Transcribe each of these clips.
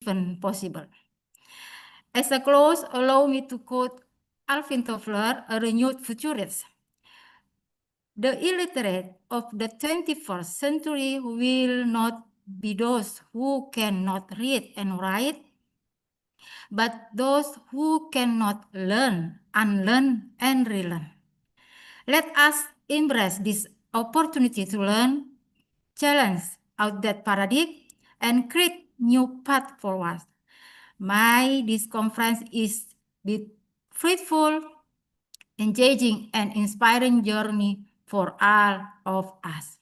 even possible. As a close, allow me to quote Alvin Toffler, a renewed futurist. The illiterate of the 21st century will not be those who cannot read and write, but those who cannot learn, unlearn, and relearn. Let us embrace this opportunity to learn, challenge out that paradigm, and create new path forward. May this conference is be fruitful, engaging, and inspiring journey for all of us.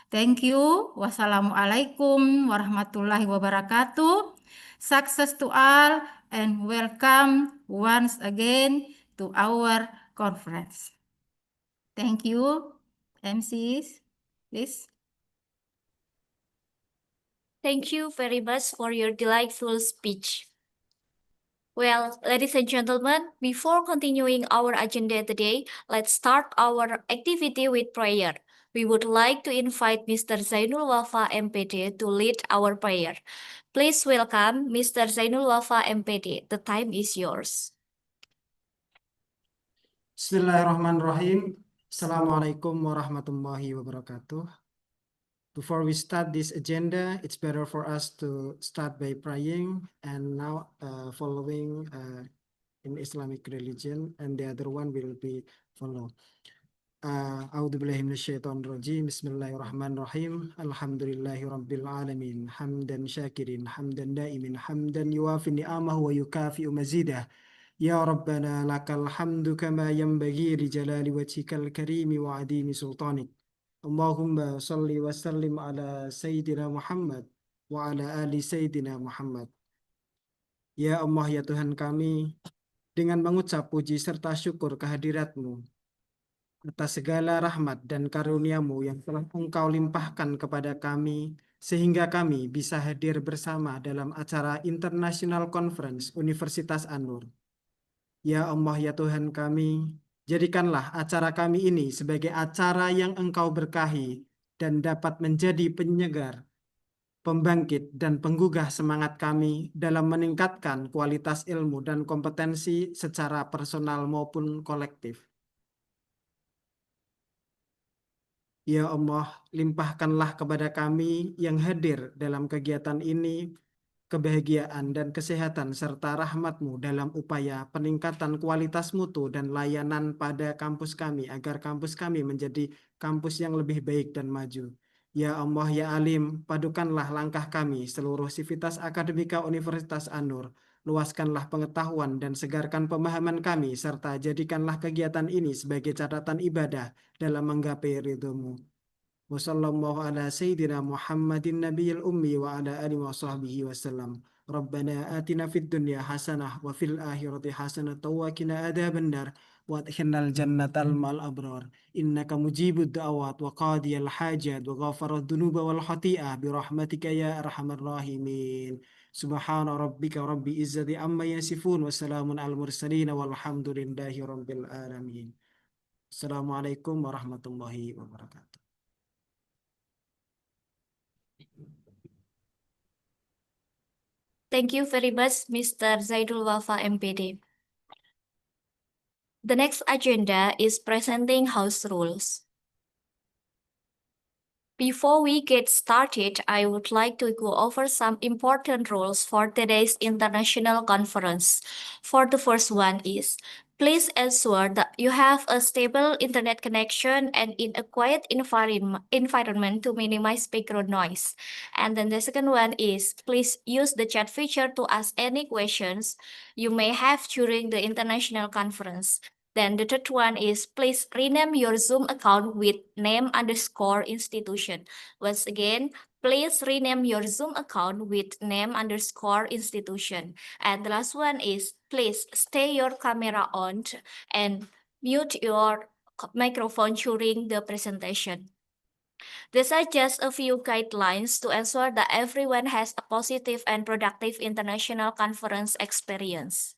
Thank you. Wassalamualaikum warahmatullahi wabarakatuh. Success to all and welcome once again to our conference. Thank you, MCs. Please. Thank you very much for your delightful speech. Well, ladies and gentlemen, before continuing our agenda today, let's start our activity with prayer. We would like to invite Mr. Zainul Wafa MPD to lead our prayer. Please welcome Mr. Zainul Wafa MPD. The time is yours. Bismillahirrahmanirrahim. Assalamualaikum warahmatullahi wabarakatuh. Before we start this agenda, it's better for us to start by praying and now following in Islamic religion, and the other one will be follow. A'udzubillahi minasyaitonir rajim. Bismillahirrahmanirrahim. Alhamdulillahi rabbil alamin. Hamdan syakirin, hamdan daimin, hamdan yuwafi ni'amahu wa yukafi'u mazidah. Ya Rabbana lakal hamdu kama yanbaghi li jalali wajhikal karimi wa adimi sultanik. Allahumma salli wa sallim ala Sayyidina Muhammad wa ala ali Sayyidina Muhammad. Ya Allah, ya Tuhan kami, dengan mengucap puji serta syukur kehadirat-Mu atas segala rahmat dan karunia-Mu yang telah Engkau limpahkan kepada kami, sehingga kami bisa hadir bersama dalam acara International Conference Universitas An-Nur. Ya Allah, ya Tuhan kami, jadikanlah acara kami ini sebagai acara yang Engkau berkahi dan dapat menjadi penyegar, pembangkit, dan penggugah semangat kami dalam meningkatkan kualitas ilmu dan kompetensi secara personal maupun kolektif. Ya Allah, limpahkanlah kepada kami yang hadir dalam kegiatan ini kebahagiaan dan kesehatan serta rahmat-Mu dalam upaya peningkatan kualitas mutu dan layanan pada kampus kami agar kampus kami menjadi kampus yang lebih baik dan maju. Ya Allah, ya Alim, padukanlah langkah kami seluruh sivitas akademika Universitas An-Nur. Luaskanlah pengetahuan dan segarkan pemahaman kami serta jadikanlah kegiatan ini sebagai catatan ibadah dalam menggapai ridho-Mu. Wassallallahu ala sayyidina Muhammadin nabiyil ummi wa ala alihi wa sahbihi wasallam. Rabbana atina fid dunya hasanah wa fil akhirati hasanah wa qina adzabannar wa adkhilnal jannatal ma'al abrar. Innaka mujibud da'awat wa qadiyal hajat wa ghafarad dunuba wal khati'ah bi rahmatika ya arhamar rahimin. Subhana rabbika rabbi izzati amma yasifun wa salamun al mursalin walhamdulillahi rabbil alamin. Assalamualaikum warahmatullahi wabarakatuh. Thank you very much, Mr. Zaidul Wafa MPD. The next agenda is presenting house rules. Before we get started, I would like to go over some important rules for today's international conference. For the first one is, please ensure that you have a stable internet connection and in a quiet environment to minimize background noise. And then the second one is, please use the chat feature to ask any questions you may have during the international conference. Then the third one is, please rename your Zoom account with name_institution. Once again, please rename your Zoom account with name_institution. And the last one is, please stay your camera on and mute your microphone during the presentation. These are just a few guidelines to ensure that everyone has a positive and productive international conference experience.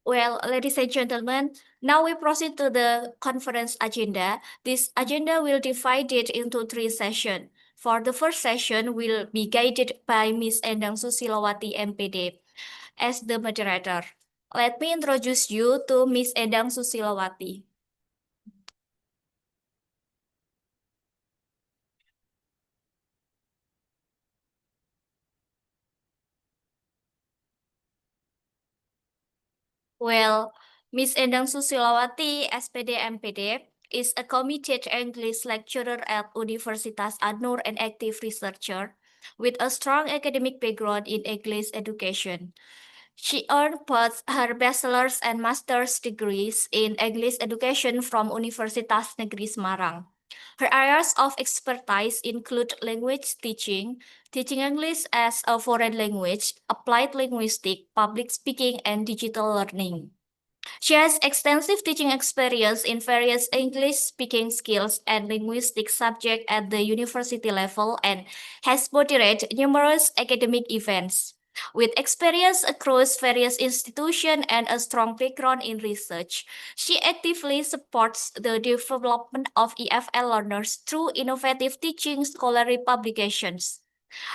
Well, ladies and gentlemen, now we proceed to the conference agenda. This agenda will divide it into 3 sessions. For the first session, will be guided by Ms. Endang Susilowati, MPD, as the moderator. Let me introduce you to Ms. Endang Susilowati. Well, Ms. Endang Susilowati, SPD MPD, is a committed English lecturer at Universitas Anur and active researcher with a strong academic background in English education. She earned both her bachelor's and master's degrees in English education from Universitas Negeri Semarang. Her areas of expertise include language teaching, teaching English as a foreign language, applied linguistics, public speaking, and digital learning. She has extensive teaching experience in various English speaking skills and linguistic subjects at the university level and has moderated numerous academic events. With experience across various institutions and a strong background in research, she actively supports the development of EFL learners through innovative teaching scholarly publications.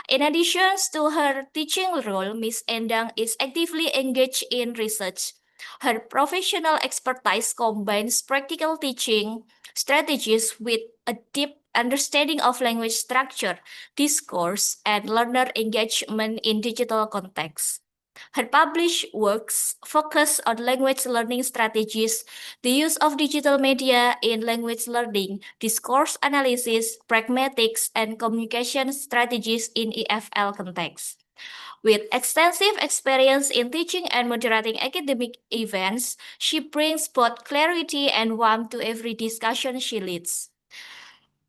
In addition to her teaching role, Ms. Endang is actively engaged in research. Her professional expertise combines practical teaching strategies with a deep understanding of language structure, discourse, and learner engagement in digital contexts. Her published works focus on language learning strategies, the use of digital media in language learning, discourse analysis, pragmatics, and communication strategies in EFL context. With extensive experience in teaching and moderating academic events, she brings both clarity and warmth to every discussion she leads.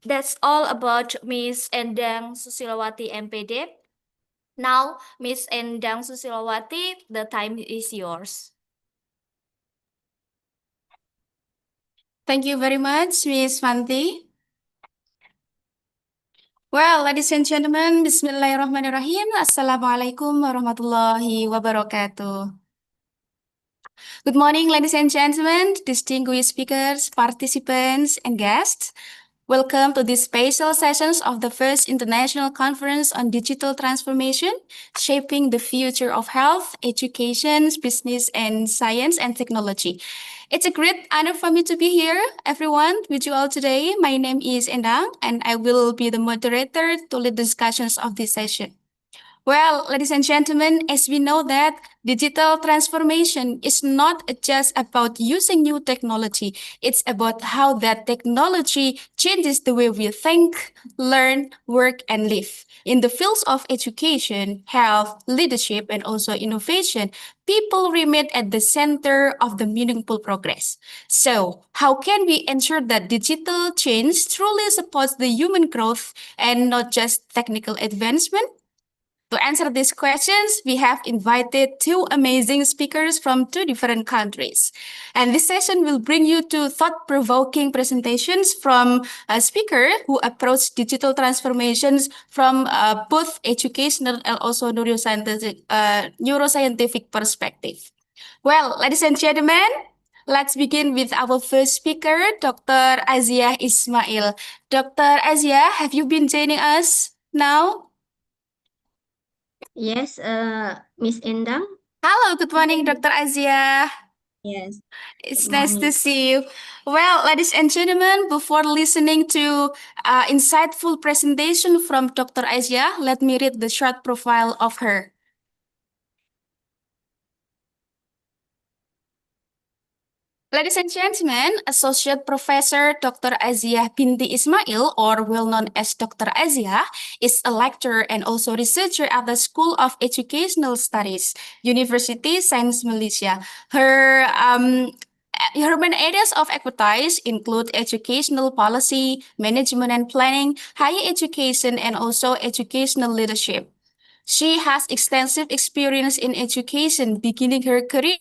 That's all about Ms. Endang Susilowati, MPD. Now, Ms. Endang Susilowati, the time is yours. Thank you very much, Ms. Fanti. Well, ladies and gentlemen, Bismillahirrahmanirrahim. Assalamualaikum warahmatullahi wabarakatuh. Good morning, ladies and gentlemen, distinguished speakers, participants, and guests. Welcome to this special sessions of the first International Conference on Digital Transformation, Shaping the Future of Health, Education, Business, and Science and Technology. It's a great honor for me to be here, everyone, with you all today. My name is Endang, and I will be the moderator to lead discussions of this session. Well, ladies and gentlemen, as we know that digital transformation is not just about using new technology. It's about how that technology changes the way we think, learn, work, and live. In the fields of education, health, leadership, and also innovation, people remain at the center of the meaningful progress. So, how can we ensure that digital change truly supports the human growth and not just technical advancement? To answer these questions, we have invited two amazing speakers from two different countries. And this session will bring you to thought-provoking presentations from a speaker who approached digital transformations from both educational and also neuroscientific perspective. Well, ladies and gentlemen, let's begin with our first speaker, Dr. Azia Ismail. Dr. Azia, have you been joining us now? Yes, Miss Endang. Hello, good morning, Dr. Azia. Yes, It's good nice to morning. see you. Well, ladies and gentlemen, before listening to insightful presentation from Dr. Azia, let me read the short profile of her. Ladies and gentlemen, Associate Professor Dr. Azia Binti Ismail, or well known as Dr. Azia, is a lecturer and also researcher at the School of Educational Studies, University Science Malaysia. Her main areas of expertise include educational policy, management and planning, higher education, and also educational leadership. She has extensive experience in education, beginning her career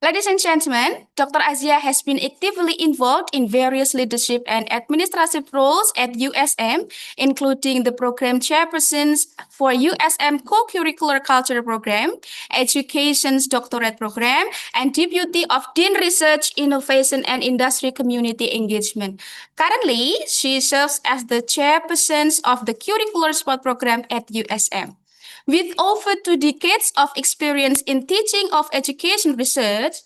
Ladies and gentlemen, Dr. Azia has been actively involved in various leadership and administrative roles at USM, including the program chairpersons for USM Co-Curricular Culture Program, Education's Doctorate Program, and Deputy of Dean Research, Innovation, and Industry Community Engagement. Currently, she serves as the chairperson of the Curricular Sport Program at USM. With over 2 decades of experience in teaching of education research,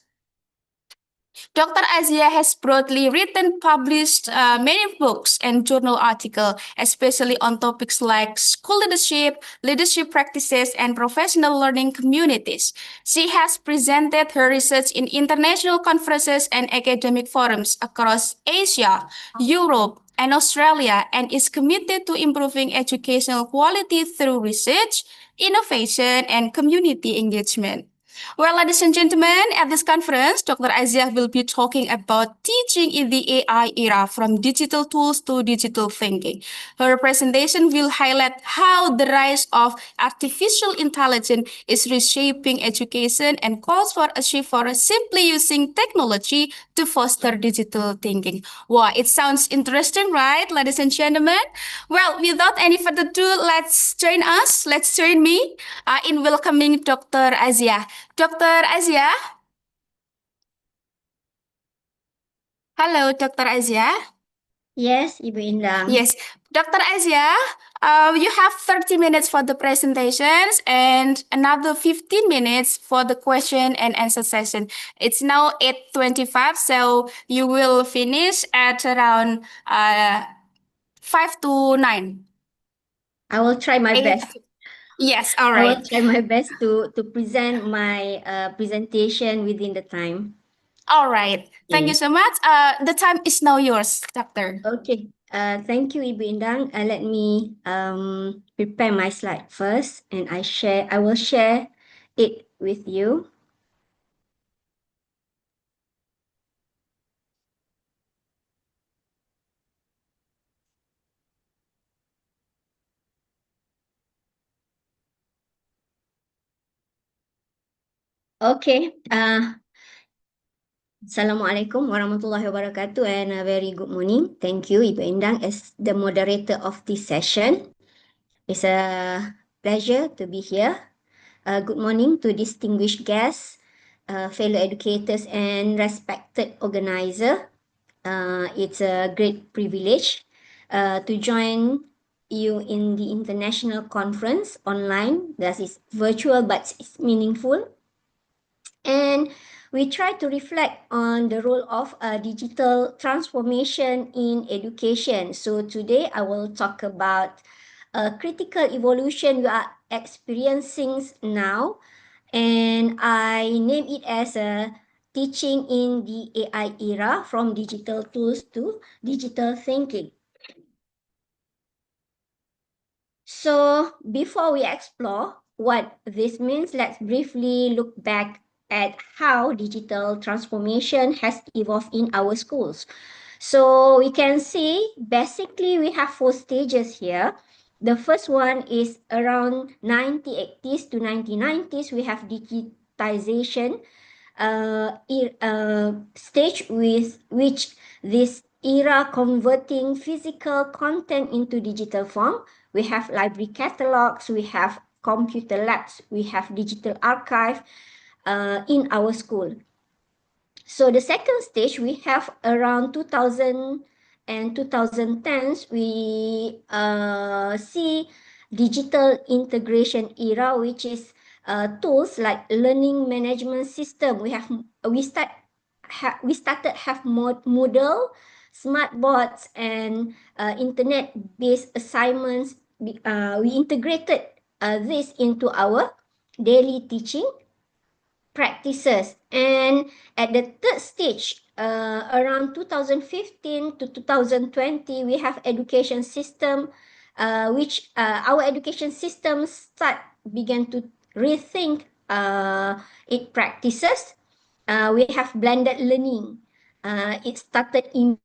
Dr. Azia has broadly written, published many books and journal articles, especially on topics like school leadership, leadership practices, and professional learning communities. She has presented her research in international conferences and academic forums across Asia, Europe, and Australia, and is committed to improving educational quality through research, innovation, and community engagement. Well, ladies and gentlemen, at this conference, Dr. Azia will be talking about teaching in the AI era from digital tools to digital thinking. Her presentation will highlight how the rise of artificial intelligence is reshaping education and calls for a shift for simply using technology to foster digital thinking. Wow, it sounds interesting, right, ladies and gentlemen? Well, without any further ado, let's join me in welcoming Dr. Azia. Dr. Azia. Halo, Dr. Azia. Yes, Ibu Indang. Yes, Dr. Azia, you have 30 minutes for the presentations and another 15 minutes for the question and answer session. It's now 8:25, so you will finish at around 5 to 9. I will try my Eight. best. Yes, all I will right. try my best to present my presentation within the time. All right. Thank you so much. The time is now yours, Doctor. Okay. Thank you, Ibu Indang. Let me prepare my slide first, and I will share it with you. Okay. Assalamualaikum warahmatullahi wabarakatuh, and a very good morning. Thank you, Ibu Indang, as the moderator of this session. It's a pleasure to be here. Good morning to distinguished guests, fellow educators, and respected organizer. It's a great privilege to join you in the international conference online. That is virtual, but it's meaningful. And we try to reflect on the role of digital transformation in education. So today I will talk about a critical evolution we are experiencing now, and I name it as a teaching in the AI era from digital tools to digital thinking. So before we explore what this means, let's briefly look back at how digital transformation has evolved in our schools. So we can see basically we have 4 stages here. The first one is around 1980s to 1990s, we have digitization stage with which this era converting physical content into digital form. We have library catalogs, we have computer labs, we have digital archive in our school. So the second stage, we have around 2000 and 2010s, we see digital integration era, which is tools like learning management system. We started have Moodle, smart boards, and internet-based assignments. We integrated this into our daily teaching practices. And at the third stage, around 2015 to 2020, we have education system, which our education system began to rethink its practices. We have blended learning. It started in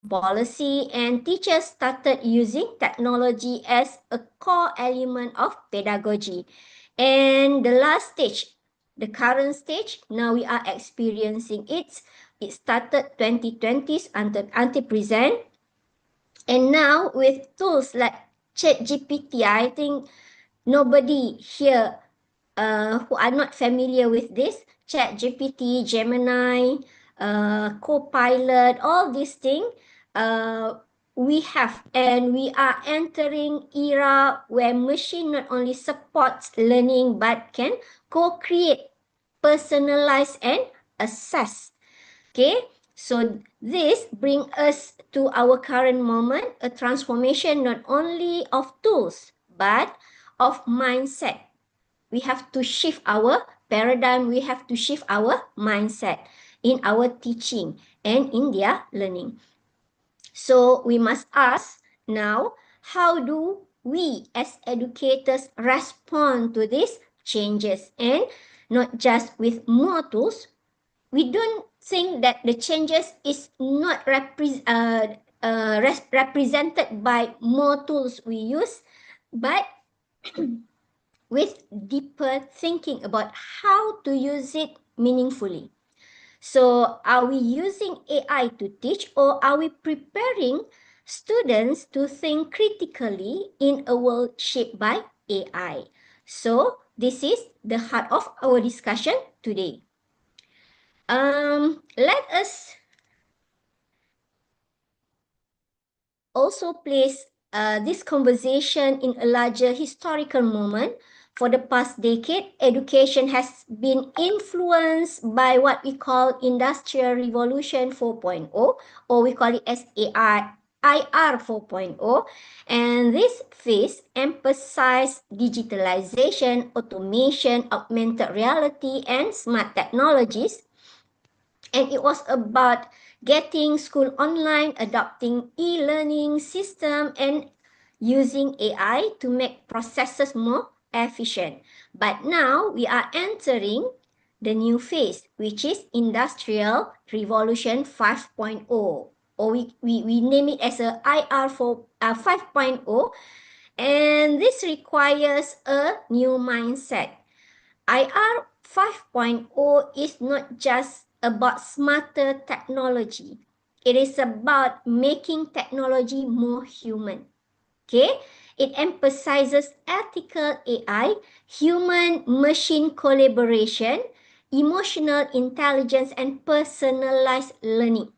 policy, and teachers started using technology as a core element of pedagogy. And the last stage, the current stage. Now we are experiencing it. It started 2020s until present. And now with tools like ChatGPT, I think nobody here who are not familiar with this, ChatGPT, Gemini, Copilot, all these things, we have, and we are entering era where machine not only supports learning but can co-create, personalize, and assess. Okay, so this brings us to our current moment, a transformation not only of tools but of mindset. We have to shift our paradigm, we have to shift our mindset in our teaching and in their learning. So we must ask now, how do we as educators respond to these changes? And not just with more tools, we don't think that the changes is not represented by more tools we use, but with deeper thinking about how to use it meaningfully. So are we using AI to teach, or are we preparing students to think critically in a world shaped by AI? So this is the heart of our discussion today. Let us also place this conversation in a larger historical moment. For the past decade, education has been influenced by what we call Industrial Revolution 4.0, or we call it as IR 4.0. And this phase emphasized digitalization, automation, augmented reality, and smart technologies. And it was about getting school online, adopting e-learning system, and using AI to make processes more efficient. But now we are entering the new phase, which is Industrial Revolution 5.0, or we name it as a IR 5.0, and this requires a new mindset. IR 5.0 is not just about smarter technology. It is about making technology more human. Okay? It emphasizes ethical AI, human-machine collaboration, emotional intelligence, and personalized learning.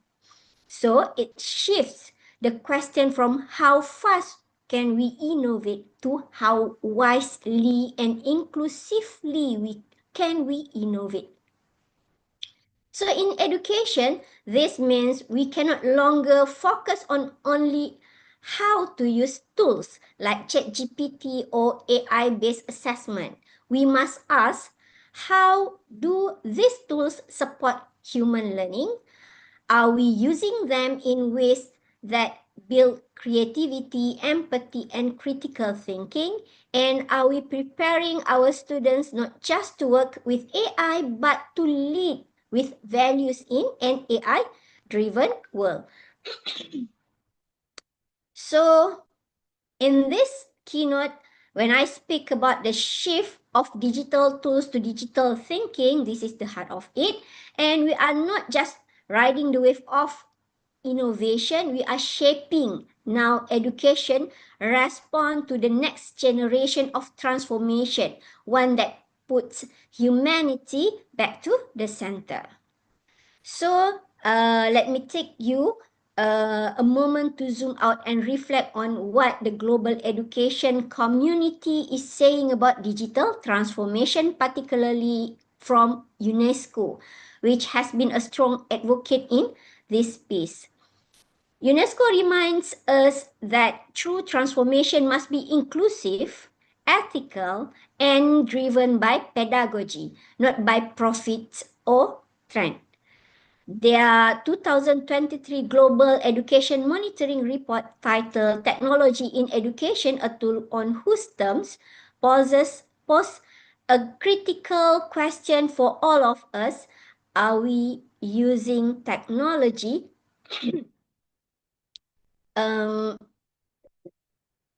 So it shifts the question from how fast can we innovate to how wisely and inclusively can we innovate. So in education, this means we cannot longer focus on only how to use tools like ChatGPT or AI-based assessment. We must ask, how do these tools support human learning? Are we using them in ways that build creativity, empathy, and critical thinking? And are we preparing our students not just to work with AI, but to lead with values in an AI-driven world? So, in this keynote, when I speak about the shift of digital tools to digital thinking, this is the heart of it. And we are not just riding the wave of innovation, we are shaping now education respond to the next generation of transformation, one that puts humanity back to the center. So let me take you a moment to zoom out and reflect on what the global education community is saying about digital transformation, particularly from UNESCO, which has been a strong advocate in this space. UNESCO reminds us that true transformation must be inclusive, ethical, and driven by pedagogy, not by profit or trend. Their 2023 Global Education Monitoring Report titled Technology in Education, a Tool on Whose Terms, poses a critical question for all of us. Are we using technology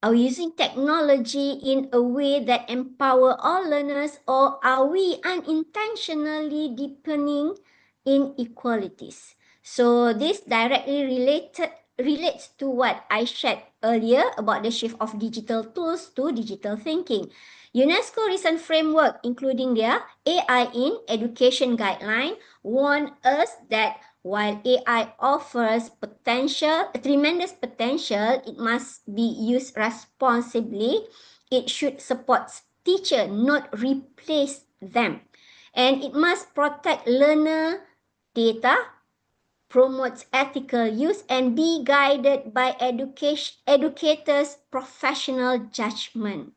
Are we using technology in a way that empower all learners, or are we unintentionally deepening inequalities? So this directly relates to what I shared earlier about the shift of digital tools to digital thinking. UNESCO recent framework, including their AI in Education guideline, warned us that while AI offers tremendous potential, it must be used responsibly. It should support teacher, not replace them. And it must protect learner data, promotes ethical use, and be guided by educators' professional judgment.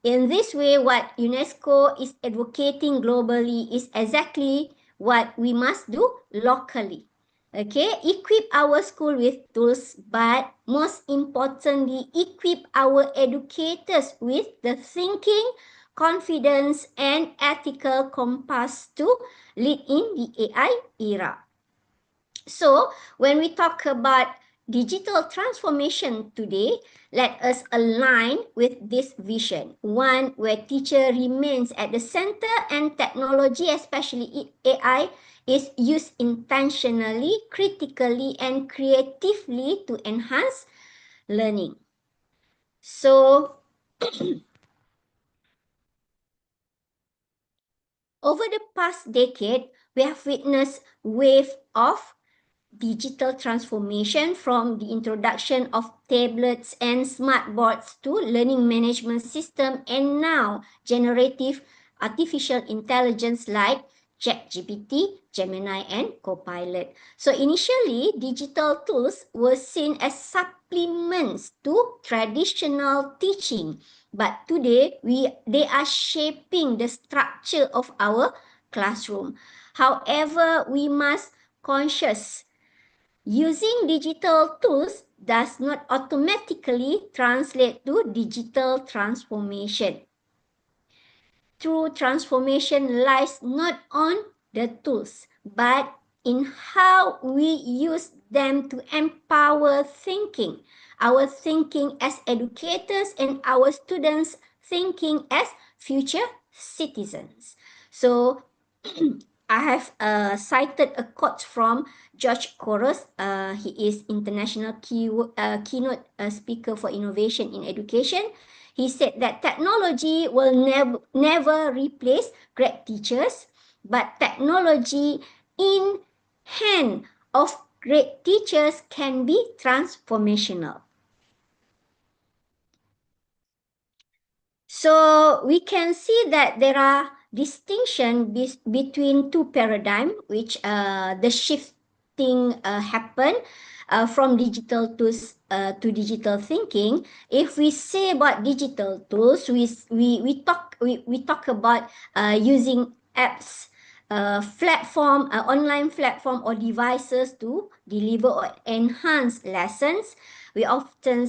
In this way, what UNESCO is advocating globally is exactly what we must do locally. Okay, equip our school with tools, but most importantly, equip our educators with the thinking, confidence, and ethical compass to lead in the AI era. So, when we talk about digital transformation today, let us align with this vision. One where teacher remains at the center and technology, especially AI, is used intentionally, critically, and creatively to enhance learning. So, over the past decade, we have witnessed wave of digital transformation, from the introduction of tablets and smart boards to learning management system, and now generative artificial intelligence like ChatGPT, Gemini, and Copilot. So initially, digital tools were seen as supplements to traditional teaching, but today they are shaping the structure of our classroom. However, we must conscious using digital tools does not automatically translate to digital transformation. True transformation lies not on the tools, but in how we use them to empower thinking. Our thinking as educators and our students' thinking as future citizens. So, I have cited a quote from George Couros. He is international keynote speaker for innovation in education. He said that technology will never replace great teachers, but technology in hand of great teachers can be transformational. So we can see that there are distinction between two paradigms, which the shifting happen from digital tools to digital thinking. If we say about digital tools, we talk about using apps, online platform or devices to deliver or enhance lessons. We often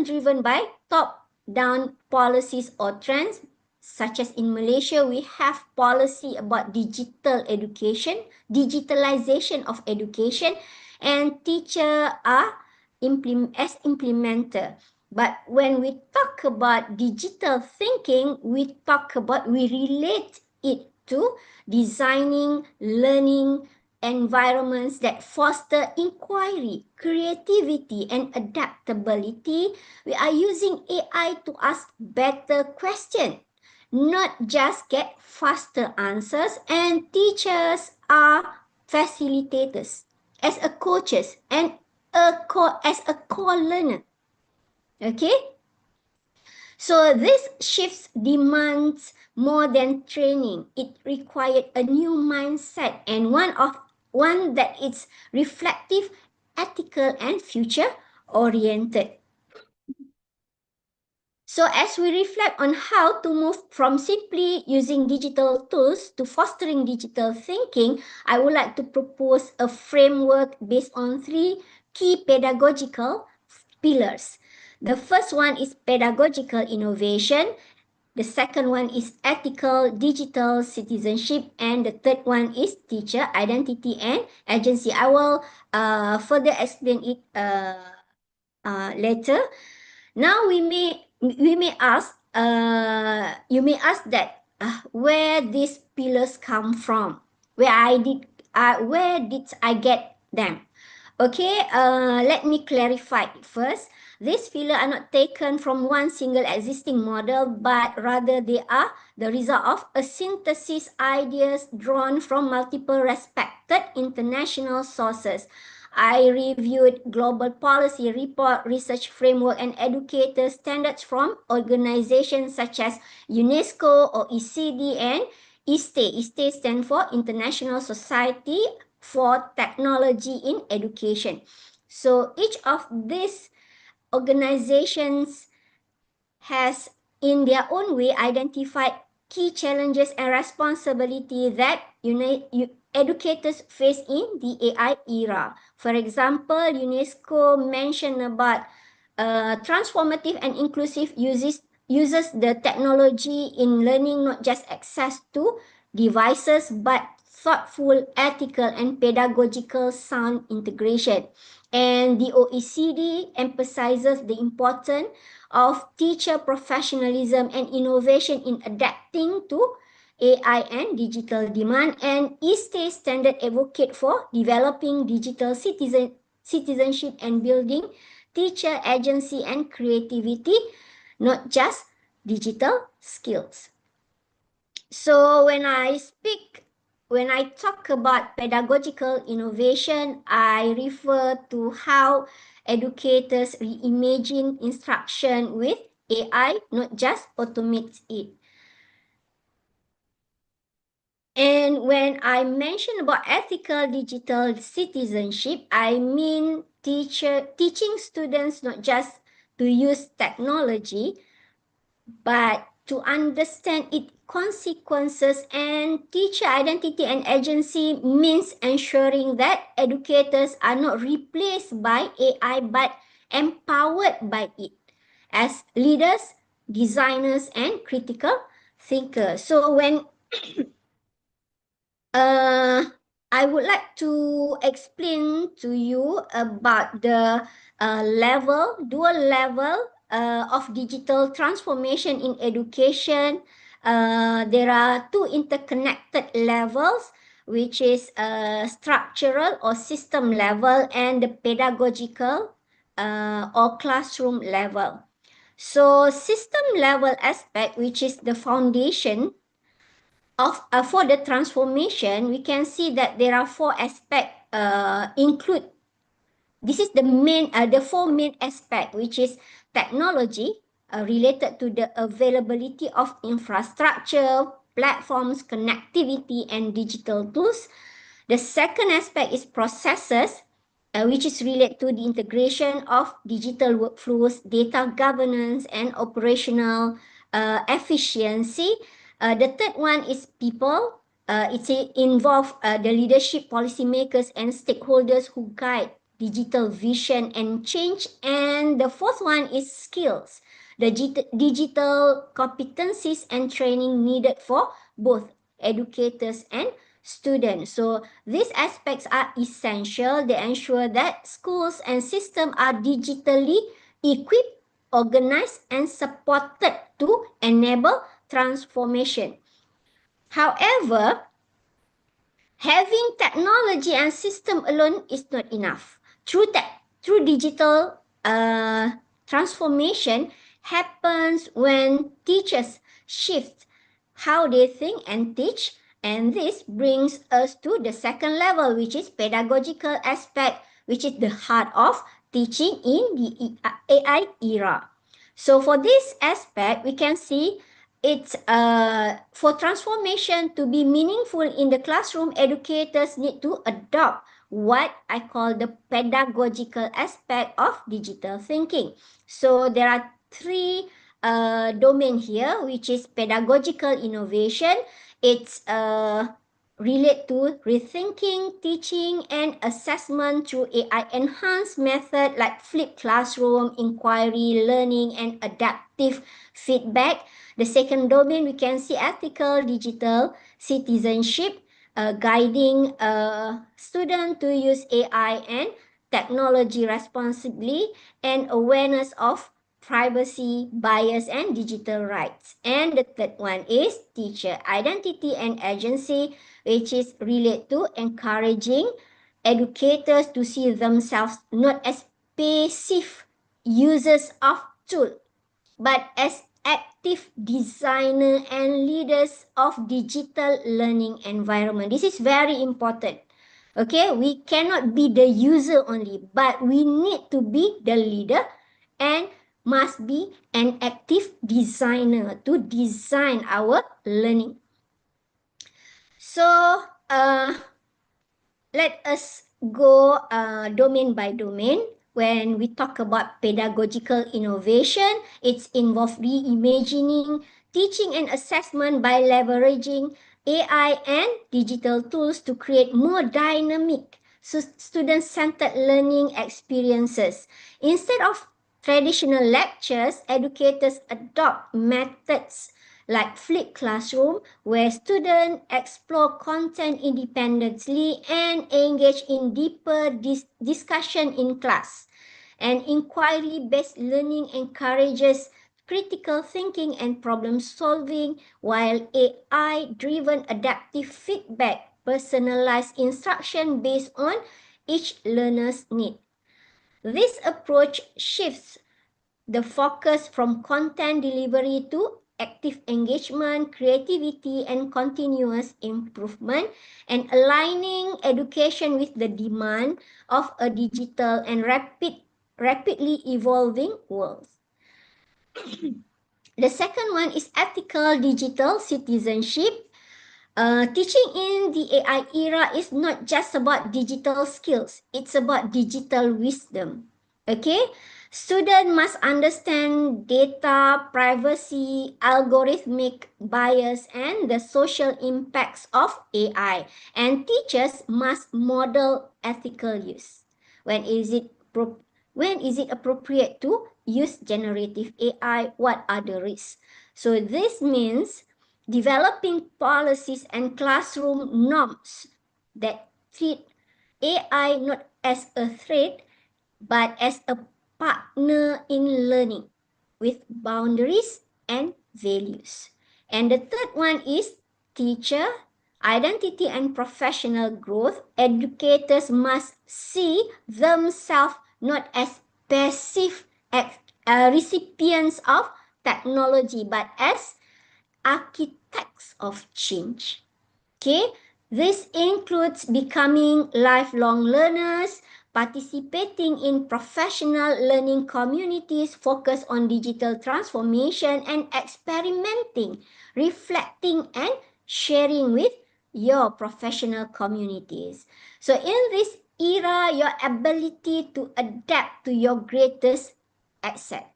driven by top-down policies or trends, such as in Malaysia, we have policy about digital education, digitalization of education, and teacher are implementer. But when we talk about digital thinking, we relate it to designing learning environments that foster inquiry, creativity, and adaptability. We are using AI to ask better questions, not just get faster answers, and teachers are facilitators as a coaches and as a co-learner. Okay? So this shifts demands more than training. It required a new mindset, and one that is reflective, ethical, and future oriented. So as we reflect on how to move from simply using digital tools to fostering digital thinking, I would like to propose a framework based on 3 key pedagogical pillars. The first one is pedagogical innovation. The second one is ethical digital citizenship. And the third one is teacher identity and agency. I will further explain it later. Now you may ask that where these pillars come from, where did I get them? Okay, let me clarify it first. These pillars are not taken from one single existing model, but rather they are the result of a synthesis ideas drawn from multiple respected international sources. I reviewed global policy report, research framework, and educator standards from organizations such as UNESCO, OECD, and ISTE. ISTE stands for International Society for Technology in Education. So each of these organizations has in their own way identified key challenges and responsibility that educators face in the AI era. For example, UNESCO mentioned about transformative and inclusive uses the technology in learning, not just access to devices, but thoughtful, ethical, and pedagogical sound integration. And the OECD emphasizes the importance of teacher professionalism and innovation in adapting to AI and digital demand, and ISTE standard advocate for developing digital citizenship and building teacher agency and creativity, not just digital skills. So when I talk about pedagogical innovation, I refer to how educators reimagine instruction with AI, not just automate it. And when I mention about ethical digital citizenship, I mean teaching students not just to use technology, but to understand its consequences, and teacher identity and agency means ensuring that educators are not replaced by AI but empowered by it as leaders, designers, and critical thinkers. So when I would like to explain to you about the dual level of digital transformation in education. There are two interconnected levels, which is structural or system level and the pedagogical or classroom level. So system level aspect, which is the foundation of for the transformation, we can see that there are four aspects include. This is the four main aspect, which is technology related to the availability of infrastructure, platforms, connectivity, and digital tools. The second aspect is processes, which is related to the integration of digital workflows, data governance, and operational efficiency. The third one is people. It involves the leadership, policymakers, and stakeholders who guide digital vision and change. And the fourth one is skills, the digital competencies and training needed for both educators and students. So these aspects are essential. They ensure that schools and systems are digitally equipped, organized, and supported to enable transformation. However, having technology and system alone is not enough. True digital transformation happens when teachers shift how they think and teach, and this brings us to the second level, which is pedagogical aspect, which is the heart of teaching in the AI era. So for this aspect, we can see it's for transformation to be meaningful in the classroom, educators need to adopt what I call the pedagogical aspect of digital thinking. So there are three domains here, which is pedagogical innovation. It's relate to rethinking, teaching, and assessment through AI enhanced method like flipped classroom, inquiry, learning, and adaptive feedback. The second domain, we can see ethical digital citizenship, guiding a student to use AI and technology responsibly, and awareness of privacy, bias, and digital rights. And the third one is teacher identity and agency, which is related to encouraging educators to see themselves not as passive users of tool, but as active designer and leaders of digital learning environment. This is very important. Okay, we cannot be the user only, but we need to be the leader and must be an active designer to design our learning. So, let us go domain by domain. When we talk about pedagogical innovation, it's involved reimagining teaching and assessment by leveraging AI and digital tools to create more dynamic student-centered learning experiences. Instead of traditional lectures, educators adopt methods like flipped classroom, where students explore content independently and engage in deeper discussion in class. And inquiry-based learning encourages critical thinking and problem solving, while AI-driven adaptive feedback personalized instruction based on each learner's need. This approach shifts the focus from content delivery to active engagement, creativity, and continuous improvement, and aligning education with the demand of a digital and rapidly evolving world. The second one is ethical digital citizenship. Teaching in the AI era is not just about digital skills, it's about digital wisdom. Okay, students must understand data, privacy, algorithmic bias, and the social impacts of AI. And teachers must model ethical use. When is it appropriate to use generative AI? What are the risks? So this means developing policies and classroom norms that treat AI not as a threat, but as a partner in learning with boundaries and values. And the third one is teacher identity and professional growth. Educators must see themselves not as passive recipients of technology, but as architects of change. Okay, this includes becoming lifelong learners, participating in professional learning communities focused on digital transformation, and experimenting, reflecting, and sharing with your professional communities. So in this era, your ability to adapt to your greatest asset.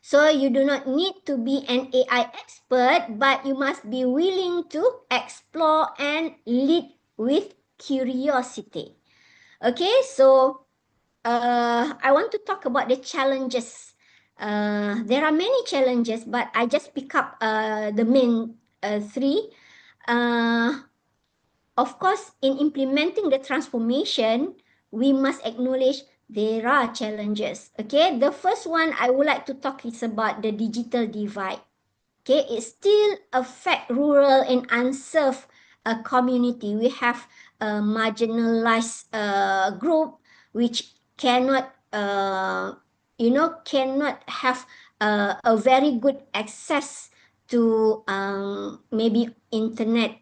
So you do not need to be an AI expert, but you must be willing to explore and lead with curiosity. Okay, so I want to talk about the challenges. There are many challenges, but I just pick up the main three. Of course, in implementing the transformation, we must acknowledge there are challenges. Okay, the first one I would like to talk is about the digital divide. Okay, it still affect rural and unserved community. We have a marginalized group which cannot, cannot have a very good access to maybe internet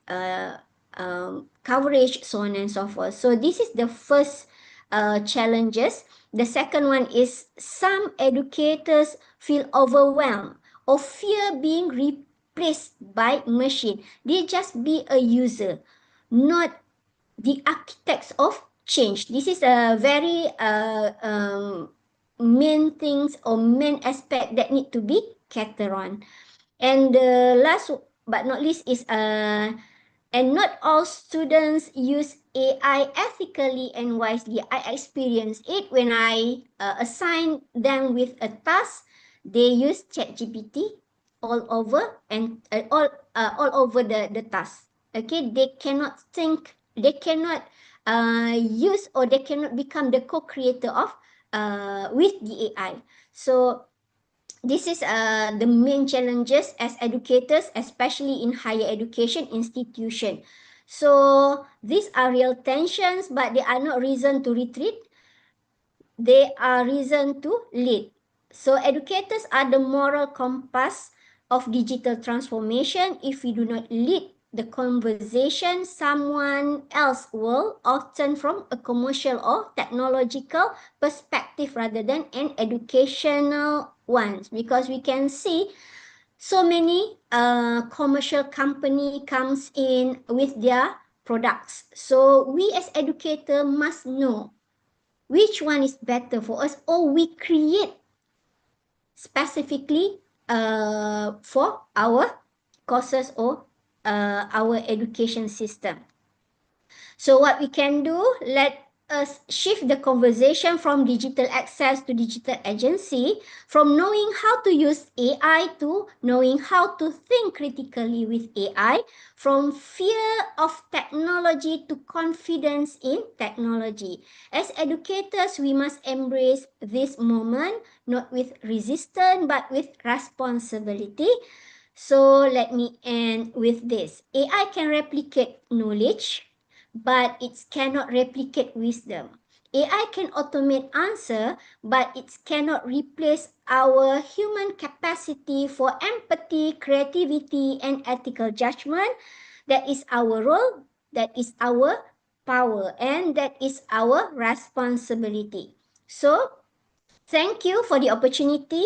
coverage, so on and so forth. So this is the first challenges. The second one is some educators feel overwhelmed or fear being replaced by machine. They just be a user, not the architects of change. This is a very main things or main aspect that need to be catered on. And the last but not least is and not all students use AI ethically and wisely. I experienced it when I assign them with a task. They use ChatGPT all over and all over the task. Okay, they cannot think, they cannot use, or they cannot become the co-creator of with the AI. So this is the main challenges as educators, especially in higher education institution. So these are real tensions, but they are not reason to retreat. They are reason to lead. So educators are the moral compass of digital transformation. If we do not lead the conversation, someone else will, often from a commercial or technological perspective rather than an educational one. Because we can see so many commercial company comes in with their products. So we as educator must know which one is better for us, or we create specifically for our courses or our education system. So what we can do, let us shift the conversation from digital access to digital agency, from knowing how to use AI to knowing how to think critically with AI, from fear of technology to confidence in technology. As educators, we must embrace this moment, not with resistance, but with responsibility. So let me end with this. AI can replicate knowledge, but it cannot replicate wisdom. AI can automate answer, but it cannot replace our human capacity for empathy, creativity, and ethical judgment. That is our role, that is our power, and that is our responsibility. So, thank you for the opportunity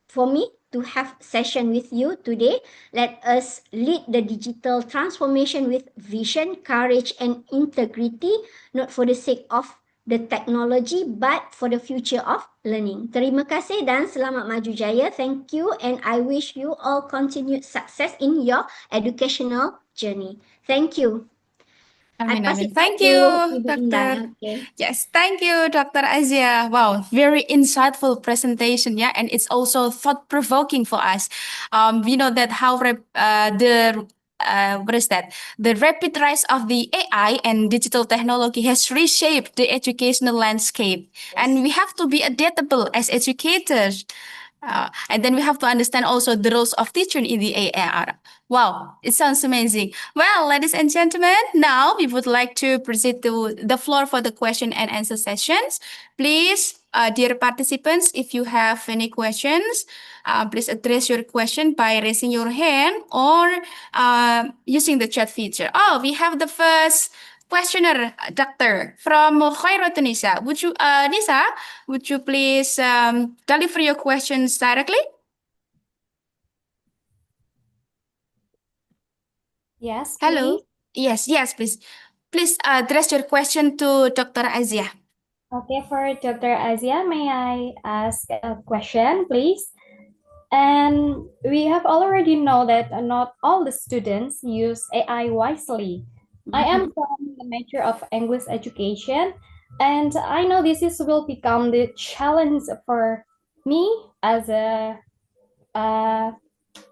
for me to have session with you today. Let us lead the digital transformation with vision, courage, and integrity, not for the sake of the technology, but for the future of learning. Terima kasih dan selamat maju jaya. Thank you, and I wish you all continued success in your educational journey. Thank you. I pass it back Thank to you, Ibu Dr. Indah. Okay. Yes, thank you, Dr. Azia. Wow, very insightful presentation, yeah, and it's also thought-provoking for us. We know that how what is that? The rapid rise of the AI and digital technology has reshaped the educational landscape, and we have to be adaptable as educators. And then we have to understand also the roles of teacher in the AR. Wow, it sounds amazing. Well, ladies and gentlemen, now we would like to proceed to the floor for the question and answer sessions. Please, dear participants, if you have any questions, please address your question by raising your hand or using the chat feature. Oh, we have the first questioner, Doctor, from Khairat Nisa. Nisa, would you please deliver your questions directly? Yes, Hello. please. Yes, please. Please address your question to Dr. Azia. Okay, for Dr. Azia, may I ask a question, please? And we have already know that not all the students use AI wisely. I am from the major of English education, and I know this will become the challenge for me as a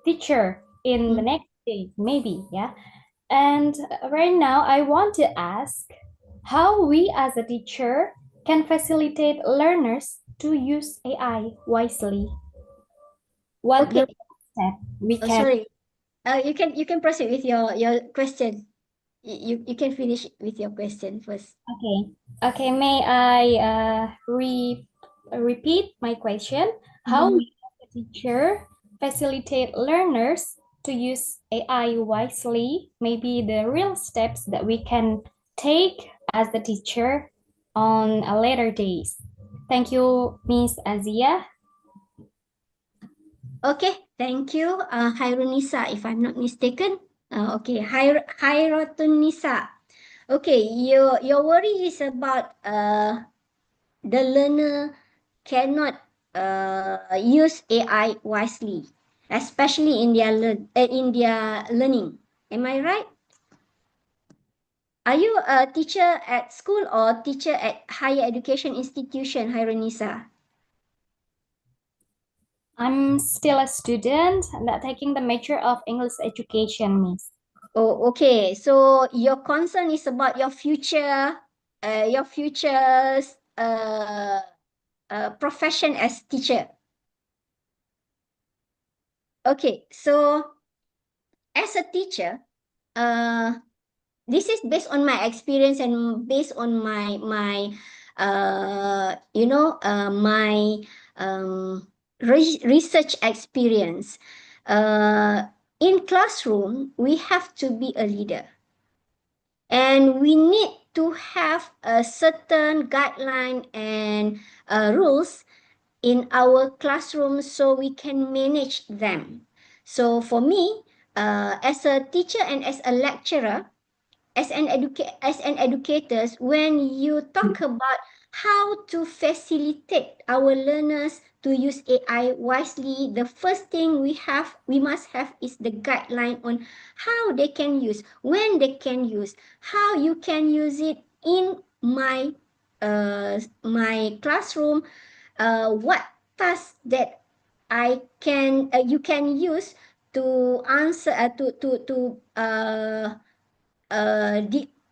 teacher in the next day, maybe, yeah. And right now, I want to ask how we as a teacher can facilitate learners to use AI wisely. What Okay. step we Oh, can? sorry. You can proceed with your question. You can finish with your question first. Okay. May I repeat my question? How we as a teacher facilitate learners to use AI wisely? Maybe the real steps that we can take as the teacher on a later days. Thank you, Miss Azia. Okay, thank you, Hairunisa, if I'm not mistaken. Okay, Hairunisa. Okay, your worry is about the learner cannot use AI wisely, especially in their learning. Am I right? Are you a teacher at school or teacher at higher education institution, Hairunisa? I'm still a student, not taking the major of English education, Miss. Oh, okay. So your concern is about your future profession as teacher. Okay, so as a teacher, this is based on my experience and based on my research experience. In classroom, we have to be a leader, and we need to have a certain guideline and rules in our classroom so we can manage them. So for me, as a teacher and as a lecturer, as an educators, when you talk about how to facilitate our learners to use AI wisely, the first thing we must have is the guideline on how they can use, when they can use, how you can use it in my classroom, what tasks that you can use to answer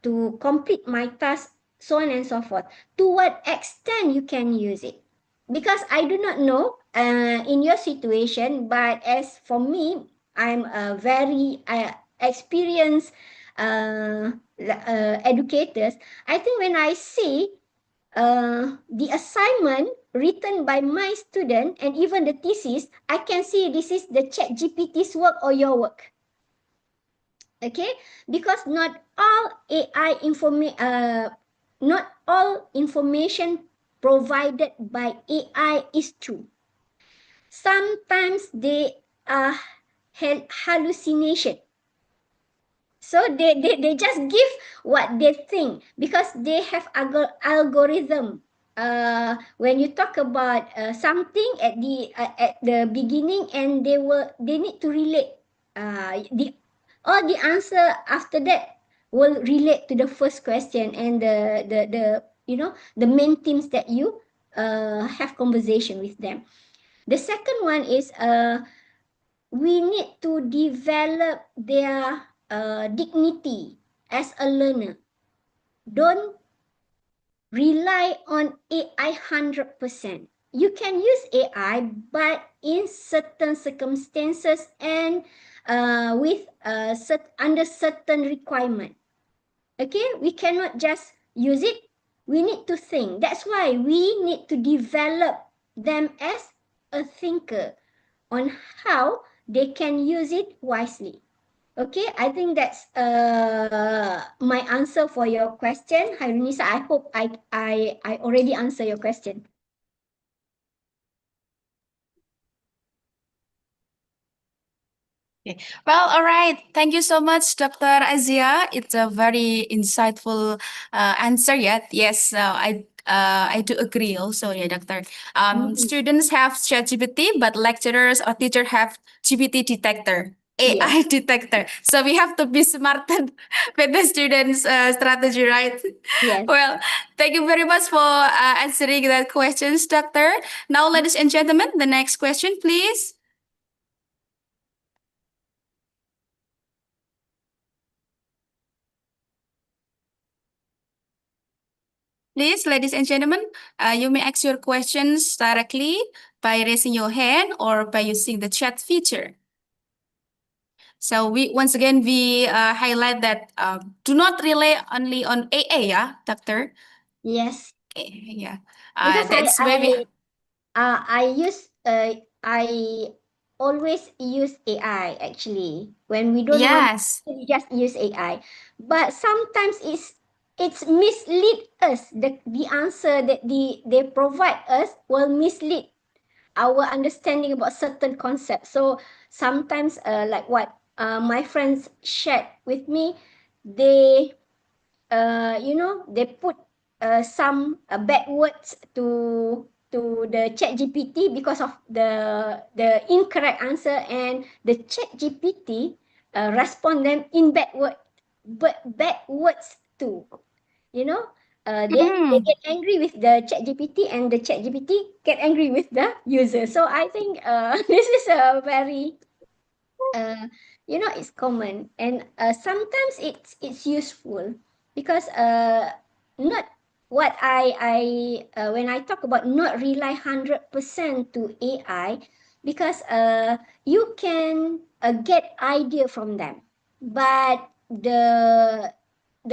to complete my task, so on and so forth. To what extent you can use it? Because I do not know in your situation, but as for me, I'm a very experienced educators. I think when I see the assignment written by my student and even the thesis, I can see this is the ChatGPT's work or your work. Okay, because not all information provided by AI is true. Sometimes they are hallucination. So they just give what they think because they have algorithm. When you talk about something at the beginning, and they need to relate. All the answer after that will relate to the first question and the main themes that you have conversation with them. The second one is we need to develop their dignity as a learner. Don't rely on AI 100%. You can use AI, but in certain circumstances and under certain requirement. Okay, we cannot just use it. We need to think. That's why we need to develop them as a thinker on how they can use it wisely. Okay, I think that's my answer for your question, Hairunisa. I hope I already answer your question. Okay. Well, all right. Thank you so much, Dr. Azia. It's a very insightful answer. Yet, yes, I do agree also, yeah, Doctor. Students have ChatGPT, but lecturers or teacher have GPT detector. AI Yes. detector. So we have to be smarter with the students' strategy, right? Yes. Well, thank you very much for answering that questions, Doctor. Now, ladies and gentlemen, the next question, please. Please, ladies and gentlemen, you may ask your questions directly by raising your hand or by using the chat feature. So once again we highlight that do not rely only on AA, yeah, Doctor. Yes. Okay, yeah. Because That's why we. I always use AI actually. When we don't want, Yes. we just use AI. But sometimes it's mislead us. The answer that they provide us will mislead our understanding about certain concepts. So sometimes like what my friends shared with me, they they put some bad words to the chat GPT because of the incorrect answer, and the chat GPT respond them in bad words too. They get angry with the chat GPT, and the chat GPT get angry with the user. So I think this is a very it's common, and sometimes it's useful because not what I when I talk about not rely 100% to AI, because you can get idea from them, but the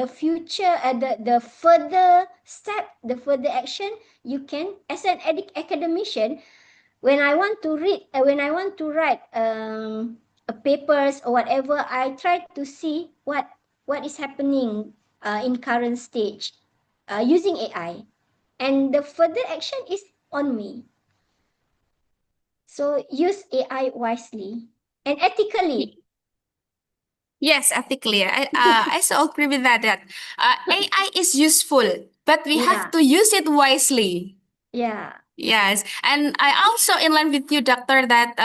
future the further step, the further action, you can as an academician, when I want to read when I want to write papers or whatever, I try to see what is happening in current stage using AI, and the further action is on me. So use AI wisely and ethically. Yes, ethically. I so agree with that. AI is useful, but we have Yeah, to use it wisely. yeah. Yes, and I also in line with you, doctor, that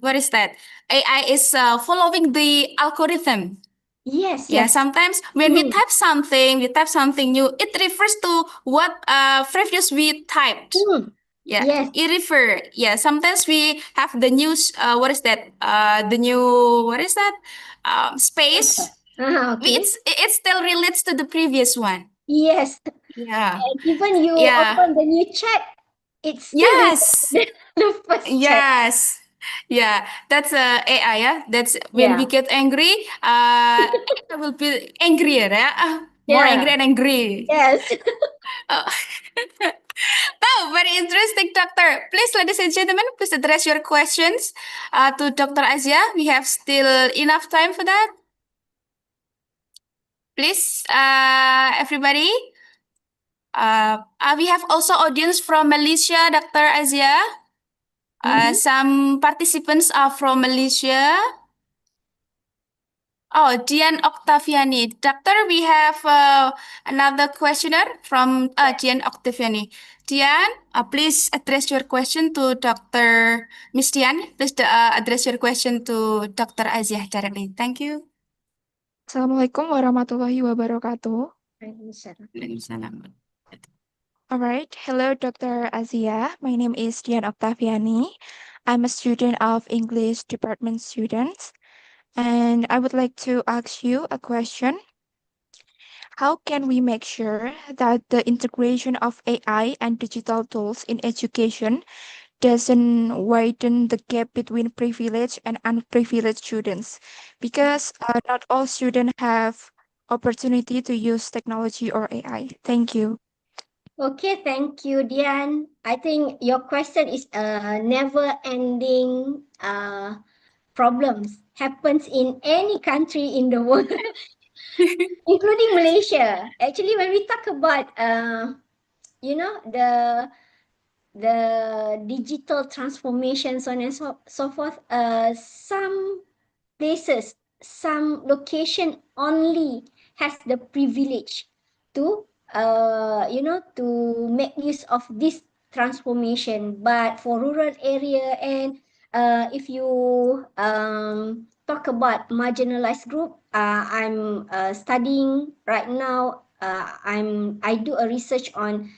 what is that? AI is following the algorithm. Yes, Yeah, yes. sometimes when Mm, we type something new, it refers to what previous we typed. mm. Yeah, Yes. it refer. Yeah, sometimes we have the news. What is that? The new what is that? Space. Okay. It still relates to the previous one. Yes. Yeah. And even you Yeah. open the new chat, it's still Yes. the first chat. Yes. Yeah. That's AI. Yeah. That's when we Yeah. get angry. I will be angrier. Yeah. More Yeah. angry and angry. Yes. Oh. Oh, very interesting, Doctor. Please, ladies and gentlemen, please address your questions to Dr. Azia. We have still enough time for that. Please, everybody. We have also audience from Malaysia, Dr. Azia. Mhm. Some participants are from Malaysia. Oh, Dian Octaviani. Doctor, we have another questioner from Dian Octaviani. Dian, please address your question to Dr. Miss Dian. Please address your question to Dr. Aziah directly. Thank you. Assalamualaikum warahmatullahi wabarakatuh. Waalaikumsalam. All right. Hello, Dr. Azia. My name is Dian Octaviani. I'm a student of English department students, and I would like to ask you a question. How can we make sure that the integration of AI and digital tools in education doesn't widen the gap between privileged and unprivileged students? Because not all students have opportunity to use technology or AI. Thank you. Okay, thank you, Dian. I think your question is a never-ending problems happens in any country in the world, including Malaysia. Actually, when we talk about you know the digital transformation, so on and so forth, some places, some location only has the privilege to to make use of this transformation. But for rural area and if you talk about marginalized group, I'm studying right now. I do a research on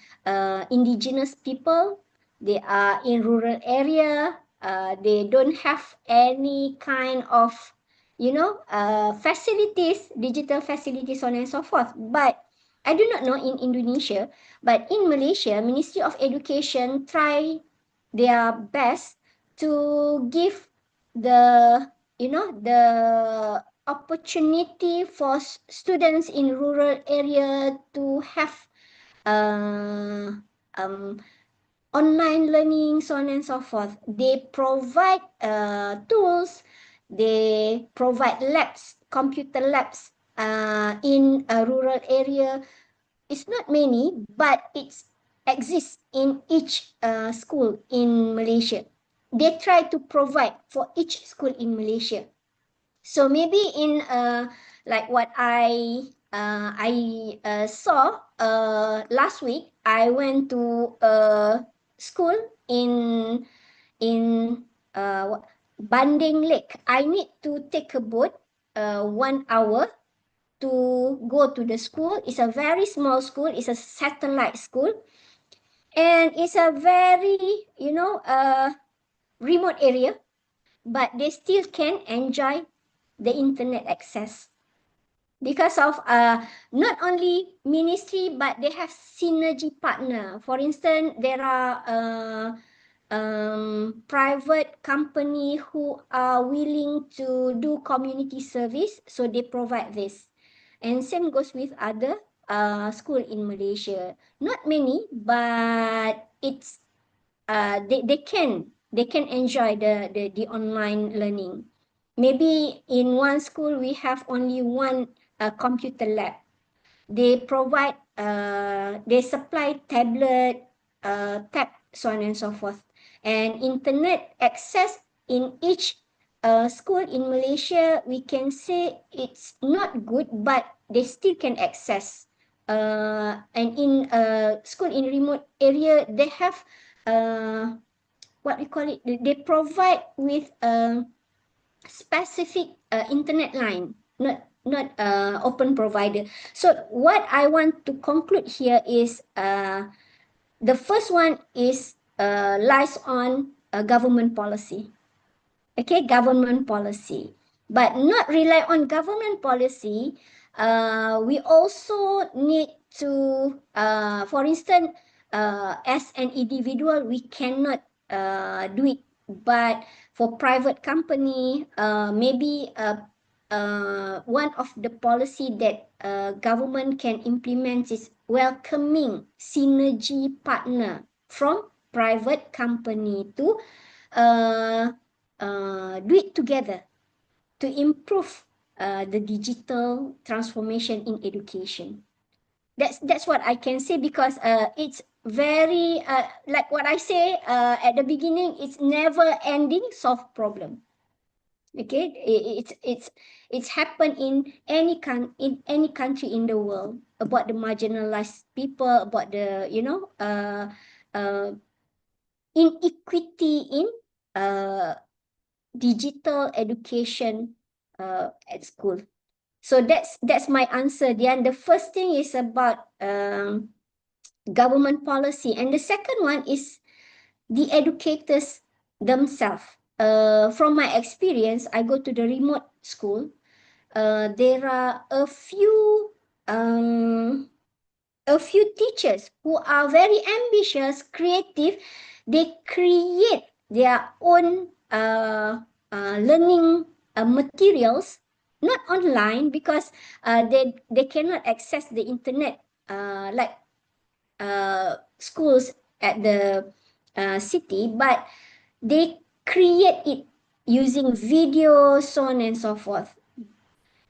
indigenous people. They are in rural area. They don't have any kind of facilities, digital facilities, so on and so forth. But I do not know in Indonesia, but in Malaysia, Ministry of Education try their best to give the the opportunity for students in rural area to have uh, um, online learning, so on and so forth. They provide tools, they provide labs, computer labs in a rural area. It's not many, but it exists in each school in Malaysia. They try to provide for each school in Malaysia. So maybe in like what I saw last week, I went to a school in Banding Lake. I need to take a boat 1 hour to go to the school. It's a very small school. It's a satellite school, and it's a very remote area, but they still can enjoy the internet access because of not only ministry, but they have synergy partner. For instance, there are private company who are willing to do community service, so they provide this. And same goes with other school in Malaysia. Not many, but it's they can enjoy the online learning. Maybe in one school we have only one computer lab. They provide they supply tablet, tab, so on and so forth, and internet access in each school in Malaysia. We can say it's not good, but they still can access. And in school in remote area, they have what we call it. They provide with specific internet line, not open provider. So what I want to conclude here is the first one is lies on government policy. Okay, government policy, but not rely on government policy. We also need to, for instance, as an individual, we cannot do it. But for private company, maybe one of the policy that government can implement is welcoming synergy partner from private company to do it together to improve the digital transformation in education. That's what I can say, because it's very like what I say at the beginning, it's never ending solve problem. Okay, it's happened in any country in the world, about the marginalized people, about the inequity in digital education at school. So that's my answer, Dian. The first thing is about government policy, and the second one is the educators themselves. From my experience, I go to the remote school. There are a few teachers who are very ambitious, creative. They create their own learning materials, not online, because they cannot access the internet like schools at the city, but they create it using video, so on and so forth.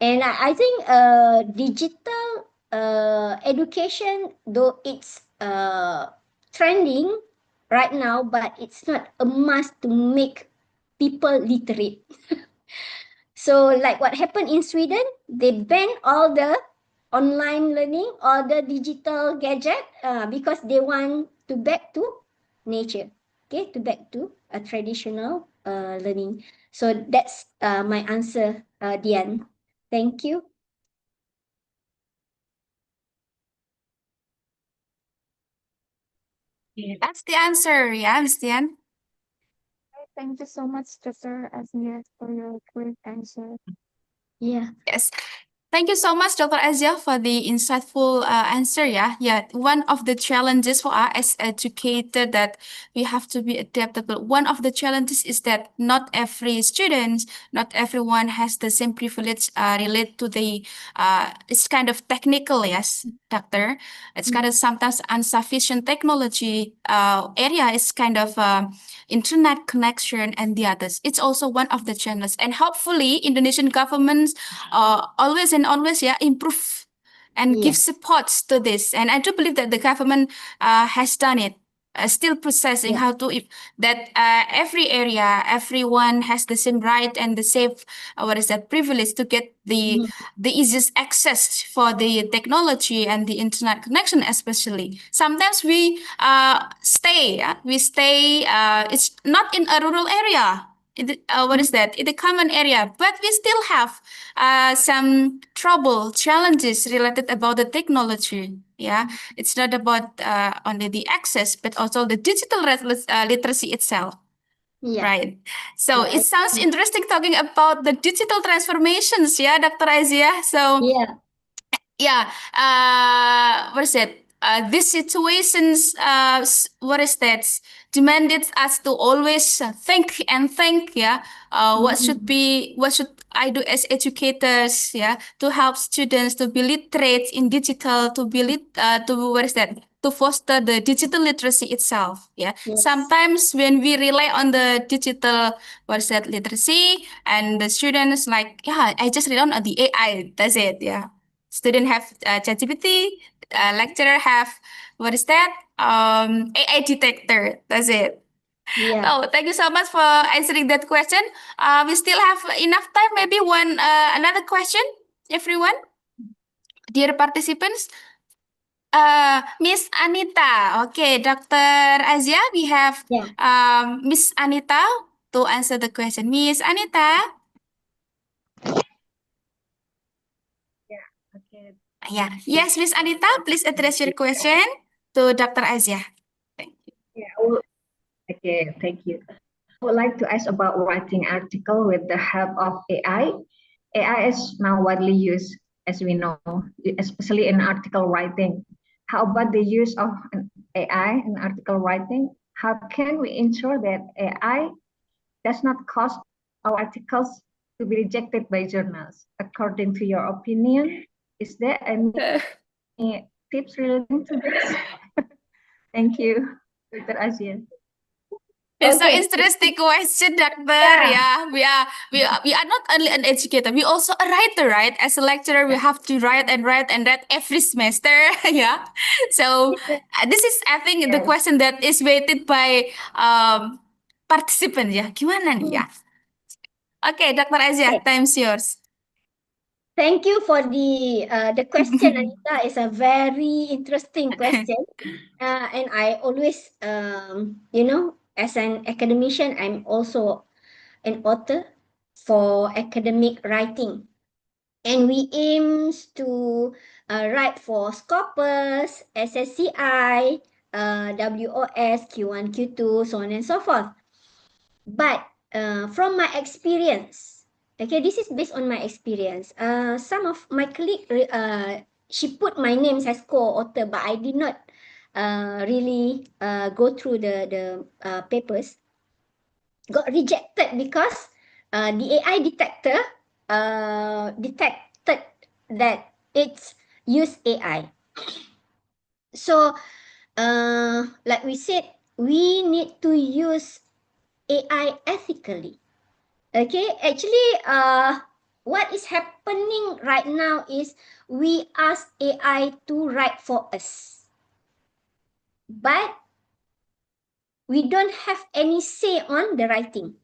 And I think digital education, though it's trending right now, but it's not a must to make people literate. So like what happened in Sweden, they banned all the online learning, all the digital gadget, because they want to back to nature, okay, to back to a traditional learning. So that's my answer, Dian. Thank you. That's the answer. Yeah, Miss Tian. Thank you so much, Dr. Azia, for your great answer. Yeah. Yes. Thank you so much, Dr. Azia, for the insightful answer. Yeah, one of the challenges for us as educator that we have to be adaptable. One of the challenges is that not every student, not everyone has the same privilege related to the it's kind of technical, yes, doctor. It's kind of sometimes insufficient technology area is kind of internet connection and the others. It's also one of the challenges, and hopefully Indonesian governments always improve and give Yes. supports to this. And I do believe that the government has done it. Still processing Yeah. how to if that every area, everyone has the same right and the same privilege to get the easiest access for the technology and the internet connection. Especially sometimes we stay it's not in a rural area. What is that? In the common area, but we still have some trouble, challenges related about the technology. Yeah, it's not about only the access, but also the digital literacy itself. Yeah. Right. So Yeah. it sounds interesting talking about the digital transformations. Yeah, Dr. Azia. So Yeah. yeah, what is it? these situations, what is that? Demanded us to always think and think, yeah. What should I do as educators, yeah, to help students to be literate in digital, to be what is that? To foster the digital literacy itself, yeah. Yes. Sometimes when we rely on the digital, what is that, literacy, and the students like, yeah, I just rely on the AI, that's it, yeah. Student have ChatGPT, lecturer have, what is that? AI detector. That's it. Yeah. Oh, thank you so much for answering that question. We still have enough time. Maybe another question, everyone, dear participants. Miss Anita. Okay, Dr. Azia, we have Yeah. Miss Anita to answer the question. Miss Anita. Okay. Yeah. Yes, Miss Anita, please address your question to Dr. Azia. Thank you. Yeah. Okay. Thank you. I would like to ask about writing article with the help of AI. AI is now widely used, as we know, especially in article writing. How about the use of AI in article writing? How can we ensure that AI does not cause our articles to be rejected by journals? According to your opinion, is there any tips relating to this? Thank you, Dr. Asia. It's so Okay. interesting question, Doctor. Yeah, we are not only an educator, we also a writer, right? As a lecturer, we have to write and write and write every semester. Yeah. So this is, I think, the Yes. question that is weighted by participant. Ya, gimana nih ya? Okay, Dr. Azia, Okay. time's yours. Thank you for the question, Anita. It's a very interesting question. And I always, as an academician, I'm also an author for academic writing. And we aims to write for Scopus, SSCI, WOS, Q1, Q2, so on and so forth. But from my experience, okay, this is based on my experience. Some of my colleague, she put my name as co-author, but I did not really go through the papers. Got rejected because the AI detector detected that it's use AI. So, like we said, we need to use AI ethically. Okay, actually, what is happening right now is we ask AI to write for us, but we don't have any say on the writing.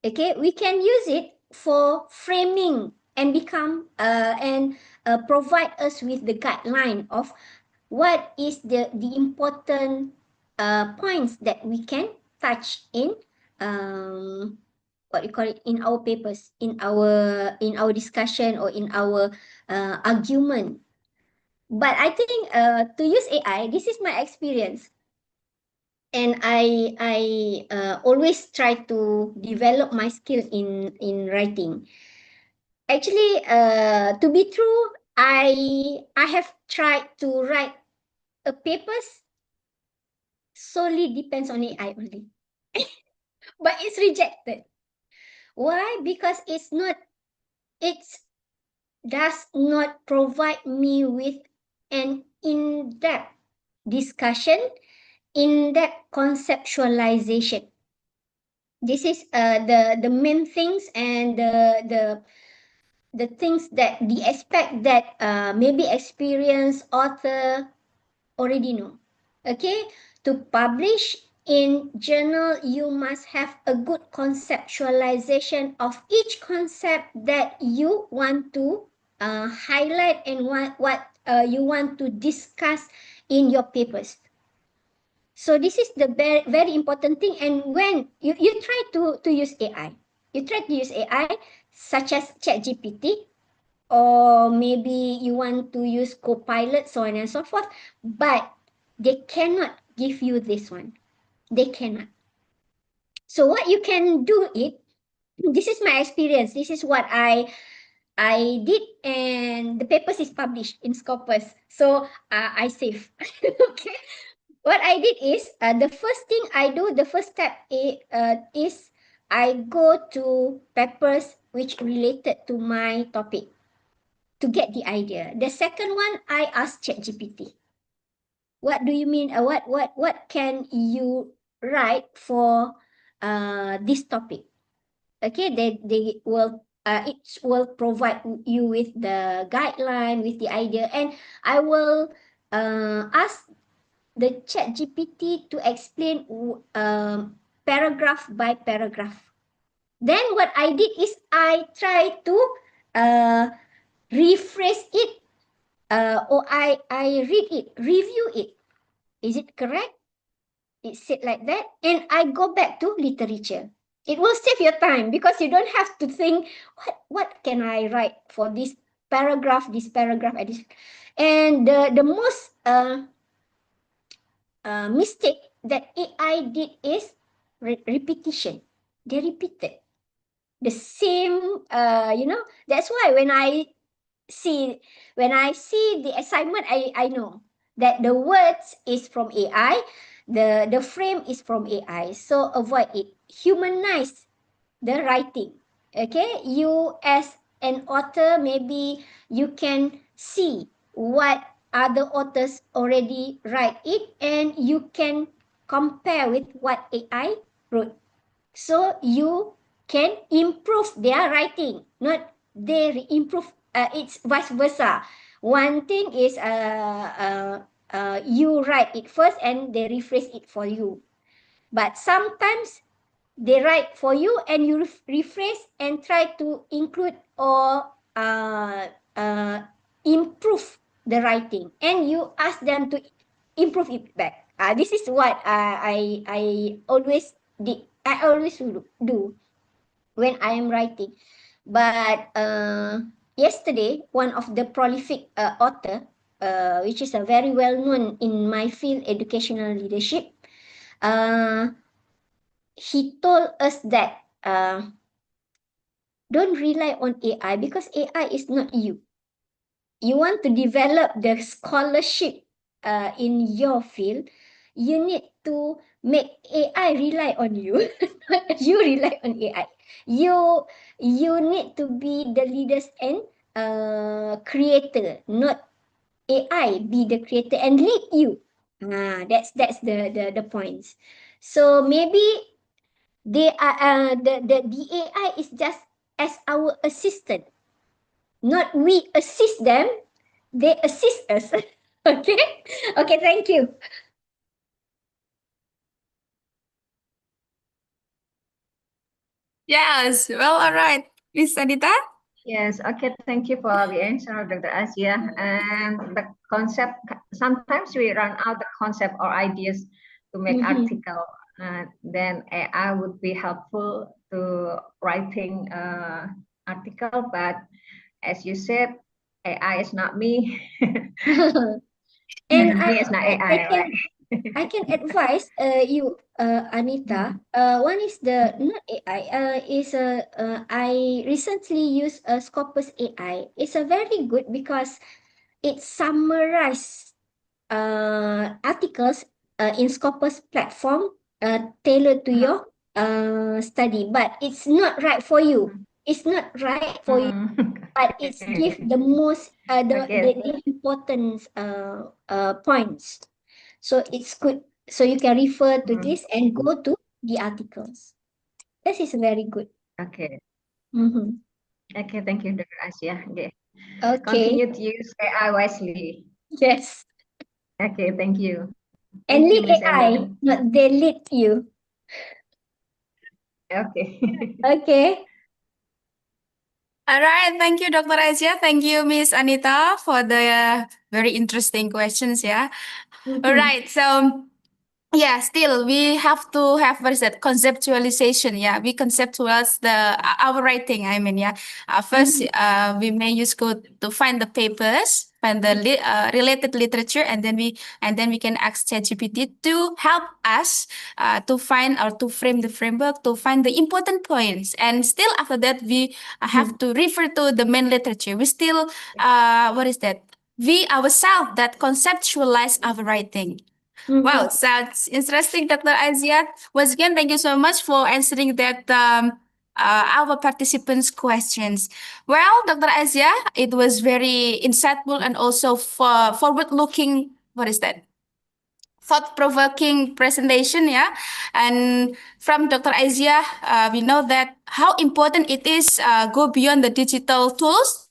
Okay, we can use it for framing and provide us with the guideline of what is the important points that we can touch in what you call it, in our papers, in our discussion, or in our argument. But I think to use AI, this is my experience, and I always try to develop my skill in writing. Actually, to be true, I have tried to write a papers solely depends on AI only. But it's rejected. Why? Because it does not provide me with an in-depth discussion, in-depth conceptualization. This is the main things, and the things that the aspect that maybe experienced author already know. Okay, to publish in journal, you must have a good conceptualization of each concept that you want to highlight, and what you want to discuss in your papers. So this is the very, very important thing. And when you try to use AI, such as ChatGPT, or maybe you want to use Copilot, so on and so forth, but they cannot give you this one. They cannot. So what you can do this is my experience. This is what I I did, and the papers is published in Scopus. So I save. Okay. What I did is the first thing I do, the first step is I go to papers which related to my topic to get the idea. The second one, I ask ChatGPT. What do you mean? What can you write for this topic? Okay, they will it will provide you with the guideline, with the idea, and I will ask the chat GPT to explain paragraph by paragraph. Then what I did is I try to rephrase it, or I read it, review it. Is it correct? It said like that, and I go back to literature. It will save your time because you don't have to think what can I write for this paragraph, and this. And the most mistake that AI did is repetition. They repeated the same. That's why when I see the assignment, I know that the words is from AI, the frame is from AI. So avoid it. Humanize the writing. Okay, you as an author, maybe you can see what other authors already write it, and you can compare with what AI wrote. So you can improve their writing, not they improve. It's vice versa. One thing is you write it first and they rephrase it for you. But sometimes they write for you and you rephrase and try to include or improve the writing, and you ask them to improve it back. This is what I always did. I always do when I am writing. But yesterday, one of the prolific author, which is a very well known in my field, educational leadership, he told us that don't rely on AI because AI is not you. You want to develop the scholarship in your field, you need to make AI rely on you. You rely on AI. You need to be the leaders and creator, not AI be the creator and lead you. That's the points. So maybe they are the AI is just as our assistant, not we assist them, they assist us. Okay. Okay, thank you. Yes, well, all right. Miss Anita? Yes, okay, thank you for the answer, Dr. Asia. And the concept, sometimes we run out the concept or ideas to make article. Then AI would be helpful to writing article, but as you said, AI is not me. And Me is not AI, right? I can advise you, Anita. One is the not AI. Is I recently used a Scopus AI. It's a very good because it summarize articles in Scopus platform tailored to your study, but it's not right for you. It's not right for you, but it's give the most the important points. So it's good. So you can refer to this and go to the articles. This is very good. Okay. Mm-hmm. Okay, thank you, Dr. Asia. Okay. Okay. Continue to use AI wisely. Yes. Okay, thank you. And Thank you, lead Miss AI, Ellen. not they lead you. Okay. Okay. All right, thank you, Dr. Asia. Thank you, Miss Anita, for the very interesting questions. Yeah. All right. So, yeah, still we have to have what is that conceptualization. Yeah, we conceptualize our writing. I mean, yeah. First, we may use code to find the papers. find the related literature, and then we can ask ChatGPT to help us to find or to frame the framework, to find the important points. And still after that, we have to refer to the main literature. We still what is that? We ourselves that conceptualize our writing. Wow, sounds interesting, Dr. Azia. Once again, thank you so much for answering that our participants' questions. Well, Dr. Azia, it was very insightful and also forward-looking. What is that? Thought-provoking presentation, yeah. And from Dr. Azia, we know that how important it is go beyond the digital tools.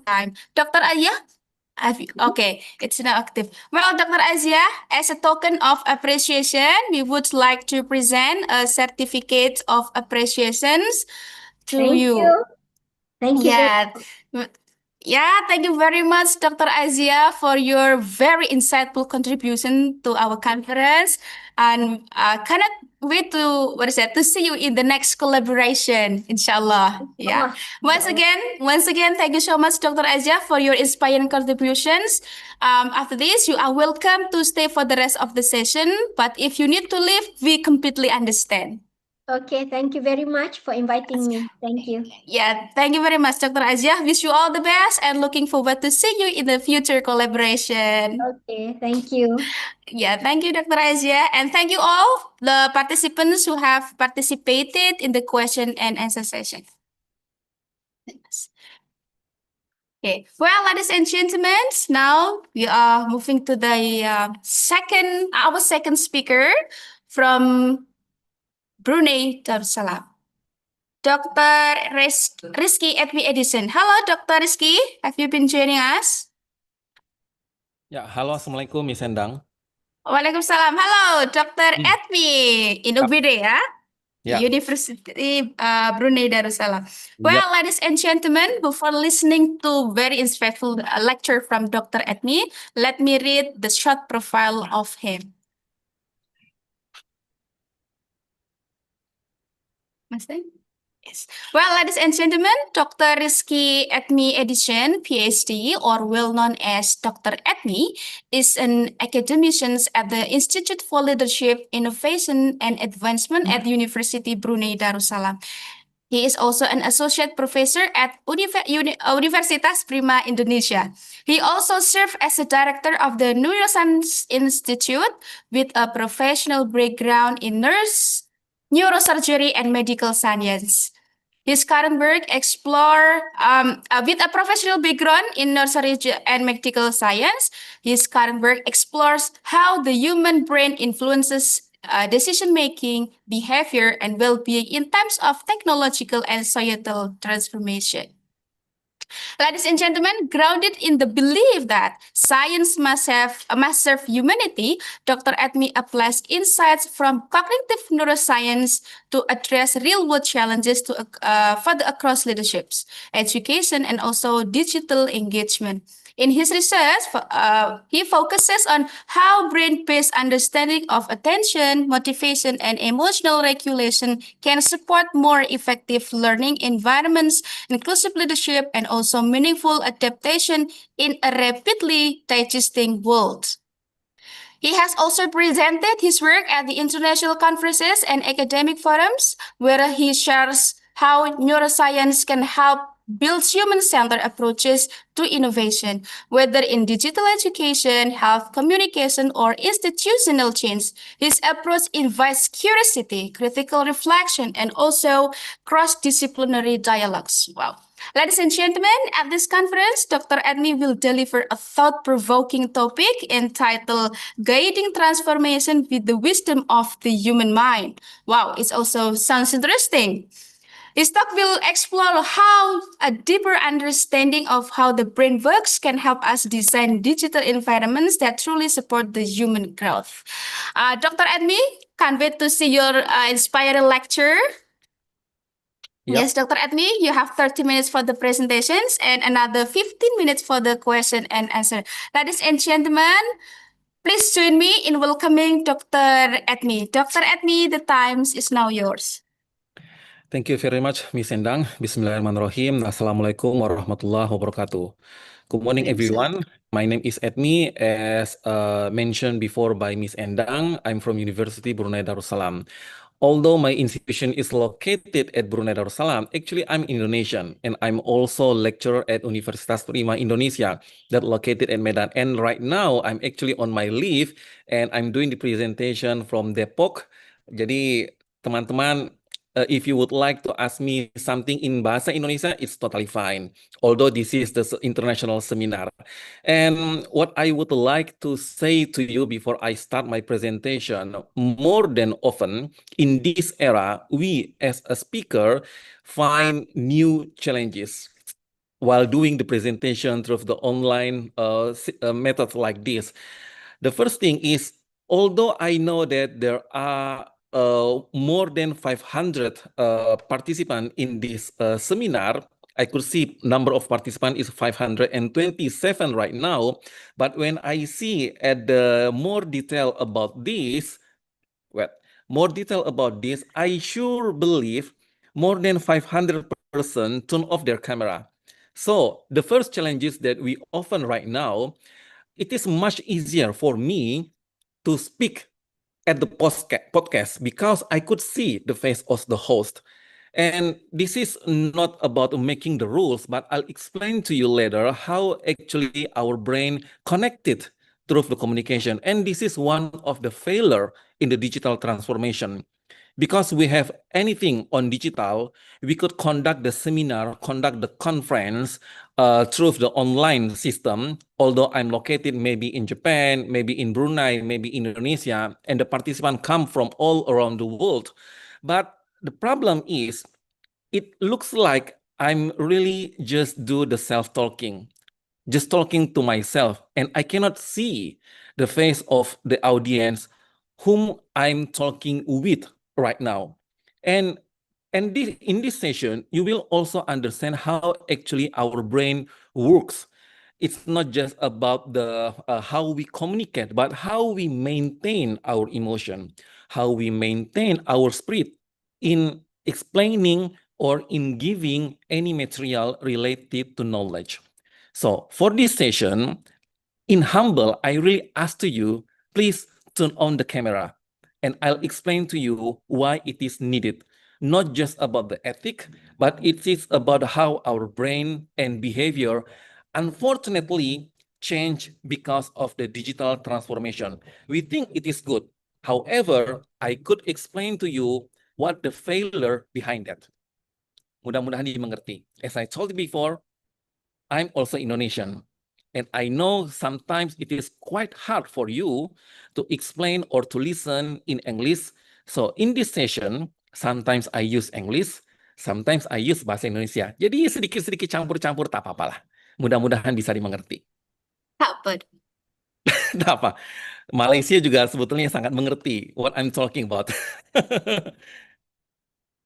Time. Dr. Azia, okay, it's now active. Well, Dr. Azia, as a token of appreciation, we would like to present a certificate of appreciations to Thank you. you. Thank you. Yeah. Yeah, thank you very much, Dr. Azia, for your very insightful contribution to our conference. And cannot wait to, to see you in the next collaboration, inshallah. Yeah. Once again, thank you so much, Dr. Azia, for your inspiring contributions. After this, you are welcome to stay for the rest of the session. But if you need to leave, we completely understand. Okay, thank you very much for inviting me. Thank you. Yeah, thank you very much, Dr. Azia. Wish you all the best and looking forward to see you in the future collaboration. Okay, thank you. Yeah, thank you, Dr. Azia. And thank you all the participants who have participated in the question and answer session. Okay, well, ladies and gentlemen, now we are moving to the our second speaker from Brunei Darussalam. Dr. Rizky Edwi Edison. Hello, Dr. Rizky. Have you been joining us? Ya, halo, Assalamualaikum, Miss Endang. Waalaikumsalam. Hello, Dr. Edwi in UBD, ya? Ya. University Brunei Darussalam. Well, ladies and gentlemen, before listening to very insightful lecture from Dr. Edwi, let me read the short profile of him. Yes. Well, ladies and gentlemen, Dr. Rizky Edmi Edison, PhD, or well known as Dr. Edmi, is an academician at the Institute for Leadership, Innovation and Advancement at University Brunei Darussalam. He is also an associate professor at Universitas Prima Indonesia. He also served as a director of the Neuroscience Institute with a professional background in neurosurgery and medical science. His current work explore with a professional background in neurosurgery and medical science. His current work explores how the human brain influences decision-making, behavior, and well-being in times of technological and societal transformation. Ladies and gentlemen, grounded in the belief that science must serve humanity, Dr. Edmi applies insights from cognitive neuroscience to address real-world challenges further across leaderships, education, and also digital engagement. In his research, he focuses on how brain-based understanding of attention, motivation, and emotional regulation can support more effective learning environments, inclusive leadership, and also meaningful adaptation in a rapidly digesting world. He has also presented his work at the international conferences and academic forums, where he shares how neuroscience can help build human-centered approaches to innovation, whether in digital education, health communication, or institutional change. His approach invites curiosity, critical reflection, and also cross-disciplinary dialogues. Wow. Ladies and gentlemen, at this conference, Dr. Edmi will deliver a thought-provoking topic entitled Guiding Transformation with the Wisdom of the Human Mind. Wow, it also sounds interesting. His talk will explore how a deeper understanding of how the brain works can help us design digital environments that truly support the human growth. Dr. Edmi, Can't wait to see your inspiring lecture. Yep. Yes, Dr. Edmi, you have 30 minutes for the presentations and another 15 minutes for the question and answer. Ladies and gentlemen, please join me in welcoming Dr. Edmi. Dr. Edmi, the time is now yours. Thank you very much, Miss Endang. Bismillahirrahmanirrahim. Assalamualaikum warahmatullahi wabarakatuh. Good morning, everyone. My name is Edmi. As mentioned before by Miss Endang, I'm from University Brunei Darussalam. Although my institution is located at Brunei Darussalam, actually I'm Indonesian, and I'm also lecturer at Universitas Prima Indonesia that located at Medan. And right now I'm actually on my leave, and I'm doing the presentation from Depok. Jadi teman-teman, if you would like to ask me something in Bahasa Indonesia, it's totally fine. Although this is the international seminar. And what I would like to say to you before I start my presentation, more than often in this era, we as a speaker find new challenges while doing the presentation through the online method like this. The first thing is, although I know that there are more than 500 participants in this seminar, I could see number of participants is 527 right now. But when I see at the more detail about this, I sure believe more than 500% turn off their camera. So the first challenge is that we often right now, it is much easier for me to speak at the podcast because I could see the face of the host. And this is not about making the rules, but I'll explain to you later how actually our brain connected through the communication. And this is one of the failure in the digital transformation. Because we have anything on digital, we could conduct the seminar, conduct the conference through the online system. Although I'm located maybe in Japan, maybe in Brunei, maybe in Indonesia, and the participants come from all around the world. But the problem is, it looks like I'm really just do the self-talking, just talking to myself, and I cannot see the face of the audience whom I'm talking with right now. And in this session, you will also understand how actually our brain works. It's not just about the how we communicate, but how we maintain our emotion, how we maintain our spirit in explaining or in giving any material related to knowledge. So for this session, in humble, I really ask to you, please turn on the camera and I'll explain to you why it is needed. Not just about the ethic, but it is about how our brain and behavior unfortunately change because of the digital transformation. We think it is good. However, I could explain to you what the failure behind that. Mudah-mudahan dimengerti. As I told you before, I'm also Indonesian. And I know sometimes it is quite hard for you to explain or to listen in English. So in this session, sometimes I use English, sometimes I use bahasa Indonesia. Jadi sedikit-sedikit campur-campur tak apa-apa lah. Mudah-mudahan bisa dimengerti. Apa? Tak apa. Malaysia juga sebetulnya sangat mengerti what I'm talking about.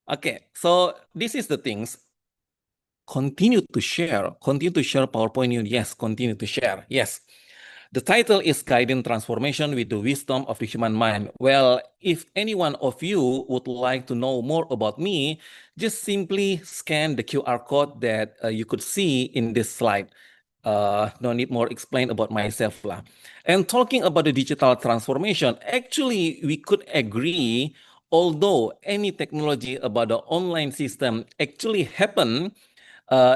Okay, so this is the things. Continue to share PowerPoint. Yes, continue to share. Yes. The title is Guiding Transformation with the Wisdom of the Human Mind. Well, if any one of you would like to know more about me, just simply scan the QR code that you could see in this slide. No need more explain about myself lah. And talking about the digital transformation, actually we could agree, although any technology about the online system actually happened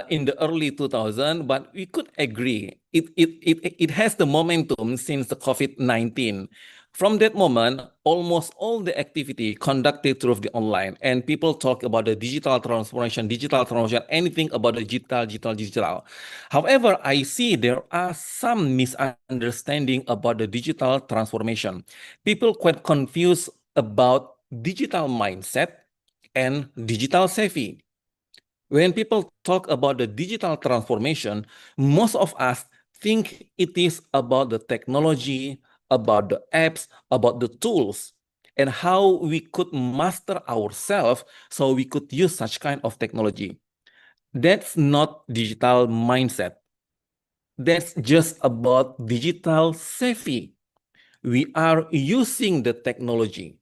in the early 2000s, but we could agree it has the momentum since the COVID-19. From that moment, almost all the activity conducted through the online, and people talk about the digital transformation, anything about the digital. However, I see there are some misunderstanding about the digital transformation. People quite confused about digital mindset and digital savvy. When people talk about the digital transformation, most of us think it is about the technology, about the apps, about the tools. and how we could master ourselves so we could use such kind of technology. That's not digital mindset. That's just about digital savvy. We are using the technology,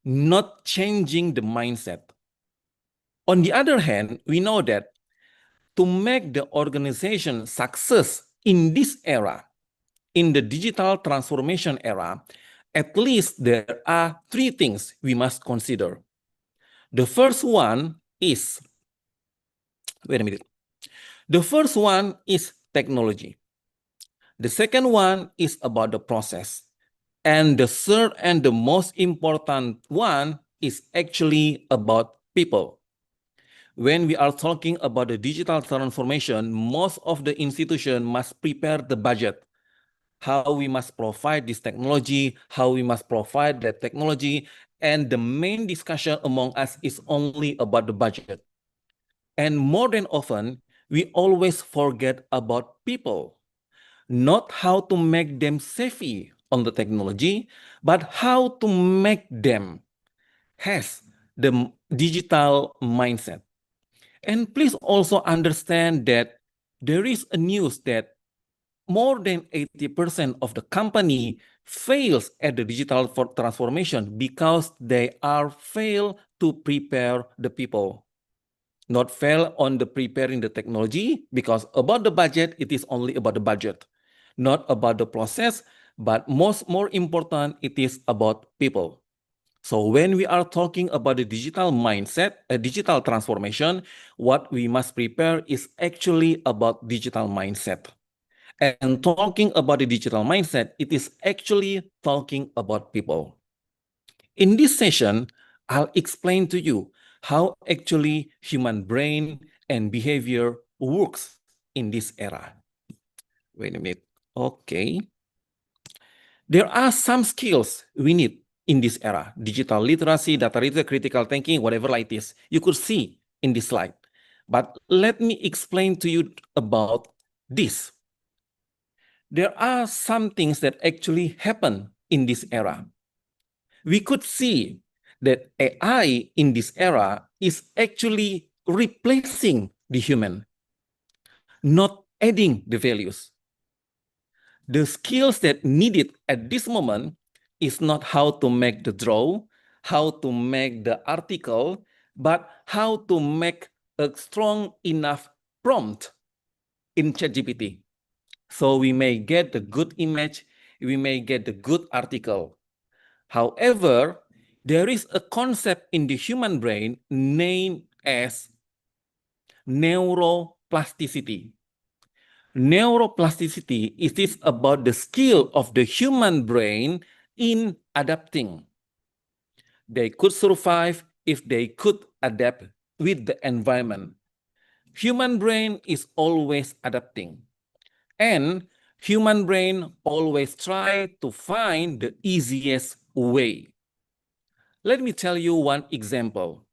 not changing the mindset. On the other hand, we know that to make the organization success in this era, in the digital transformation era, at least there are three things we must consider. The first one is, wait a minute. The first one is technology. The second one is about the process. And the third and the most important one is actually about people. When we are talking about the digital transformation, most of the institution must prepare the budget. How we must provide this technology, how we must provide that technology, and the main discussion among us is only about the budget. And more than often, we always forget about people, not how to make them savvy on the technology, but how to make them has the digital mindset. And please also understand that there is a news that more than 80% of the company fails at the digital transformation because they are fail to prepare the people. Not fail on the preparing the technology, because about the budget, it is only about the budget, not about the process, but more important, it is about people. So when we are talking about the digital mindset, a digital transformation, what we must prepare is actually about digital mindset. And talking about the digital mindset, it is actually talking about people. In this session, I'll explain to you how actually human brain and behavior works in this era. Wait a minute. Okay. There are some skills we need in this era: digital literacy, data literacy, critical thinking, whatever like this. You could see in this slide. But let me explain to you about this. There are some things that actually happen in this era. We could see that AI in this era is actually replacing the human, not adding the values. The skills that needed at this moment is not how to make the draw, how to make the article, but how to make a strong enough prompt in ChatGPT. So we may get the good image, we may get the good article. However, there is a concept in the human brain named as neuroplasticity. Neuroplasticity is about the skill of the human brain in adapting. They could survive if they could adapt with the environment. Human brain is always adapting. And human brain always try to find the easiest way. Let me tell you one example.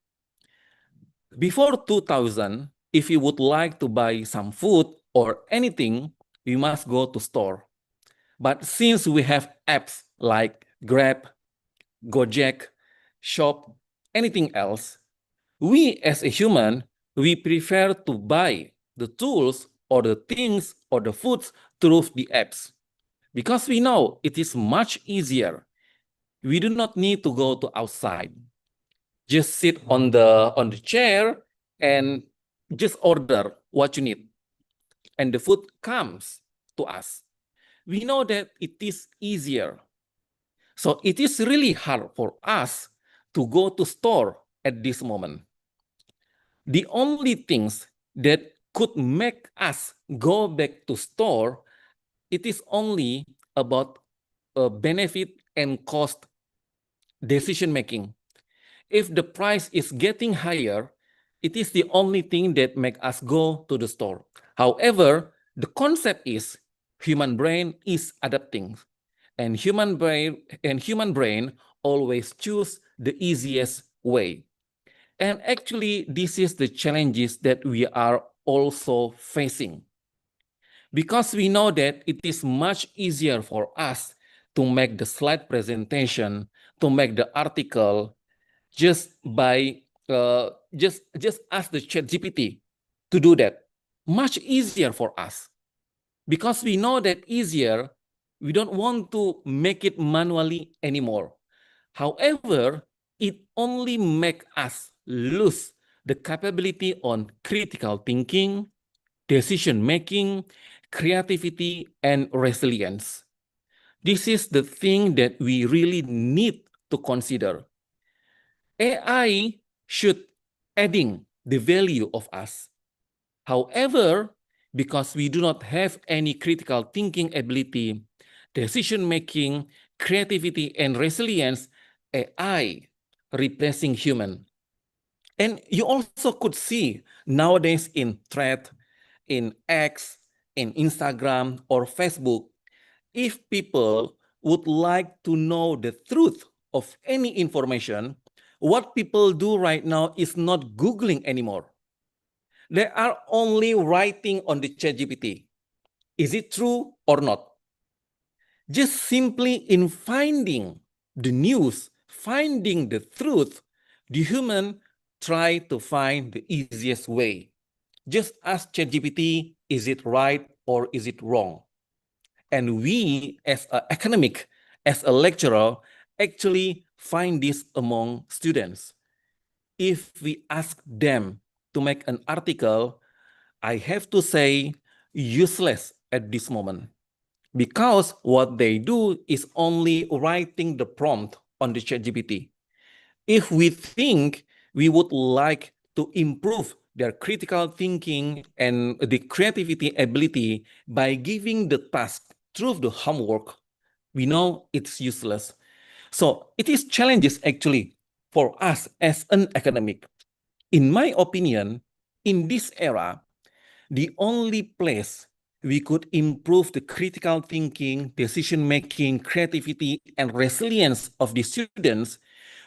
Before 2000, if you would like to buy some food or anything, we must go to store. But since we have apps like Grab, Gojek, Shop, anything else, we as a human, we prefer to buy the tools or the things or the foods through the apps, because we know it is much easier. We do not need to go to outside. Just sit on the chair and just order what you need, and the food comes to us. We know that it is easier. So it is really hard for us to go to store at this moment. The only things that could make us go back to store, it is only about benefit and cost decision making. If the price is getting higher, it is the only thing that make us go to the store. However, the concept is human brain is adapting, and human brain always choose the easiest way. And actually, this is the challenges that we are also facing, because we know that it is much easier for us to make the slide presentation, to make the article, just by just ask the ChatGPT to do that. Much easier for us. Because we know that easier, we don't want to make it manually anymore. However, it only makes us lose the capability on critical thinking, decision-making, creativity, and resilience. This is the thing that we really need to consider. AI should adding the value of us. However, because we do not have any critical thinking ability, decision-making, creativity, and resilience, AI replacing human. And you also could see nowadays in thread, in X, in Instagram, or Facebook, if people would like to know the truth of any information, what people do right now is not Googling anymore. They are only writing on the ChatGPT. Is it true or not? Just simply in finding the news, finding the truth, the human try to find the easiest way. Just ask ChatGPT, is it right or is it wrong? And we, as an academic, as a lecturer, actually find this among students. If we ask them to make an article, I have to say useless at this moment, because what they do is only writing the prompt on the ChatGPT. If we think we would like to improve their critical thinking and the creativity ability by giving the task through the homework, we know it's useless. So it is challenges actually for us as an academic. In my opinion, in this era, the only place we could improve the critical thinking, decision-making, creativity, and resilience of the students,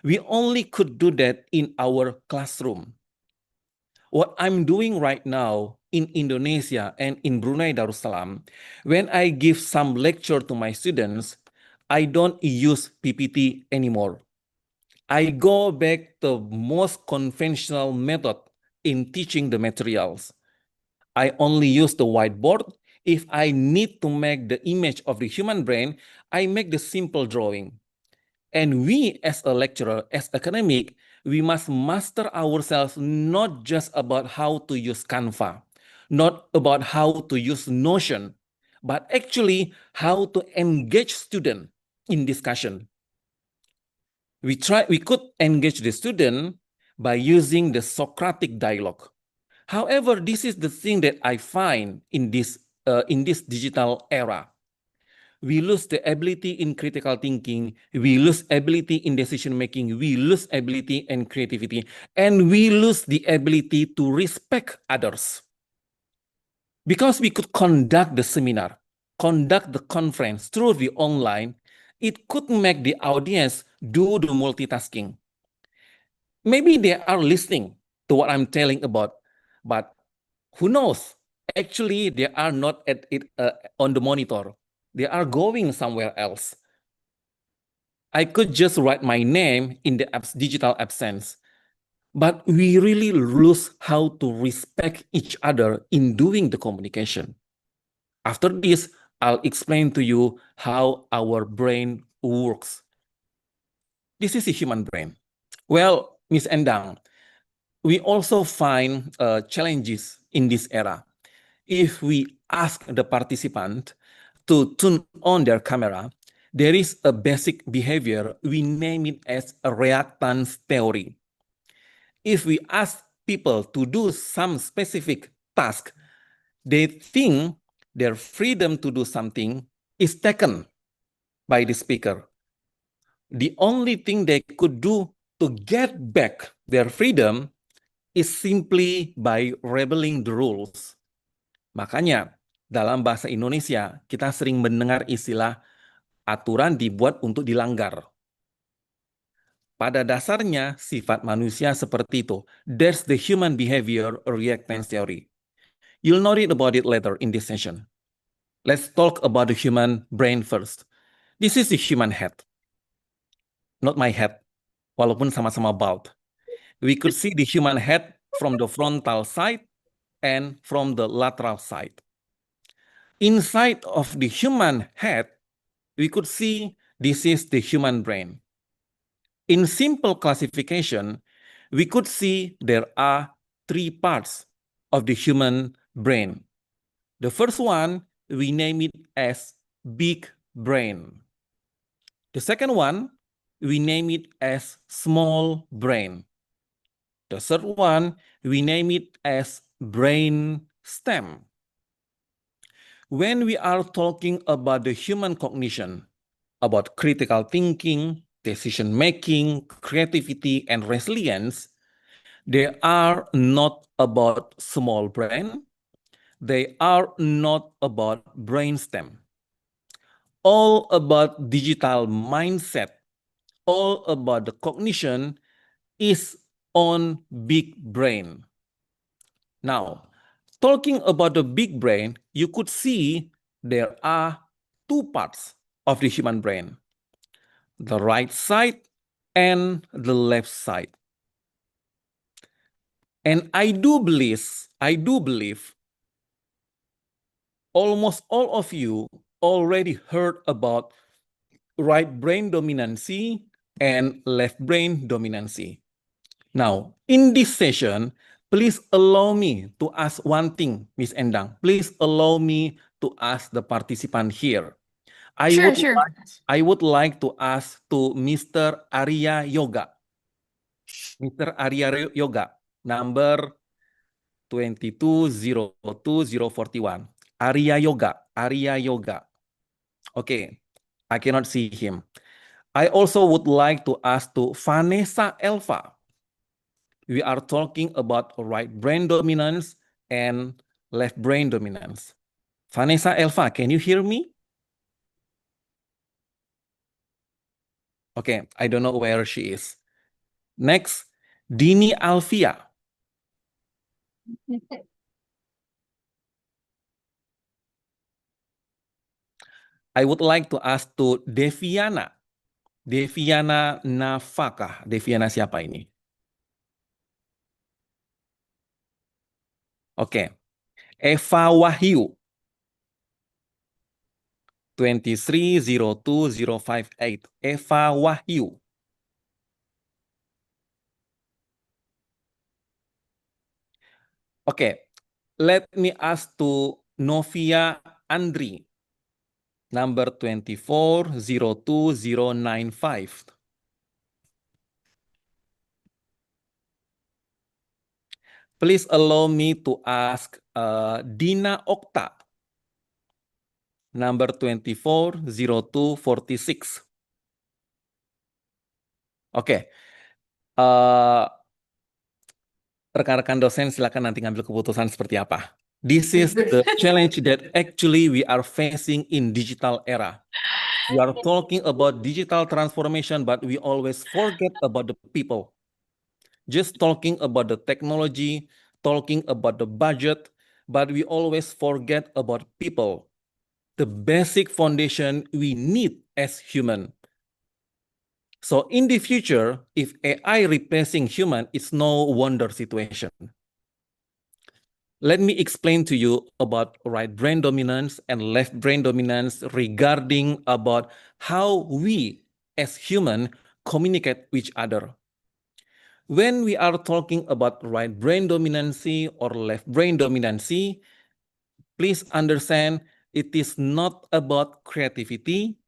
we only could do that in our classroom. What I'm doing right now in Indonesia and in Brunei Darussalam, when I give some lecture to my students, I don't use PPT anymore. I go back to the most conventional method in teaching the materials. I only use the whiteboard. If I need to make the image of the human brain, I make the simple drawing. And we as a lecturer, as academic, we must master ourselves not just about how to use Canva, not about how to use Notion, but actually how to engage student in discussion. We could engage the student by using the Socratic dialogue. However, this is the thing that I find in this digital era. We lose the ability in critical thinking, we lose ability in decision making, we lose ability in creativity, and we lose the ability to respect others. Because we could conduct the seminar, conduct the conference through the online, it could make the audience do the multitasking. Maybe they are listening to what I'm telling about, but who knows? Actually, they are not at it on the monitor. They are going somewhere else. I could just write my name in the digital absence, but we really lose how to respect each other in doing the communication. After this, I'll explain to you how our brain works. This is a human brain. Well, Ms. Endang, we also find challenges in this era. If we ask the participant to turn on their camera, there is a basic behavior. We name it as a reactance theory. If we ask people to do some specific task, they think their freedom to do something is taken by the speaker. The only thing they could do to get back their freedom is simply by rebelling the rules. Makanya, dalam bahasa Indonesia, kita sering mendengar istilah aturan dibuat untuk dilanggar. Pada dasarnya, sifat manusia seperti itu. That's the human behavior reactance theory. You'll know it about it later in this session. Let's talk about the human brain first. This is the human head, not my head, walaupun sama-sama bald. We could see the human head from the frontal side and from the lateral side. Inside of the human head, we could see this is the human brain. In simple classification, we could see there are three parts of the human brain. The first one, we name it as big brain. The second one, we name it as small brain. The third one, we name it as brain stem. When we are talking about the human cognition, about critical thinking, decision-making, creativity, and resilience, they are not about small brain. They are not about brainstem. All about digital mindset, all about the cognition is on big brain. Now, talking about the big brain, you could see there are two parts of the human brain, the right side and the left side. And I do believe almost all of you already heard about right brain dominancy and left brain dominancy. Now, in this session, please allow me to ask one thing, Ms. Endang. Please allow me to ask the participant here. Sure. I would like to ask to Mr. Arya Yoga. Mr. Arya Yoga, number 2202041. Arya Yoga. Okay, I cannot see him. I also would like to ask to Vanessa Elva. We are talking about right brain dominance and left brain dominance. Vanessa Elva, can you hear me? Okay, I don't know where she is. Next, Dini Alfia. I would like to ask to Deviana. Deviana Nafakah. Deviana siapa ini? Oke. Eva Wahyu. 2302058. Eva Wahyu. Okay, let me ask to Novia Andri, number 2402095. Please allow me to ask Dina Okta, number 240246. Oke, rekan-rekan dosen silakan nanti ngambil keputusan seperti apa. This is the challenge that actually we are facing in digital era. We are talking about digital transformation, but we always forget about the people. Just talking about the technology, talking about the budget, but we always forget about people. The basic foundation we need as human. So in the future, if AI replacing human, it's no wonder situation. Let me explain to you about right brain dominance and left brain dominance regarding about how we as human communicate with each other. When we are talking about right brain dominancy or left brain dominancy, please understand it is not about creativity,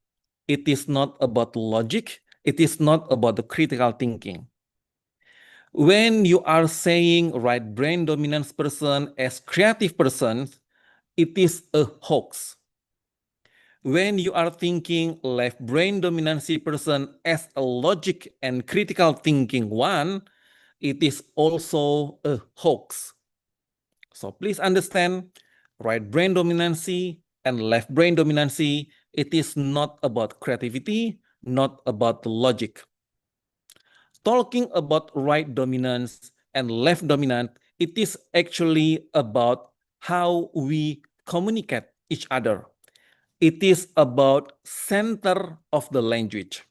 it is not about logic, it is not about the critical thinking. When you are saying right brain dominance person as creative person, it is a hoax. When you are thinking left brain dominancy person as a logic and critical thinking one, it is also a hoax. So please understand, right brain dominancy and left brain dominancy, it is not about creativity, not about the logic. Talking about right dominance and left dominant, it is actually about how we communicate each other. it is about center of the language.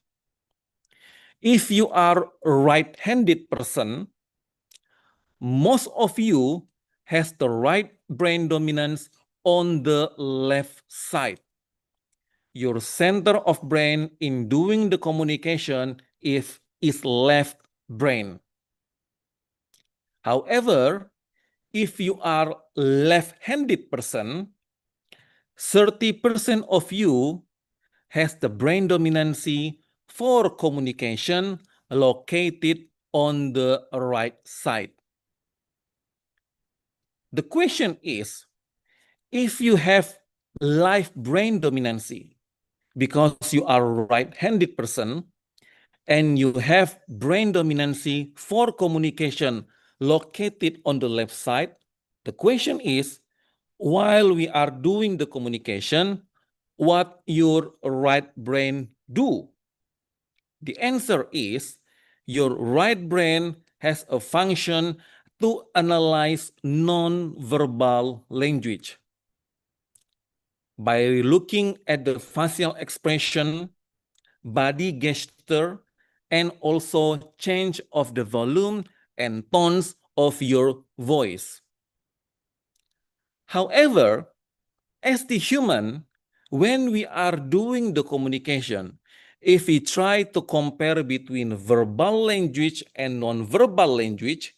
If you are a right-handed person, most of you has the right brain dominance on the left side. Your center of brain in doing the communication is left brain. However, if you are left-handed person, 30% of you has the brain dominancy for communication located on the right side. The question is, if you have left brain dominancy because you are a right-handed person and you have brain dominancy for communication located on the left side, the question is, while we are doing the communication, what your right brain do? The answer is your right brain has a function to analyze non-verbal language. By looking at the facial expression, body gesture, and also change of the volume and tones of your voice. However, as the human, when we are doing the communication, if we try to compare between verbal language and non-verbal language,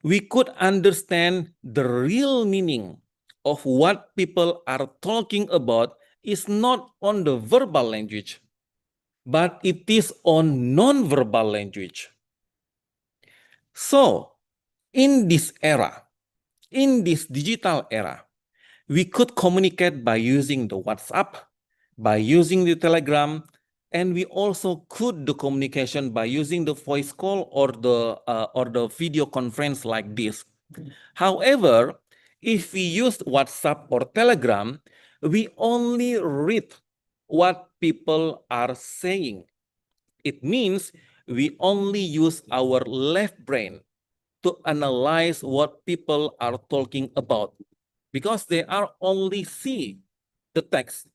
we could understand the real meaning of what people are talking about is not on the verbal language, but it is on non-verbal language. So, in this era, in this digital era, we could communicate by using the WhatsApp, by using the Telegram, and we also could do communication by using the voice call or the video conference like this. However, if we use WhatsApp or Telegram, we only read what people are saying. It means we only use our left brain to analyze what people are talking about, because they are only see the text.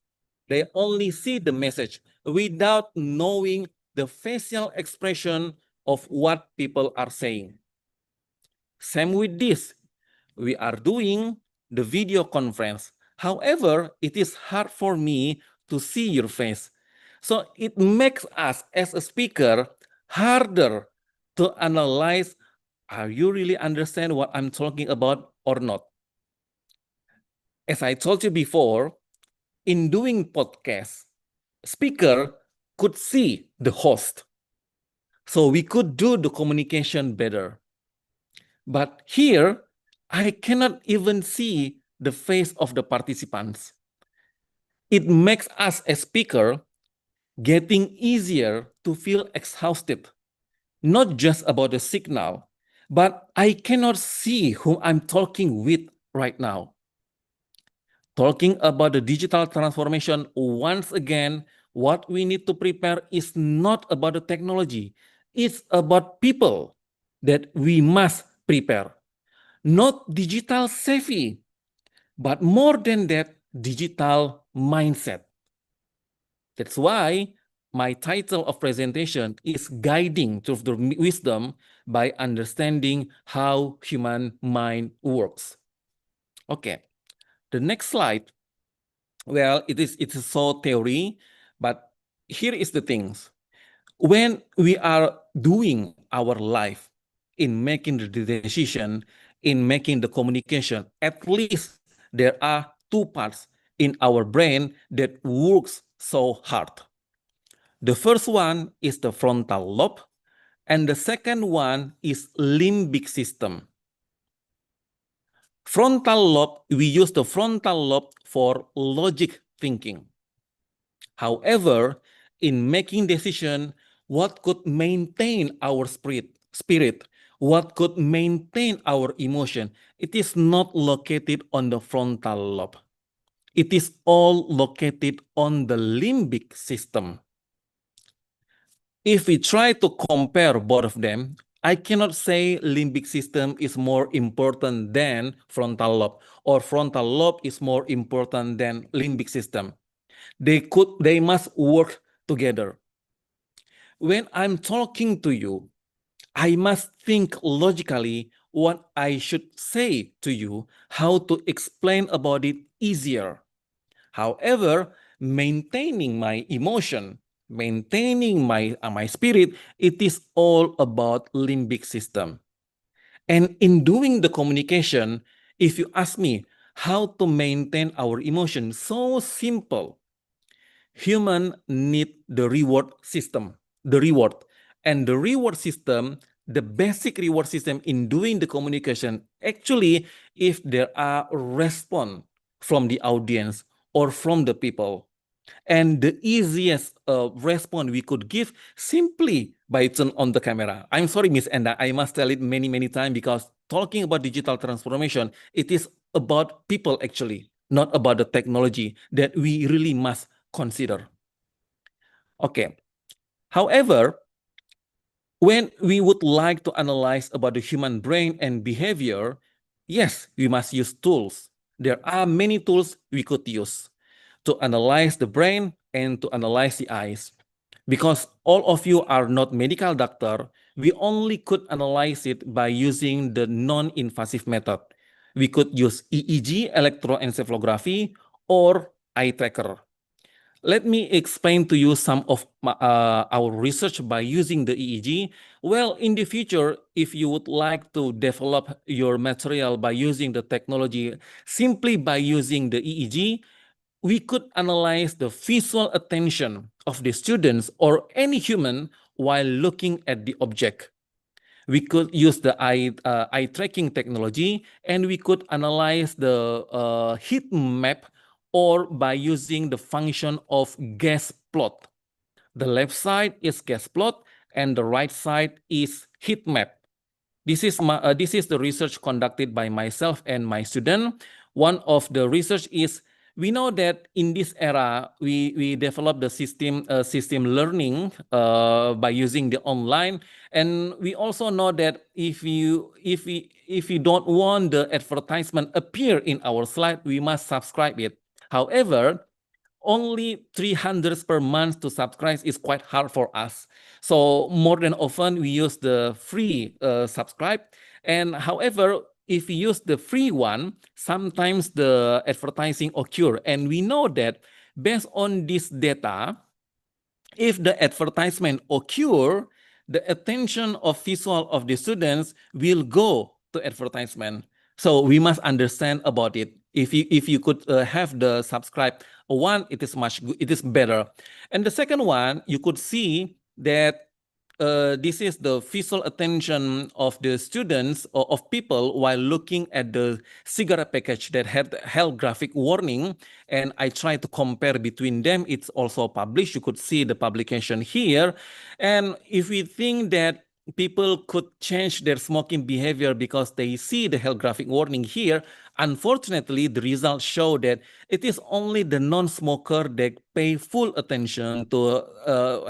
They only see the message without knowing the facial expression of what people are saying. Same with this. We are doing the video conference. However, it is hard for me to see your face. So it makes us as a speaker harder to analyze, are you really understand what I'm talking about or not? As I told you before, in doing podcasts, speaker could see the host. So we could do the communication better. But here, I cannot even see the face of the participants. It makes us as speaker getting easier to feel exhausted, not just about the signal, but I cannot see who I'm talking with right now. Talking about the digital transformation, once again, what we need to prepare is not about the technology. It's about people that we must prepare. Not digital savvy, but more than that, digital mindset. That's why my title of presentation is Guiding to the Wisdom by Understanding How Human Mind Works. Okay, the next slide. Well, it's so theory, but here is the things. When we are doing our life in making the decision, in making the communication, at least there are two parts in our brain that works so hard. The first one is the frontal lobe, and the second one is limbic system. Frontal lobe, we use the frontal lobe for logic thinking. However, in making decision, what could maintain our spirit, what could maintain our emotion, it is not located on the frontal lobe. It is all located on the limbic system. If we try to compare both of them, I cannot say limbic system is more important than frontal lobe, or frontal lobe is more important than limbic system. They must work together. When I'm talking to you, I must think logically what I should say to you, how to explain about it easier. However, maintaining my emotion, maintaining my spirit, it is all about limbic system. And in doing the communication, if you ask me how to maintain our emotion, so simple. Human need the reward system, the reward. And the reward system, the basic reward system in doing the communication, actually, if there are response from the audience or from the people, and the easiest response we could give simply by turn on the camera. I'm sorry, Miss Enda, I must tell it many, many times because talking about digital transformation, it is about people actually, not about the technology that we really must consider. Okay. However, when we would like to analyze about the human brain and behavior, yes, we must use tools. There are many tools we could use to analyze the brain and to analyze the eyes. Because all of you are not medical doctor, we only could analyze it by using the non-invasive method. We could use EEG, electroencephalography, or eye tracker. Let me explain to you some of our research by using the EEG. Well, in the future, if you would like to develop your material by using the technology, simply by using the EEG, we could analyze the visual attention of the students or any human while looking at the object. We could use the eye tracking technology, and we could analyze the heat map or by using the function of gas plot. The left side is gas plot and the right side is heat map. This is the research conducted by myself and my student. One of the research is we know that in this era we develop the system learning by using the online, and we also know that if you don't want the advertisement appear in our slide, we must subscribe it. However, only 300 per month to subscribe is quite hard for us. So more than often we use the free subscribe. And however, if we use the free one, sometimes the advertising occur. And we know that based on this data, if the advertisement occur, the attention of visual of the students will go to advertisement. So we must understand about it. If you could have the subscribe one, it is it is better. And the second one, you could see that this is the visual attention of the students or of people while looking at the cigarette package that had health graphic warning, and I try to compare between them. It's also published. You could see the publication here. And if we think that people could change their smoking behavior because they see the health graphic warning here, unfortunately, the results show that it is only the non-smoker that pay full attention to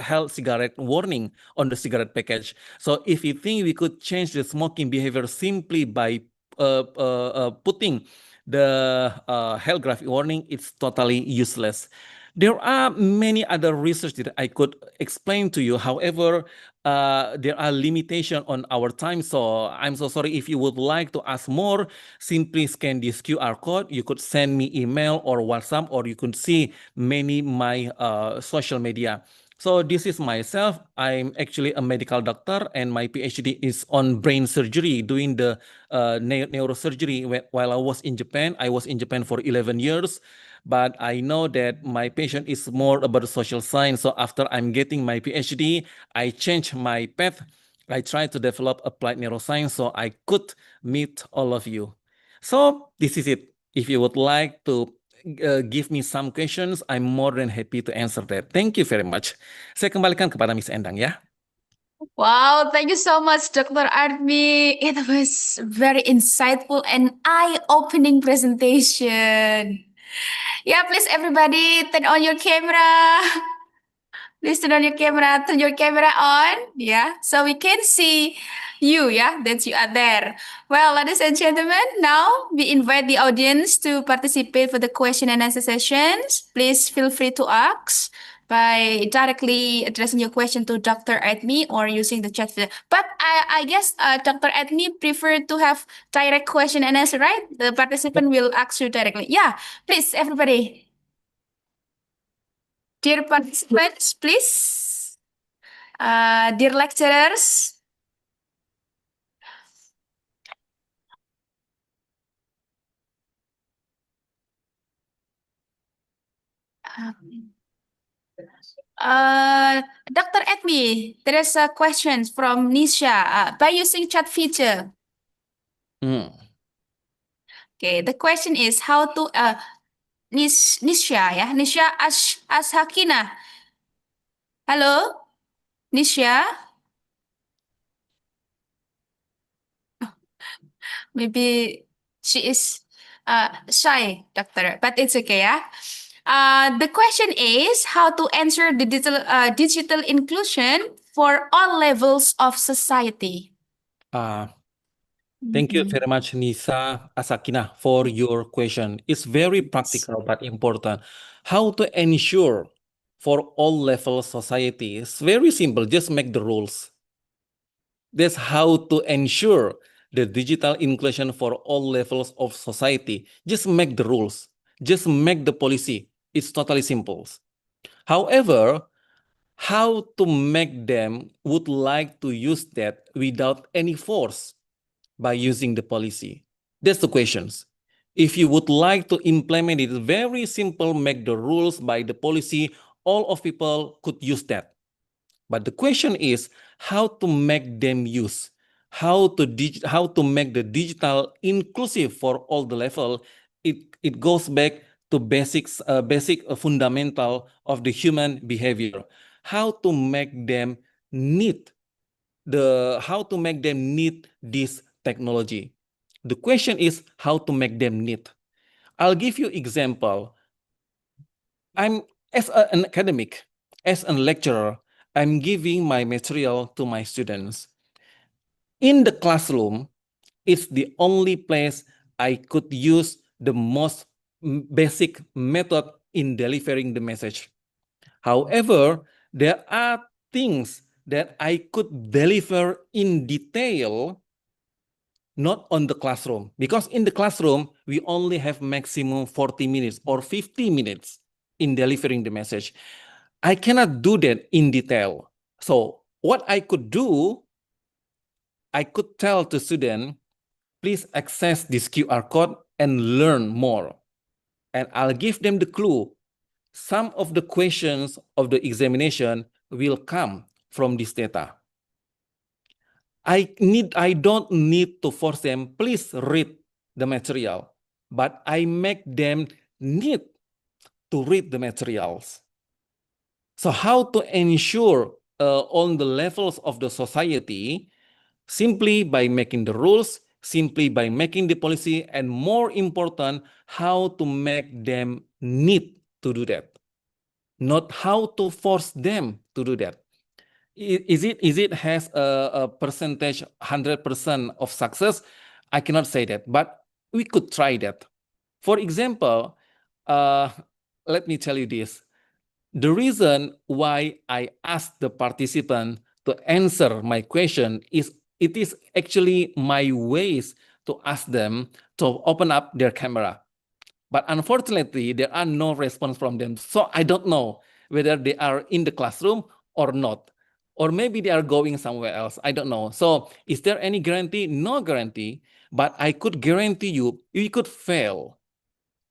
health cigarette warning on the cigarette package. So if you think we could change the smoking behavior simply by putting the health graphic warning, it's totally useless. There are many other research that I could explain to you. However, there are limitations on our time. So I'm so sorry. If you would like to ask more, simply scan this QR code. You could send me email or WhatsApp, or you could see many my social media. So this is myself. I'm actually a medical doctor, and my PhD is on brain surgery, doing the neurosurgery. While I was in Japan, I was in Japan for 11 years. But I know that my patient is more about social science. So after I'm getting my PhD, I changed my path. I tried to develop applied neuroscience so I could meet all of you. So this is it. If you would like to give me some questions, I'm more than happy to answer that. Thank you very much. Saya kembalikan kepada Miss Endang ya. Wow, thank you so much, Dr. Armi. It was very insightful and eye-opening presentation. Yeah, please everybody turn on your camera. Please turn on your camera, turn your camera on, yeah, so we can see you, yeah, that you are there. Well, ladies and gentlemen, now we invite the audience to participate for the question and answer sessions. Please feel free to ask by directly addressing your question to Dr. Edmi or using the chat feature. But I guess Dr. Edmi prefer to have direct question and answer, right? The participant will ask you directly. Yeah, please, everybody. Dear participants, please. Dear lecturers, Dr. Edmi, there is a question from Nisha by using chat feature. Hmm. Okay, the question is how to Nisha, ya, Nisha Ashakina. Halo, Nisha. Maybe she is shy, doctor, but it's okay, yeah. The question is how to answer the digital inclusion for all levels of society. Thank you very much, Nisa Asakina, for your question. It's very practical but important. How to ensure for all levels society? It's very simple. Just make the rules. That's how to ensure the digital inclusion for all levels of society. Just make the rules. Just make the policy. It's totally simple. However, how to make them would like to use that without any force by using the policy? That's the questions. If you would like to implement it, very simple, make the rules by the policy, all of people could use that. But the question is how to make them use, how to make the digital inclusive for all the level. It goes back to basic fundamental of the human behavior. How to make them need this technology. The question is how to make them need. I'll give you example. I'm as an academic, as a lecturer, I'm giving my material to my students. In the classroom, it's the only place I could use the most basic method in delivering the message. However, there are things that I could deliver in detail, not on the classroom, because in the classroom, we only have maximum 40 minutes or 50 minutes in delivering the message. I cannot do that in detail. So what I could do, I could tell the student, please access this QR code and learn more. And I'll give them the clue. Some of the questions of the examination will come from this data. I don't need to force them, please read the material, but I make them need to read the materials. So how to ensure on the levels of the society, simply by making the rules, simply by making the policy, and more important, how to make them need to do that, not how to force them to do that. Is it has a percentage 100% of success? I cannot say that, but we could try that. For example, let me tell you this. The reason why I asked the participant to answer my question is it is actually my ways to ask them to open up their camera. But unfortunately, there are no response from them. So I don't know whether they are in the classroom or not. Or maybe they are going somewhere else. I don't know. So is there any guarantee? No guarantee. But I could guarantee you, we could fail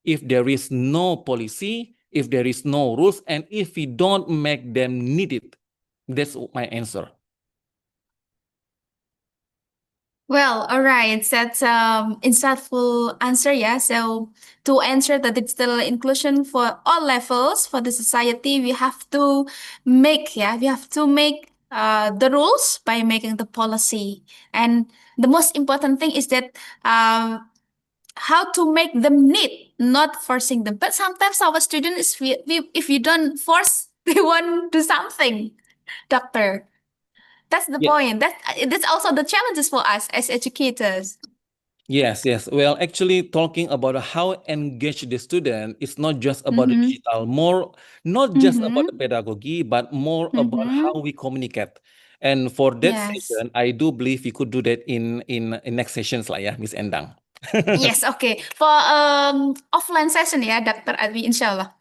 if there is no policy, if there is no rules, and if we don't make them need it. That's my answer. Well, all right. That's insightful answer, yeah. So to answer the digital inclusion for all levels for the society, we have to make the rules by making the policy. And the most important thing is that how to make them need, not forcing them. But sometimes our students, if you don't force They won't do something, doctor. That's the Yeah. point. That's also the challenges for us as educators. Yes, yes. Well, actually, talking about how engage the student is not just about the digital, not just about the pedagogy, but more about how we communicate. And for that Yes. session, I do believe we could do that in next sessions lah ya, Miss Endang. Yes, okay. For offline session ya, Dr. Adwi, inshallah.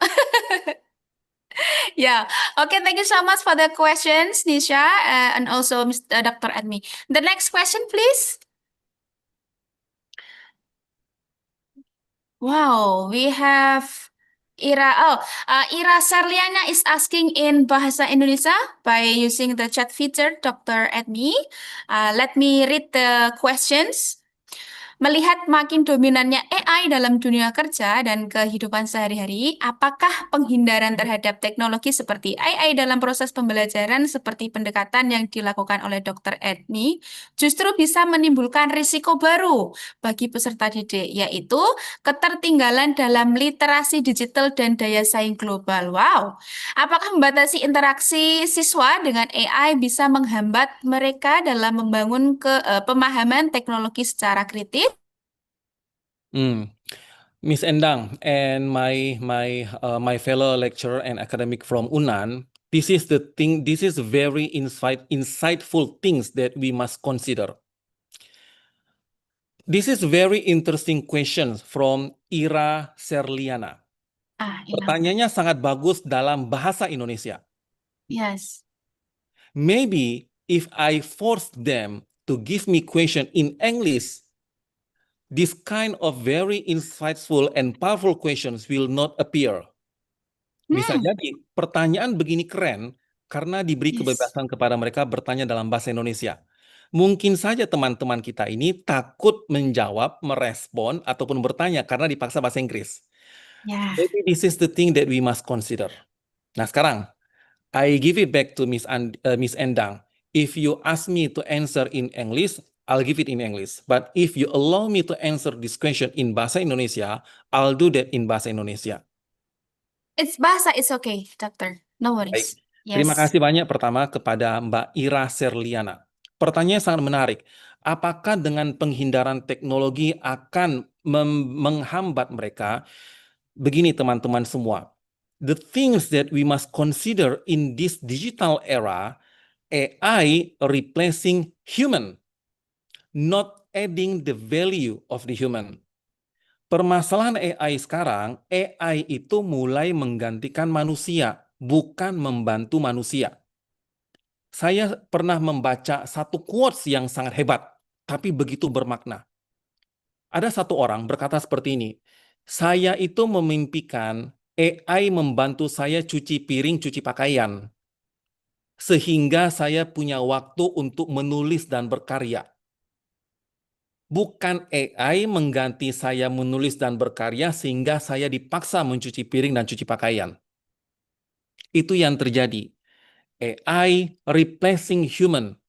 Yeah. Okay, thank you so much for the questions, Nisha, and also Dr. Admi. The next question, please. Wow, we have Ira Sarliana is asking in Bahasa Indonesia by using the chat feature, Dr. Admi. Let me read the questions. Melihat makin dominannya AI dalam dunia kerja dan kehidupan sehari-hari, apakah penghindaran terhadap teknologi seperti AI dalam proses pembelajaran seperti pendekatan yang dilakukan oleh Dr. Edni justru bisa menimbulkan risiko baru bagi peserta didik, yaitu ketertinggalan dalam literasi digital dan daya saing global. Wow, apakah membatasi interaksi siswa dengan AI bisa menghambat mereka dalam membangun pemahaman teknologi secara kritis? Miss Endang and my fellow lecturer and academic from UNAN, this is the thing. This is very insightful things that we must consider. This is very interesting questions from Ira Serliana. Pertanyaannya sangat bagus dalam bahasa Indonesia. Yes. Maybe if I force them to give me question in English, this kind of very insightful and powerful questions will not appear. Bisa jadi pertanyaan begini keren karena diberi kebebasan kepada mereka bertanya dalam bahasa Indonesia. Mungkin saja teman-teman kita ini takut menjawab, merespon, ataupun bertanya karena dipaksa bahasa Inggris. Yeah. Maybe this is the thing that we must consider. Nah sekarang, I give it back to Miss Endang. If you ask me to answer in English, I'll give it in English. But if you allow me to answer this question in bahasa Indonesia, I'll do that in bahasa Indonesia. It's bahasa, it's okay, Doctor. No worries. Baik. Yes. Terima kasih banyak pertama kepada Mbak Ira Serliana. Pertanyaannya sangat menarik. Apakah dengan penghindaran teknologi akan menghambat mereka? Begini teman-teman semua. The things that we must consider in this digital era, AI replacing human, not adding the value of the human. Permasalahan AI sekarang, AI itu mulai menggantikan manusia, bukan membantu manusia. Saya pernah membaca satu quotes yang sangat hebat, tapi begitu bermakna. Ada satu orang berkata seperti ini, saya itu memimpikan AI membantu saya cuci piring, cuci pakaian, sehingga saya punya waktu untuk menulis dan berkarya. Bukan AI mengganti saya menulis dan berkarya sehingga saya dipaksa mencuci piring dan cuci pakaian. Itu yang terjadi. AI replacing human.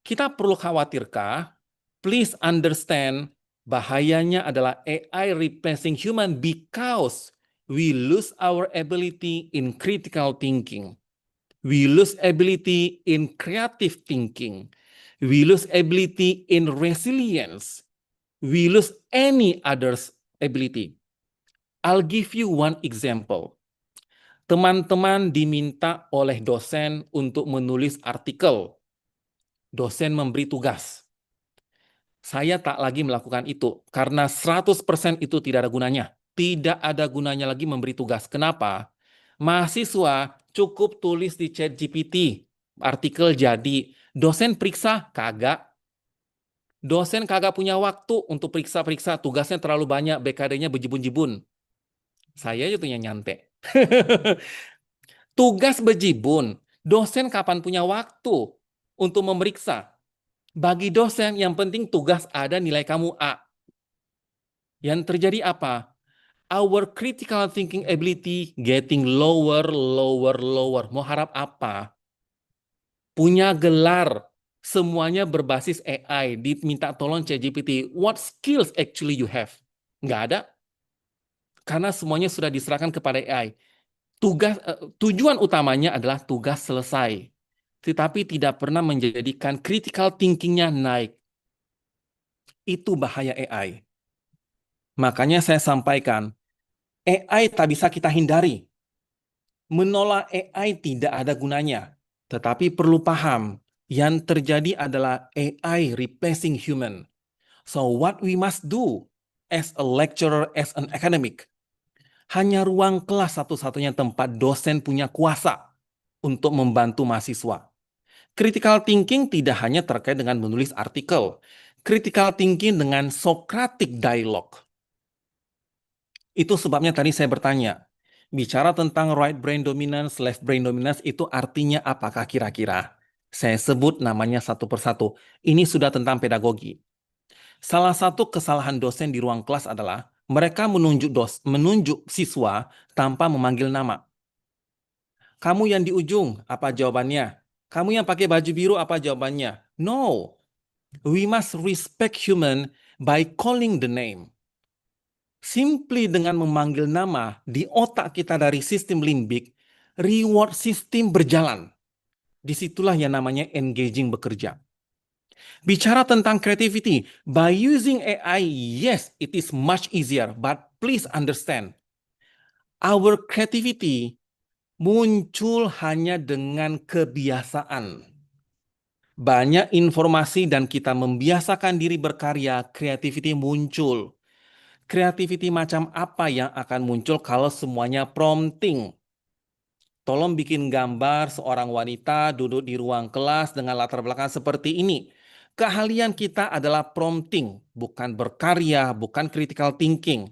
Kita perlu khawatirkah? Please understand, bahayanya adalah AI replacing human because we lose our ability in critical thinking. We lose ability in creative thinking. We lose ability in resilience. We lose any other's ability. I'll give you one example. Teman-teman diminta oleh dosen untuk menulis artikel. Dosen memberi tugas. Saya tak lagi melakukan itu karena 100% itu tidak ada gunanya. Tidak ada gunanya lagi memberi tugas. Kenapa? Mahasiswa cukup tulis di chat GPT. Artikel jadi. Dosen periksa, kagak. Dosen kagak punya waktu untuk periksa-periksa, tugasnya terlalu banyak, BKD-nya bejibun-jibun. Saya itu yang nyantek. Tugas bejibun, dosen kapan punya waktu untuk memeriksa? Bagi dosen yang penting tugas ada, nilai kamu A. Yang terjadi apa? Our critical thinking ability getting lower. Mau harap apa? Punya gelar, semuanya berbasis AI, diminta tolong ChatGPT. What skills actually you have? Nggak ada. Karena semuanya sudah diserahkan kepada AI. Tujuan utamanya adalah tugas selesai, tetapi tidak pernah menjadikan critical thinking-nya naik. Itu bahaya AI. Makanya saya sampaikan, AI tak bisa kita hindari. Menolak AI tidak ada gunanya, tetapi perlu paham, yang terjadi adalah AI replacing human. So what we must do as a lecturer, as an academic, hanya ruang kelas satu-satunya tempat dosen punya kuasa untuk membantu mahasiswa. Critical thinking tidak hanya terkait dengan menulis artikel. Critical thinking dengan Socratic dialogue. Itu sebabnya tadi saya bertanya, bicara tentang right brain dominance, left brain dominance itu artinya apakah kira-kira? Saya sebut namanya satu persatu. Ini sudah tentang pedagogi. Salah satu kesalahan dosen di ruang kelas adalah mereka menunjuk siswa tanpa memanggil nama. Kamu yang di ujung, apa jawabannya? Kamu yang pakai baju biru, apa jawabannya? No. We must respect human by calling the name. Simply dengan memanggil nama di otak kita dari sistem limbik, reward system berjalan. Disitulah yang namanya engaging bekerja. Bicara tentang creativity, by using AI, yes, it is much easier, but please understand, our creativity muncul hanya dengan kebiasaan. Banyak informasi dan kita membiasakan diri berkarya, creativity muncul. Creativity macam apa yang akan muncul kalau semuanya prompting? Tolong bikin gambar seorang wanita duduk di ruang kelas dengan latar belakang seperti ini. Keahlian kita adalah prompting, bukan berkarya, bukan critical thinking.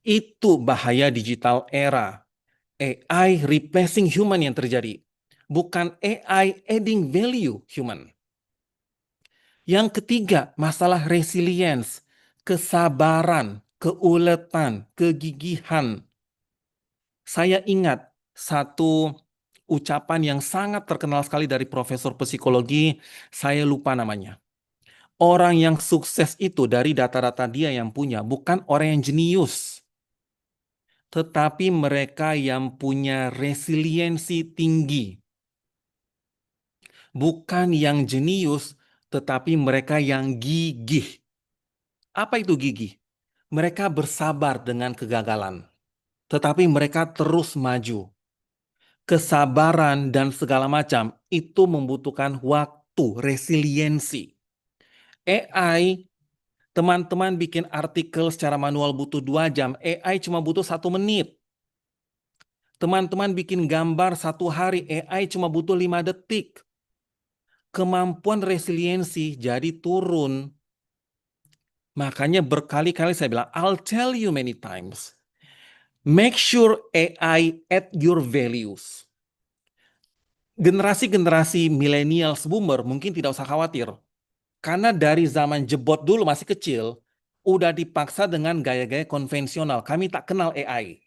Itu bahaya digital era. AI replacing human yang terjadi. Bukan AI adding value human. Yang ketiga, masalah resilience, kesabaran, keuletan, kegigihan. Saya ingat satu ucapan yang sangat terkenal sekali dari profesor psikologi, saya lupa namanya. Orang yang sukses itu dari data-data dia yang punya, bukan orang yang jenius, tetapi mereka yang punya resiliensi tinggi. Bukan yang jenius, tetapi mereka yang gigih. Apa itu gigih? Mereka bersabar dengan kegagalan, tetapi mereka terus maju. Kesabaran dan segala macam itu membutuhkan waktu, resiliensi. AI, teman-teman bikin artikel secara manual butuh 2 jam, AI cuma butuh 1 menit. Teman-teman bikin gambar 1 hari, AI cuma butuh 5 detik. Kemampuan resiliensi jadi turun. Makanya berkali-kali saya bilang, I'll tell you many times. Make sure AI at your values. Generasi-generasi millennials boomer mungkin tidak usah khawatir. Karena dari zaman jebot dulu masih kecil, udah dipaksa dengan gaya-gaya konvensional. Kami tak kenal AI.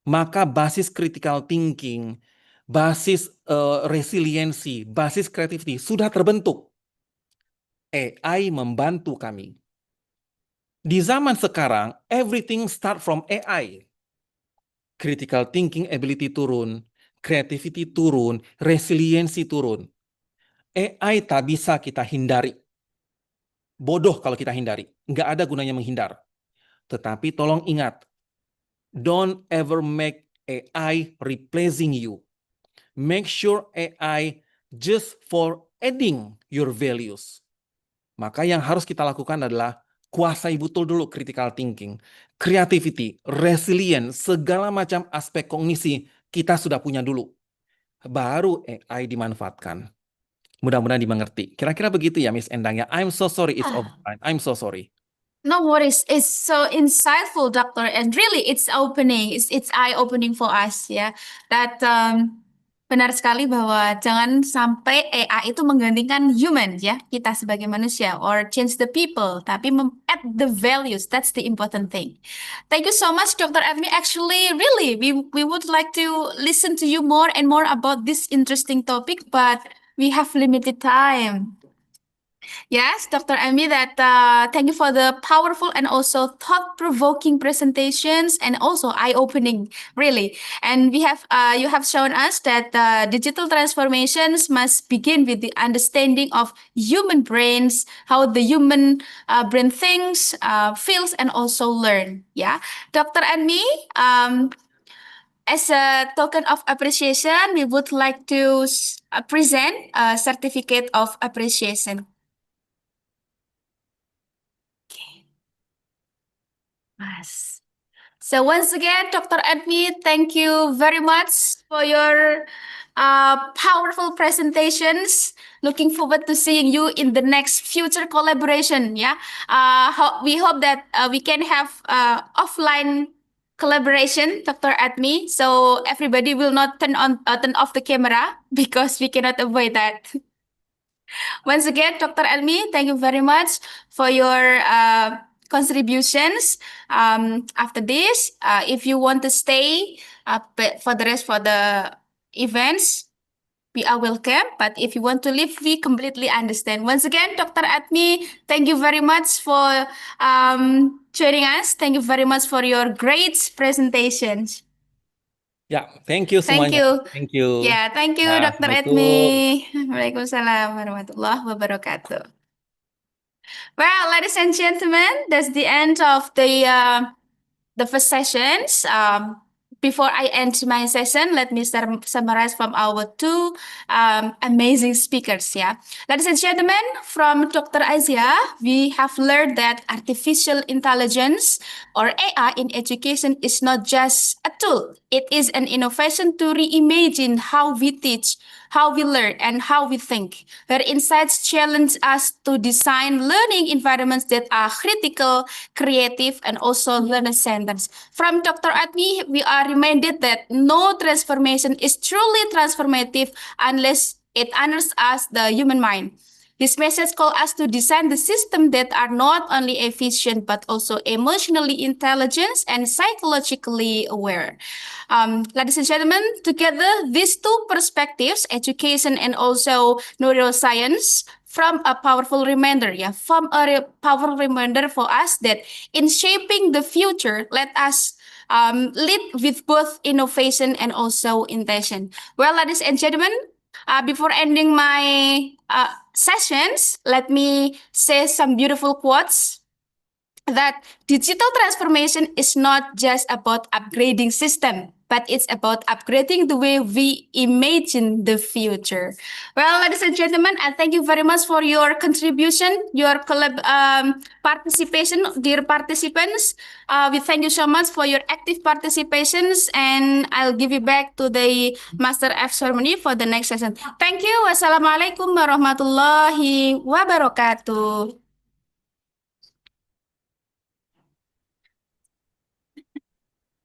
Maka basis critical thinking, basis resiliensi, basis creativity sudah terbentuk. AI membantu kami. Di zaman sekarang, everything start from AI. Critical thinking ability turun, creativity turun, resiliensi turun. AI tak bisa kita hindari. Bodoh kalau kita hindari. Nggak ada gunanya menghindar. Tetapi tolong ingat, don't ever make AI replacing you. Make sure AI just for adding your values. Maka yang harus kita lakukan adalah kuasai betul dulu critical thinking, creativity, resilience, segala macam aspek kognisi kita sudah punya dulu. Baru AI dimanfaatkan. Mudah-mudahan dimengerti. Kira-kira begitu ya, Miss Endang ya. I'm so sorry it's overtime. I'm so sorry. No worries. It's so insightful, Doctor, and really it's opening. It's eye-opening for us ya. That benar sekali bahwa jangan sampai AI itu menggantikan human ya, kita sebagai manusia or change the people, tapi add the values. That's the important thing. Thank you so much, Dr. Evni. Actually, really, we would like to listen to you more and more about this interesting topic, but we have limited time. Yes, Dr. Amy, that thank you for the powerful and also thought-provoking presentations and also eye-opening, really. And we have you have shown us that digital transformations must begin with the understanding of human brains, how the human brain thinks, feels, and also learn. Yeah, Dr. Amy, as a token of appreciation, we would like to present a certificate of appreciation. Yes. So once again, Dr. Edmi, thank you very much for your powerful presentations. Looking forward to seeing you in the next future collaboration. Yeah, we hope that we can have offline collaboration, Dr. Edmi. So everybody will not turn off the camera because we cannot avoid that. Once again, Dr. Elmi, thank you very much for your contributions. After this, if you want to stay for the rest for the events, we are welcome. But if you want to leave, we completely understand. Once again, Dr. Atmi, thank you very much for joining us. Thank you very much for your great presentations. Ya, thank you Thank semuanya. you. Thank you. Yeah, thank you, Ya, Dr. Assalamualaikum. Edmi. Waalaikumsalam warahmatullahi wabarakatuh. Well, ladies and gentlemen, that's the end of the first sessions. Before I end my session, let me summarize from our two amazing speakers. Yeah, ladies and gentlemen, from Dr. Asia, we have learned that artificial intelligence or AI in education is not just a tool; it is an innovation to reimagine how we teach, how we learn, and how we think. Her insights challenge us to design learning environments that are critical, creative, and also learner-centered. From Dr. Atmi, we are reminded that no transformation is truly transformative unless it honors us, the human mind. This message calls us to design the system that are not only efficient but also emotionally intelligent and psychologically aware. Ladies and gentlemen, together these two perspectives, education and also neuroscience, from a powerful reminder, powerful reminder for us that in shaping the future, let us lead with both innovation and also intention. Well, ladies and gentlemen, before ending my sessions, let me say some beautiful quotes that digital transformation is not just about upgrading system, but it's about upgrading the way we imagine the future. Well, ladies and gentlemen, I thank you very much for your contribution, your participation, dear participants. We thank you so much for your active participations, and I'll give you back to the Master F ceremony for the next session. Thank you. Wassalamualaikum warahmatullahi wabarakatuh.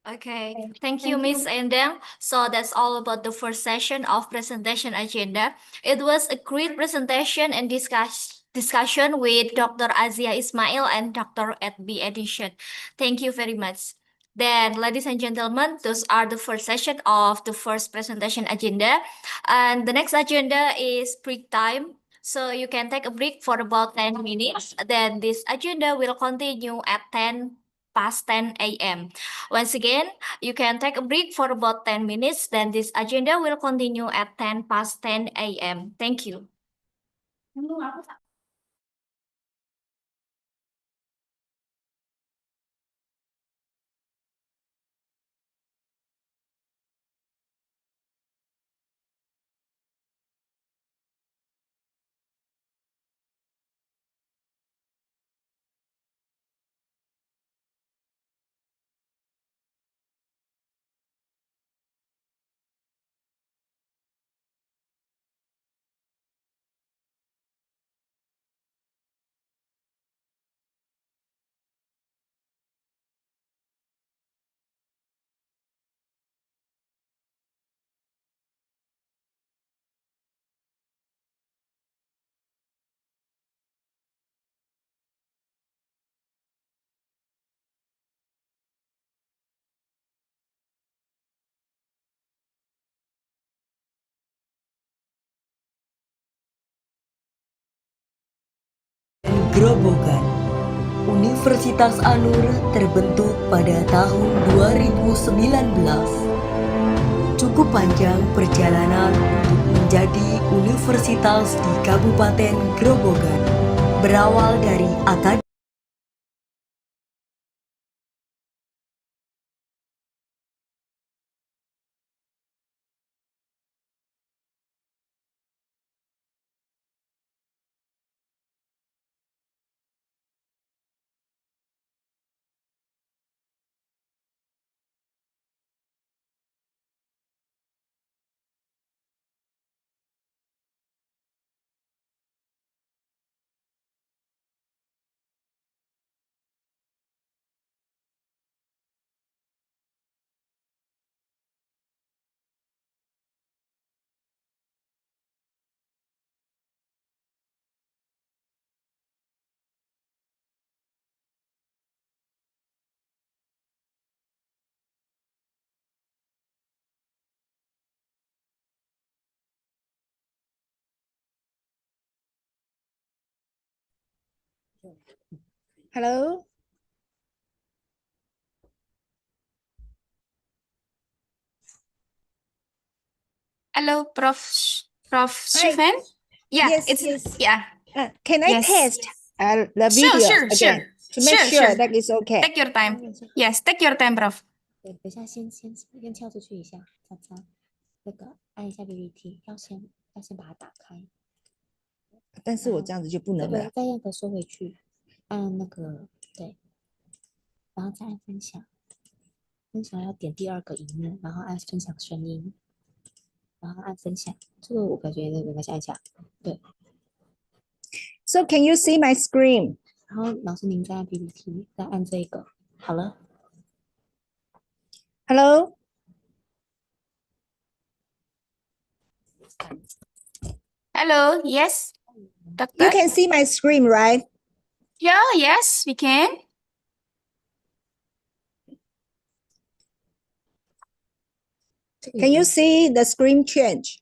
Okay, thank you, Miss Endang. So that's all about the first session of presentation agenda. It was a great presentation and discussion with Dr. Azia Ismail and Dr. Edby Edition. Thank you very much. Then, ladies and gentlemen, those are the first session of the first presentation agenda. And the next agenda is break time. So you can take a break for about 10 minutes. Then this agenda will continue at 10 past 10 a.m. Once again, you can take a break for about 10 minutes. Then this agenda will continue at 10 past 10 a.m. Thank you. Grobogan. Universitas Anur terbentuk pada tahun 2019. Cukup panjang perjalanan untuk menjadi universitas di Kabupaten Grobogan. Berawal dari akademi Hello. Hello, Prof. Hi. Shivan? Yeah, Yes, it's yes. yeah. Can I Yes. test the Sure, video sure, again sure. to make Sure, sure sure. that is okay? Take your time. Yes, take your time, Prof. 等一下，先跳出去一下，叉叉，那个按一下 PPT，要先把它打开，但是我这样子就不能了。再那个收回去，按那个对，然后再按分享，分享要点第二个荧幕，然后按分享声音，然后按分享，这个我感觉没关系，按一下，对。So can you see my screen? 然后老师您再按 PPT，再按这个，好了。Hello. Hello, yes, Doctor. You can see my screen, right? Yeah, yes, we can. Can you see the screen change?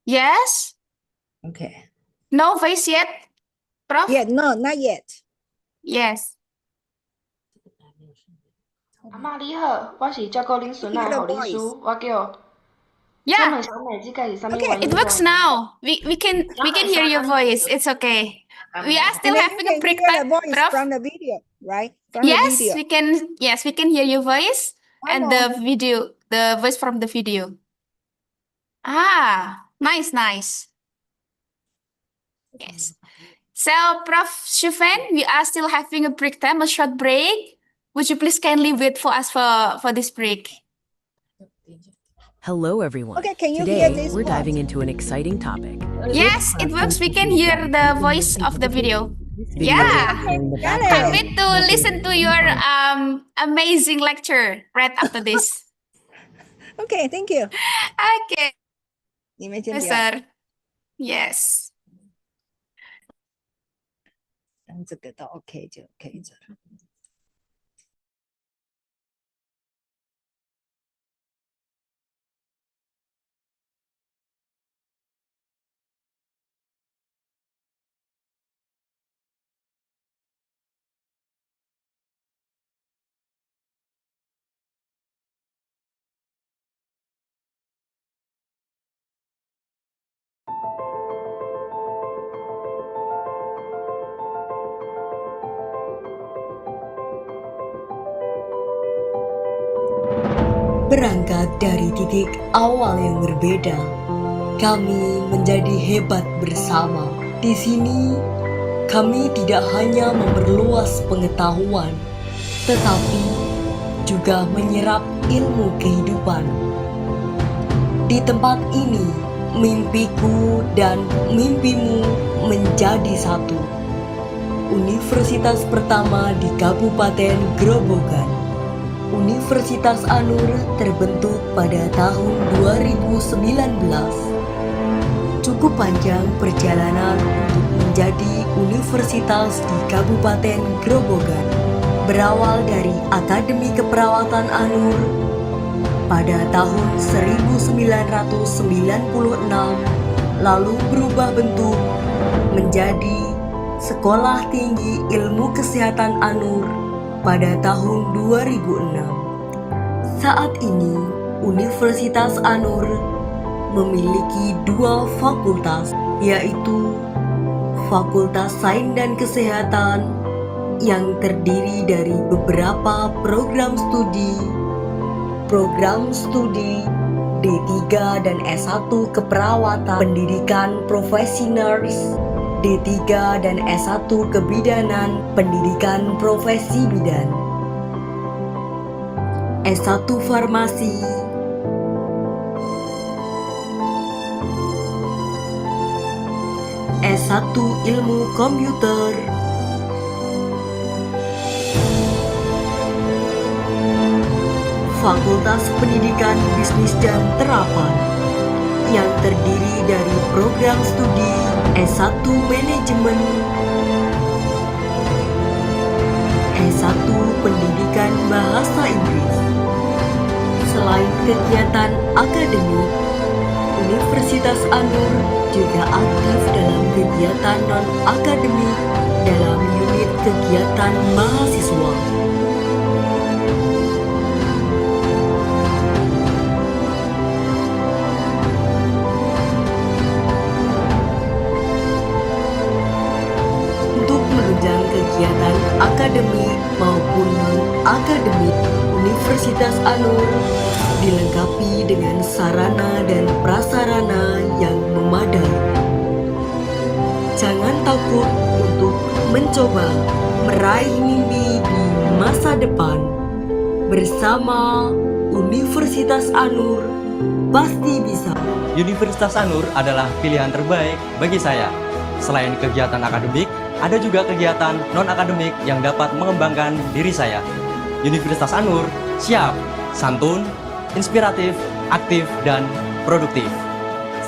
Yes. Okay. No voice yet, Prof? Yeah, no, not yet. Yes. 阿嬷你好，我是照顾恁孙仔护理师，我叫。 Yeah. 小美这个是什么 Okay, it works now. We can hear your voice. It's okay. We are still And then having you a can break hear the time, voice Prof. from the video, right? From Yes, the video. we can. Yes, we can hear your voice and the video, the voice from the video. Ah, nice, nice. Yes. So, Prof. Shivan, we are still having a break time, a short break. Would you please kindly wait for us for this break? Hello, everyone. Okay, can you Today, hear this we're part? diving into an exciting topic. Yes, it works. We can hear the voice of the video. Yeah. Can't wait to listen to your amazing lecture right after this. Okay, thank you. Okay. 你们先 Yes, 不要 sir. Yes. 当这个都 OK 就可以了。Berangkat dari titik awal yang berbeda, kami menjadi hebat bersama. Di sini, kami tidak hanya memperluas pengetahuan, tetapi juga menyerap ilmu kehidupan. Di tempat ini, mimpiku dan mimpimu menjadi satu. Universitas pertama di Kabupaten Grobogan. Universitas Anur terbentuk pada tahun 2019. Cukup panjang perjalanan untuk menjadi universitas di Kabupaten Grobogan. Berawal dari Akademi Keperawatan Anur pada tahun 1996, lalu berubah bentuk menjadi Sekolah Tinggi Ilmu Kesehatan Anur pada tahun 2006. Saat ini, Universitas Anur memiliki 2 fakultas, yaitu Fakultas Sains dan Kesehatan yang terdiri dari beberapa program studi D3 dan S1 keperawatan, pendidikan profesi nurse, D3 dan S1 kebidanan, pendidikan profesi bidan, S1 farmasi, S1 ilmu komputer, Fakultas Pendidikan Bisnis dan Terapan yang terdiri dari program studi S1 Manajemen, S1 Pendidikan Bahasa Inggris. Selain kegiatan akademik, Universitas Anur juga aktif dalam kegiatan non-akademik dalam unit kegiatan mahasiswa. Untuk menunjang kegiatan akademik maupun non-akademik, Universitas Anur dilengkapi dengan sarana dan prasarana yang memadai. Jangan takut untuk mencoba meraih mimpi di masa depan. Bersama Universitas Anur, pasti bisa. Universitas Anur adalah pilihan terbaik bagi saya. Selain kegiatan akademik, ada juga kegiatan non-akademik yang dapat mengembangkan diri saya. Universitas Anur siap, santun, inspiratif, aktif, dan produktif.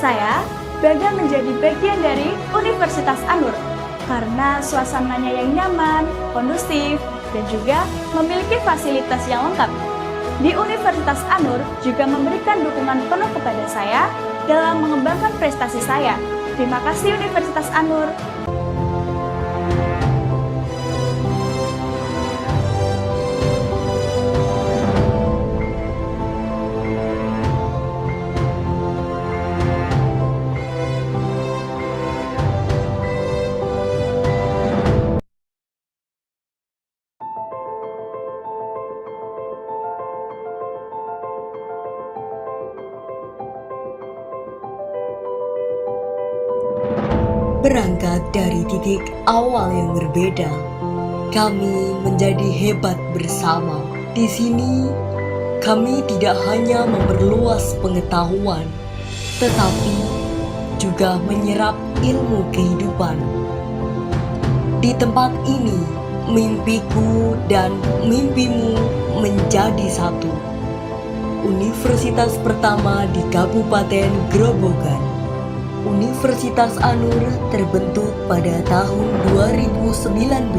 Saya bangga menjadi bagian dari Universitas Anur karena suasananya yang nyaman, kondusif, dan juga memiliki fasilitas yang lengkap. Di Universitas Anur juga memberikan dukungan penuh kepada saya dalam mengembangkan prestasi saya. Terima kasih Universitas Anur. Berangkat dari titik awal yang berbeda, kami menjadi hebat bersama. Di sini, kami tidak hanya memperluas pengetahuan, tetapi juga menyerap ilmu kehidupan. Di tempat ini, mimpiku dan mimpimu menjadi satu. Universitas pertama di Kabupaten Grobogan. Universitas Anur terbentuk pada tahun 2019.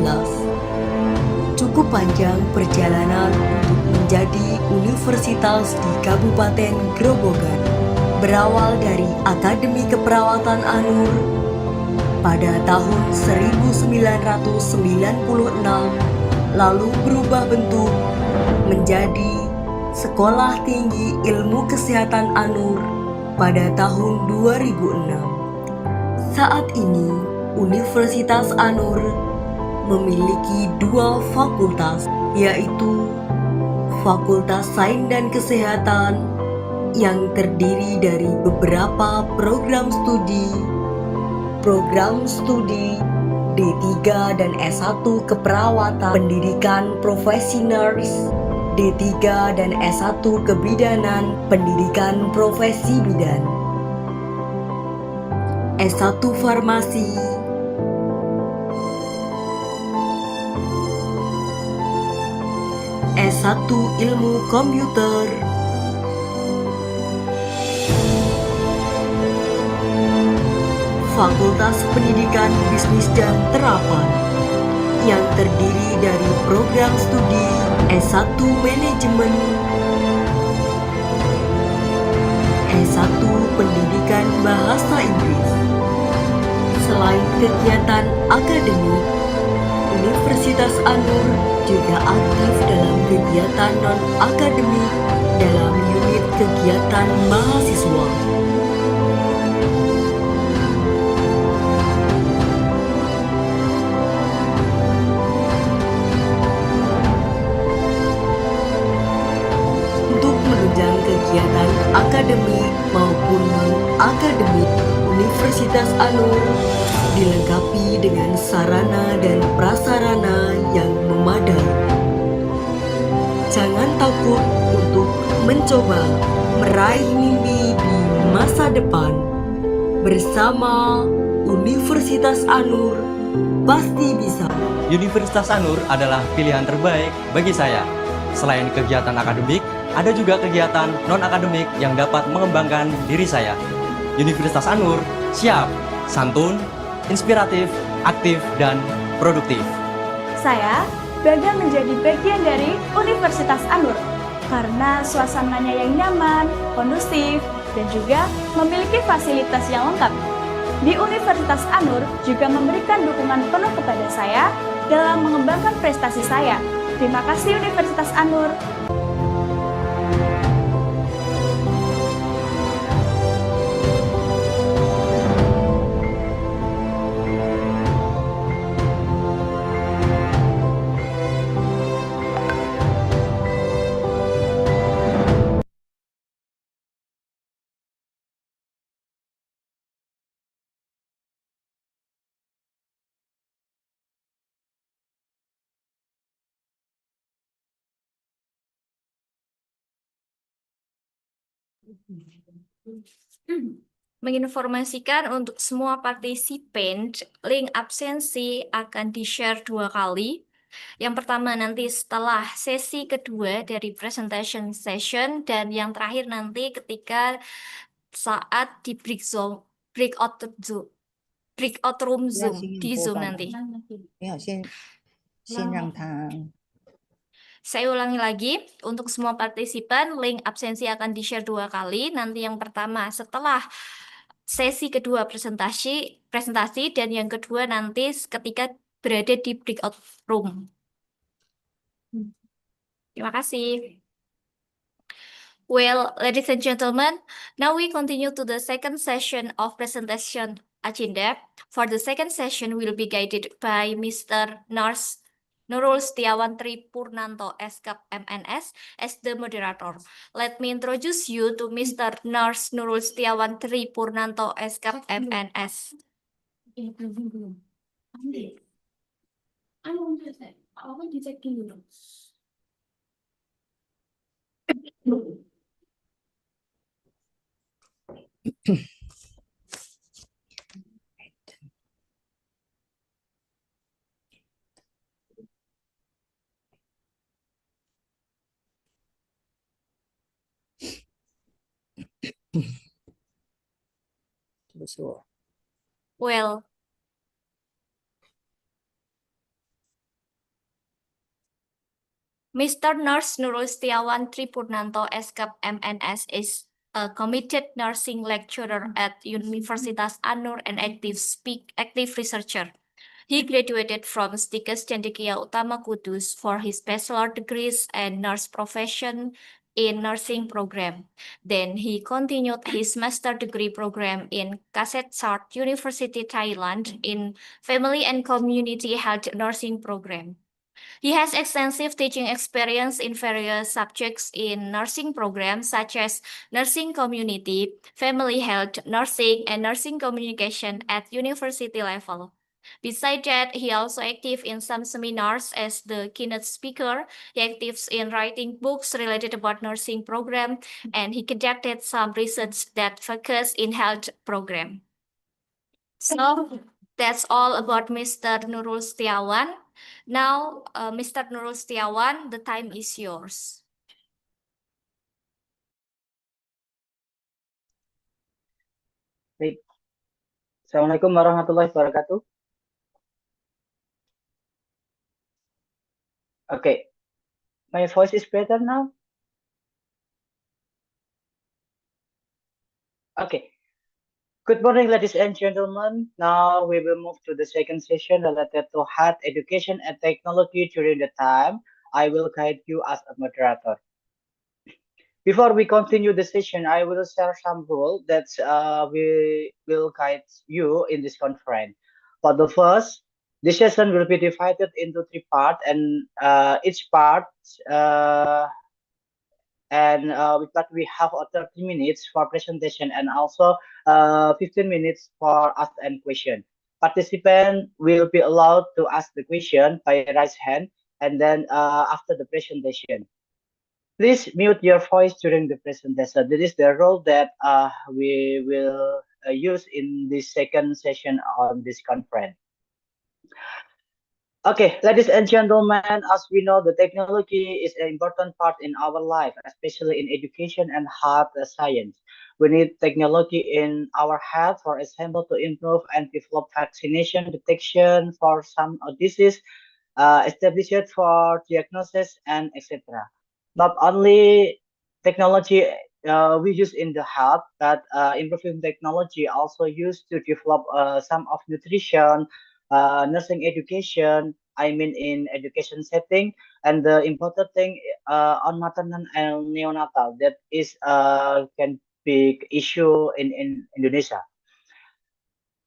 Cukup panjang perjalanan untuk menjadi universitas di Kabupaten Grobogan. Berawal dari Akademi Keperawatan Anur pada tahun 1996, lalu berubah bentuk menjadi Sekolah Tinggi Ilmu Kesehatan Anur pada tahun 2006. Saat ini, Universitas Anur memiliki 2 fakultas, yaitu Fakultas Sains dan Kesehatan yang terdiri dari beberapa program studi D3 dan S1 keperawatan, pendidikan profesi nurse, D3 dan S1 kebidanan, pendidikan profesi bidan, S1 farmasi, S1 ilmu komputer, Fakultas Pendidikan Bisnis dan Terapan yang terdiri dari program studi S1 Manajemen, S1 Pendidikan Bahasa Inggris. Selain kegiatan akademik, Universitas Anur juga aktif dalam kegiatan non-akademik dalam unit kegiatan mahasiswa. Untuk menunjang kegiatan akademik maupun non-akademik, Universitas Anur dilengkapi dengan sarana dan prasarana yang memadai. Jangan takut untuk mencoba meraih mimpi di masa depan. Bersama Universitas Anur, pasti bisa. Universitas Anur adalah pilihan terbaik bagi saya. Selain kegiatan akademik, ada juga kegiatan non-akademik yang dapat mengembangkan diri saya. Universitas Anur siap, santun, inspiratif, aktif, dan produktif. Saya bangga menjadi bagian dari Universitas Anur karena suasananya yang nyaman, kondusif, dan juga memiliki fasilitas yang lengkap. Di Universitas Anur juga memberikan dukungan penuh kepada saya dalam mengembangkan prestasi saya. Terima kasih Universitas Anur. Menginformasikan untuk semua partisipan, link absensi akan di-share 2 kali. Yang pertama nanti setelah sesi kedua dari presentation session, dan yang terakhir nanti ketika saat di breakout room Zoom, di Zoom nanti. Saya ulangi lagi, untuk semua partisipan, link absensi akan di-share 2 kali. Nanti yang pertama setelah sesi kedua presentasi, dan yang kedua nanti ketika berada di breakout room. Terima kasih. Well, ladies and gentlemen, now we continue to the second session of presentation agenda. For the second session, will be guided by Mr. Nurul Setiawan Tripurnanto, SKAP MNS, as the moderator. Let me introduce you to Mr. Nurul Setiawan Tripurnanto, SKAP MNS. Well, Mr. Nurse Nurul Setiawan Tripurnanto, SKAP MNS, is a committed nursing lecturer at Universitas Anur and active researcher. He graduated from Stikes Cendekia Utama Kudus for his bachelor degrees and nurse profession in nursing program. Then he continued his master degree program in Kasetsart University, Thailand in family and community health nursing program. He has extensive teaching experience in various subjects in nursing programs such as nursing community, family health, nursing, and nursing communication at university level. Besides that, he also active in some seminars as the keynote speaker. He actives in writing books related about nursing program, and he conducted some research that focus in health program. So that's all about Mr. Nurul Setiawan. Now, Mr. Nurul Setiawan, the time is yours. Baik. Assalamualaikum warahmatullahi wabarakatuh. Okay. My voice is better now? Okay. Good morning, ladies and gentlemen. Now we will move to the second session related to health education and technology. During the time, I will guide you as a moderator. Before we continue the session, I will share some rules that we will guide you in this conference. For the first, this session will be divided into 3 parts, and each part but we have 30 minutes for presentation and also 15 minutes for ask and question. Participant will be allowed to ask the question by raise hand and then after the presentation. Please mute your voice during the presentation. This is the role that we will use in this second session on this conference. Okay, ladies and gentlemen, as we know, the technology is an important part in our life, especially in education and health science. We need technology in our health, for example, to improve and develop vaccination detection for some disease, established for diagnosis, and etc. Not only technology we use in the health, but improving technology also used to develop some of nutrition, nursing education, I mean in education setting, and the important thing on maternal and neonatal that is can big issue in Indonesia.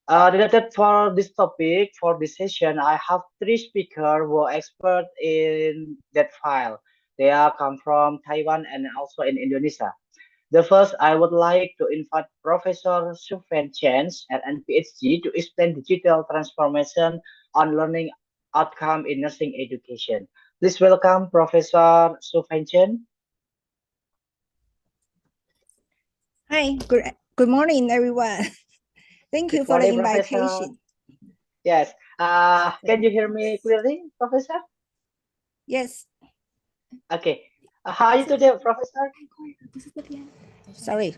Related for this topic, for this session, I have 3 speakers who are expert in that file. They are come from Taiwan and also in Indonesia. The first, I would like to invite Professor Sufan Chen and PhD to explain digital transformation on learning outcome in nursing education. Please welcome Professor Sufan Chen. Hi, good morning, everyone. Thank you for the invitation. Yes. Can you hear me clearly, Professor? Yes. Okay. How are you today, Professor? Sorry.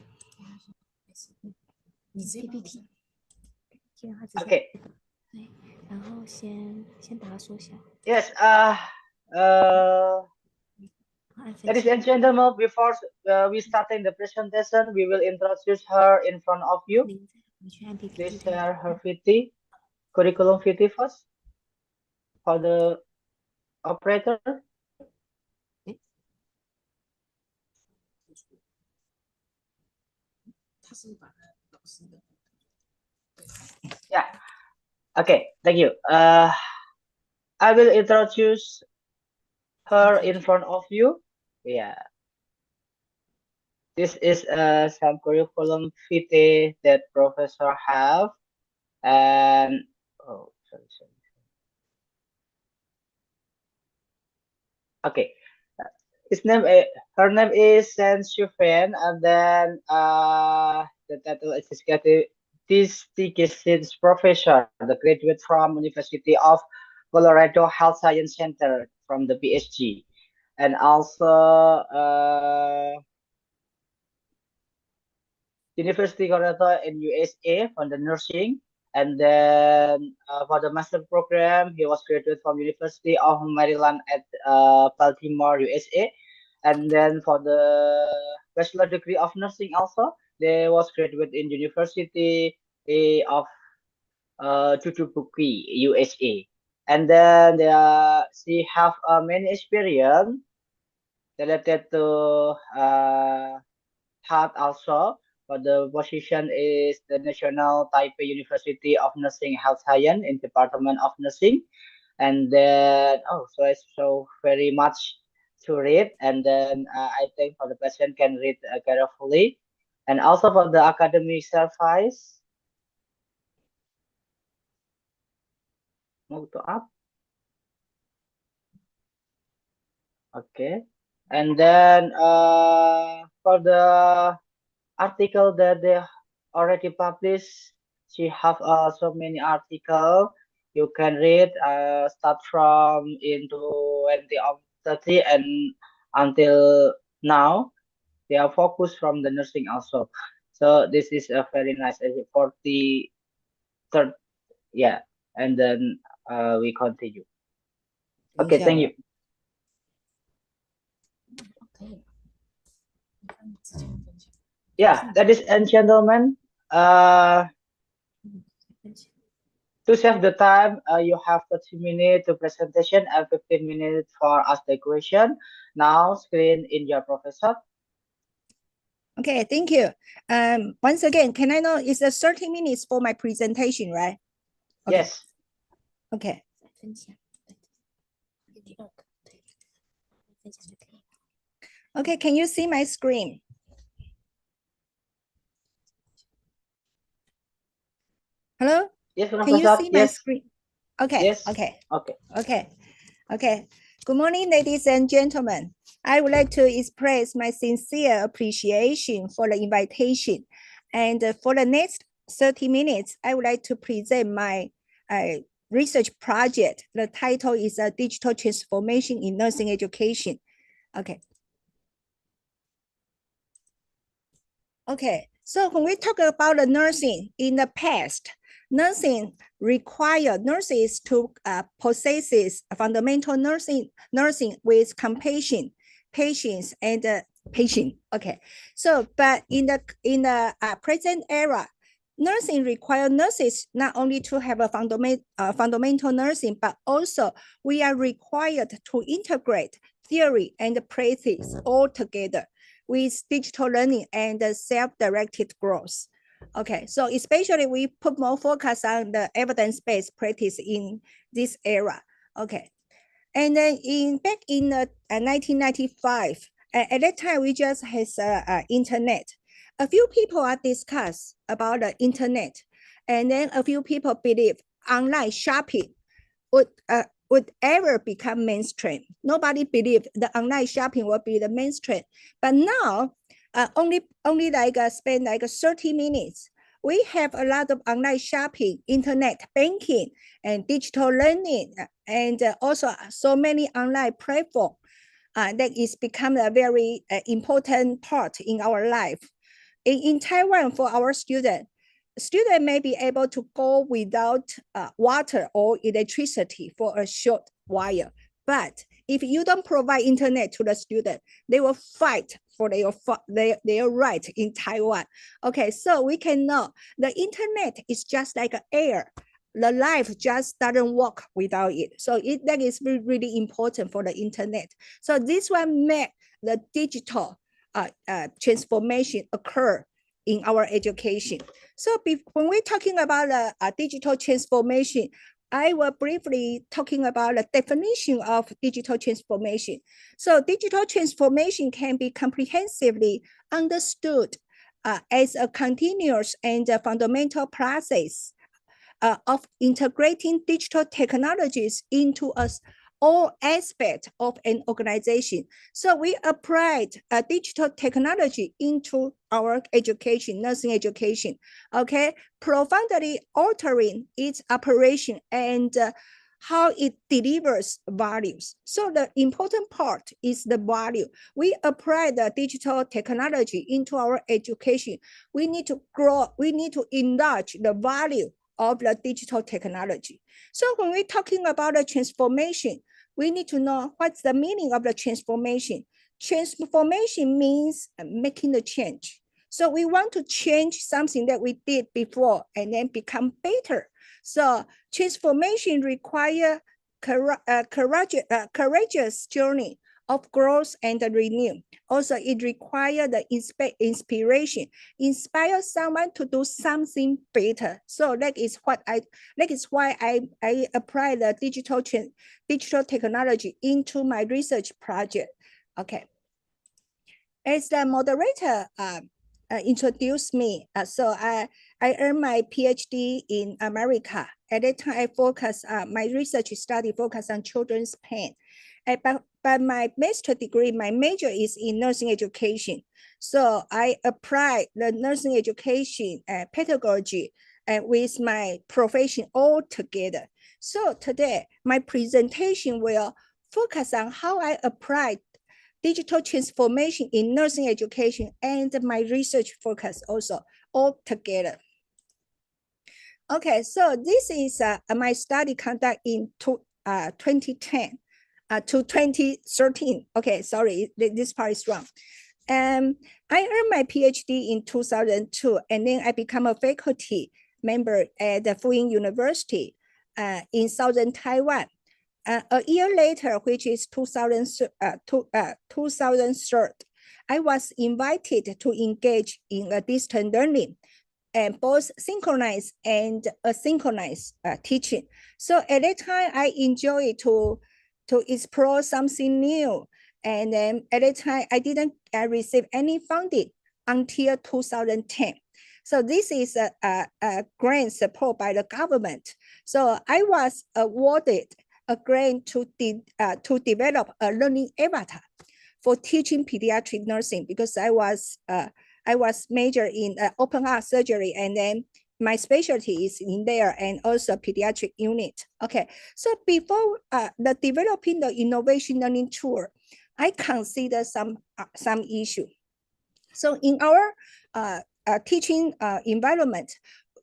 Okay. Yes. Ladies and gentlemen, before we starting the presentation, we will introduce her in front of you. Please share her VT, curriculum VT first for the operator. Yeah. Okay. Thank you. I will introduce her in front of you. Yeah. This is some curriculum vitae that professor have, and sorry. Okay, his name, her name is Sen Shufen, and then the title is distinguished professor, the graduate from University of Colorado Health Science Center from the PhD, and also University of Colorado in USA for the nursing, and then for the master program, he was graduated from University of Maryland at Baltimore, USA, and then for the bachelor degree of nursing also, they was graduated in University of Chuchubuki, USA, and then she have many experience related to health also. But the position is the National Taipei University of Nursing Health Science in Department of Nursing. And then, so it's so very much to read. And then I think for the patient can read carefully. And also for the academic service, move to up. Okay. And then for the article that they already published, she have so many articles you can read, start from into 2030 and until now. They are focused from the nursing also. So this is a very nice 43rd, yeah. And then we continue. Okay, thank you. Yeah, ladies and gentlemen, Uh, to save the time, you have 30 minutes to presentation and 15 minutes for ask the question. Now screen in your professor. Okay, thank you. Once again, can I know, it's a 30 minutes for my presentation, right? Okay. Yes. Okay. Okay, can you see my screen? Hello? Yes, Can you Professor. see my Yes. screen? Okay, Yes. okay, Okay. okay, okay. Good morning, ladies and gentlemen. I would like to express my sincere appreciation for the invitation. And for the next 30 minutes, I would like to present my research project. The title is Digital Transformation in Nursing Education. Okay. Okay, so when we talk about the nursing in the past, nursing required nurses to possess fundamental nursing with compassion, patience, and patient. Okay, so but in the present era, nursing requires nurses not only to have a fundamental nursing, but also we are required to integrate theory and practice all together with digital learning and self-directed growth. Okay, so especially we put more focus on the evidence-based practice in this era. Okay, and then back in 1995, at that time we just has internet. A few people are discuss about the internet, and then a few people believe online shopping would ever become mainstream. Nobody believed the online shopping will be the mainstream. But now, only like spend like 30 minutes, we have a lot of online shopping, internet banking, and digital learning, and also so many online platforms that is become a very important part in our life. In Taiwan, for our students may be able to go without water or electricity for a short while. But if you don't provide internet to the student, they will fight for their right in Taiwan. Okay, so we can know the internet is just like air. The life just doesn't work without it. So that is really important for the internet. So this one make the digital transformation occur in our education. So when we're talking about digital transformation, I will briefly talking about the definition of digital transformation. So digital transformation can be comprehensively understood as a continuous and fundamental process of integrating digital technologies into all aspects of an organization. So we applied digital technology into our education, nursing education, okay, profoundly altering its operation and how it delivers values. So the important part is the value. We apply the digital technology into our education. We need to grow, we need to enlarge the value of the digital technology. So when we're talking about the transformation, we need to know what's the meaning of the transformation. Transformation means making the change. So we want to change something that we did before and then become better. So transformation requires courageous journey of growth and renew. Also, it requires the inspiration, inspire someone to do something better. So that is why I apply the digital technology into my research project. Okay. As the moderator introduced me, so I earned my PhD in America. At that time, I focused my research study focused on children's pain. But my master's degree, my major is in nursing education. So I applied the nursing education pedagogy with my profession all together. So today, my presentation will focus on how I applied digital transformation in nursing education and my research focus also all together. Okay, so this is my study conduct in 2010 to 2013. Okay, sorry, this part is wrong. I earned my PhD in 2002, and then I become a faculty member at the Fuyin University in southern Taiwan. A year later, which is 2003, I was invited to engage in a distance learning and both synchronized and asynchronous teaching. So at that time, I enjoyed to explore something new. And then at that time, I didn't receive any funding until 2010. So this is a grant support by the government. So I was awarded a grant to develop a learning avatar for teaching pediatric nursing, because I was major in open heart surgery, and then my specialty is in there, and also pediatric unit. Okay, so before the developing the innovation learning tool, I consider some issue. So in our teaching environment,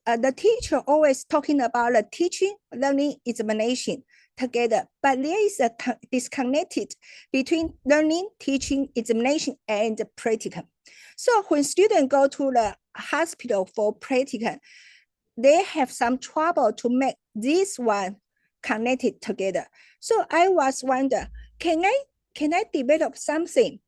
the teacher always talking about the teaching, learning, examination together, but there is a disconnected between learning, teaching, examination, and practical. So when students go to the hospital for practical, they have some trouble to make this one connected together. So I was wonder, can I develop something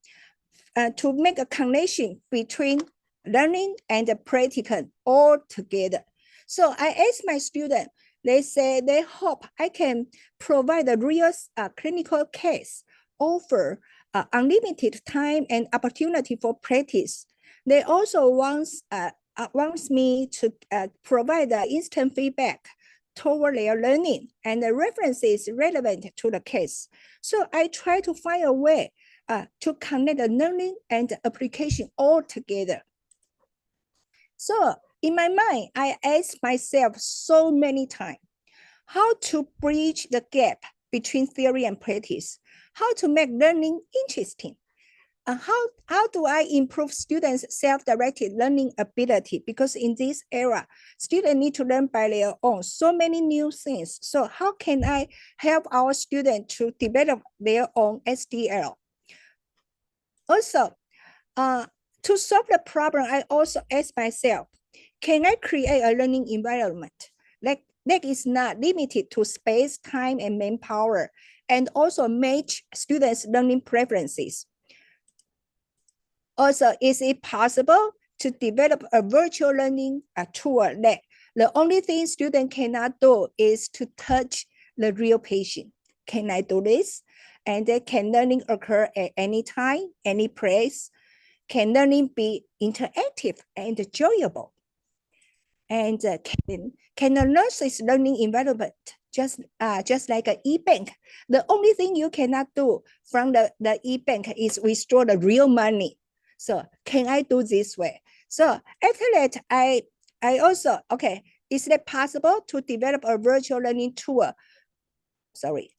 to make a connection between learning and the practical all together? So I asked my students, they say they hope I can provide a real clinical case, offer unlimited time and opportunity for practice. They also wants me to provide instant feedback toward their learning and the references relevant to the case. So I try to find a way to connect the learning and the application all together. So in my mind, I asked myself so many times, how to bridge the gap between theory and practice, how to make learning interesting, how do I improve students' self-directed learning ability? Because in this era, students need to learn by their own, so many new things. So how can I help our students to develop their own SDL? Also, to solve the problem, I also ask myself, can I create a learning environment that is not limited to space, time, and manpower, and also match students' learning preferences? Also, is it possible to develop a virtual learning tool that the only thing students cannot do is to touch the real patient? Can I do this? And can learning occur at any time, any place? Can learning be interactive and enjoyable? And can a nurse's learning environment just like an e-bank? The only thing you cannot do from the e-bank is withdraw the real money. So can I do this way? So after that, I also, okay, is it possible to develop a virtual learning tool? Sorry,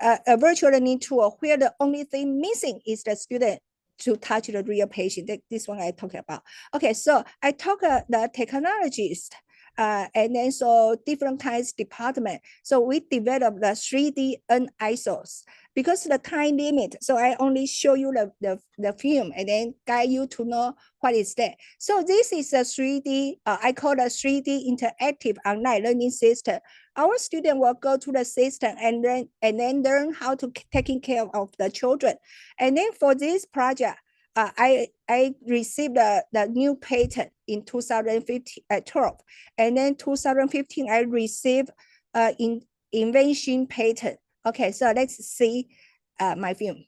a virtual learning tool where the only thing missing is the student to touch the real patient. This one I talk about. Okay, so I talk the technologists and then so different kinds of department. So we developed the 3D ISOs because the time limit. So I only show you the film and then guide you to know what is that. So this is a 3D, I call it a 3D interactive online learning system. Our student will go to the system and then learn how to taking care of the children. And then for this project, I received the new patent in 2012, and then 2015 I received invention patent. Okay, so let's see my film.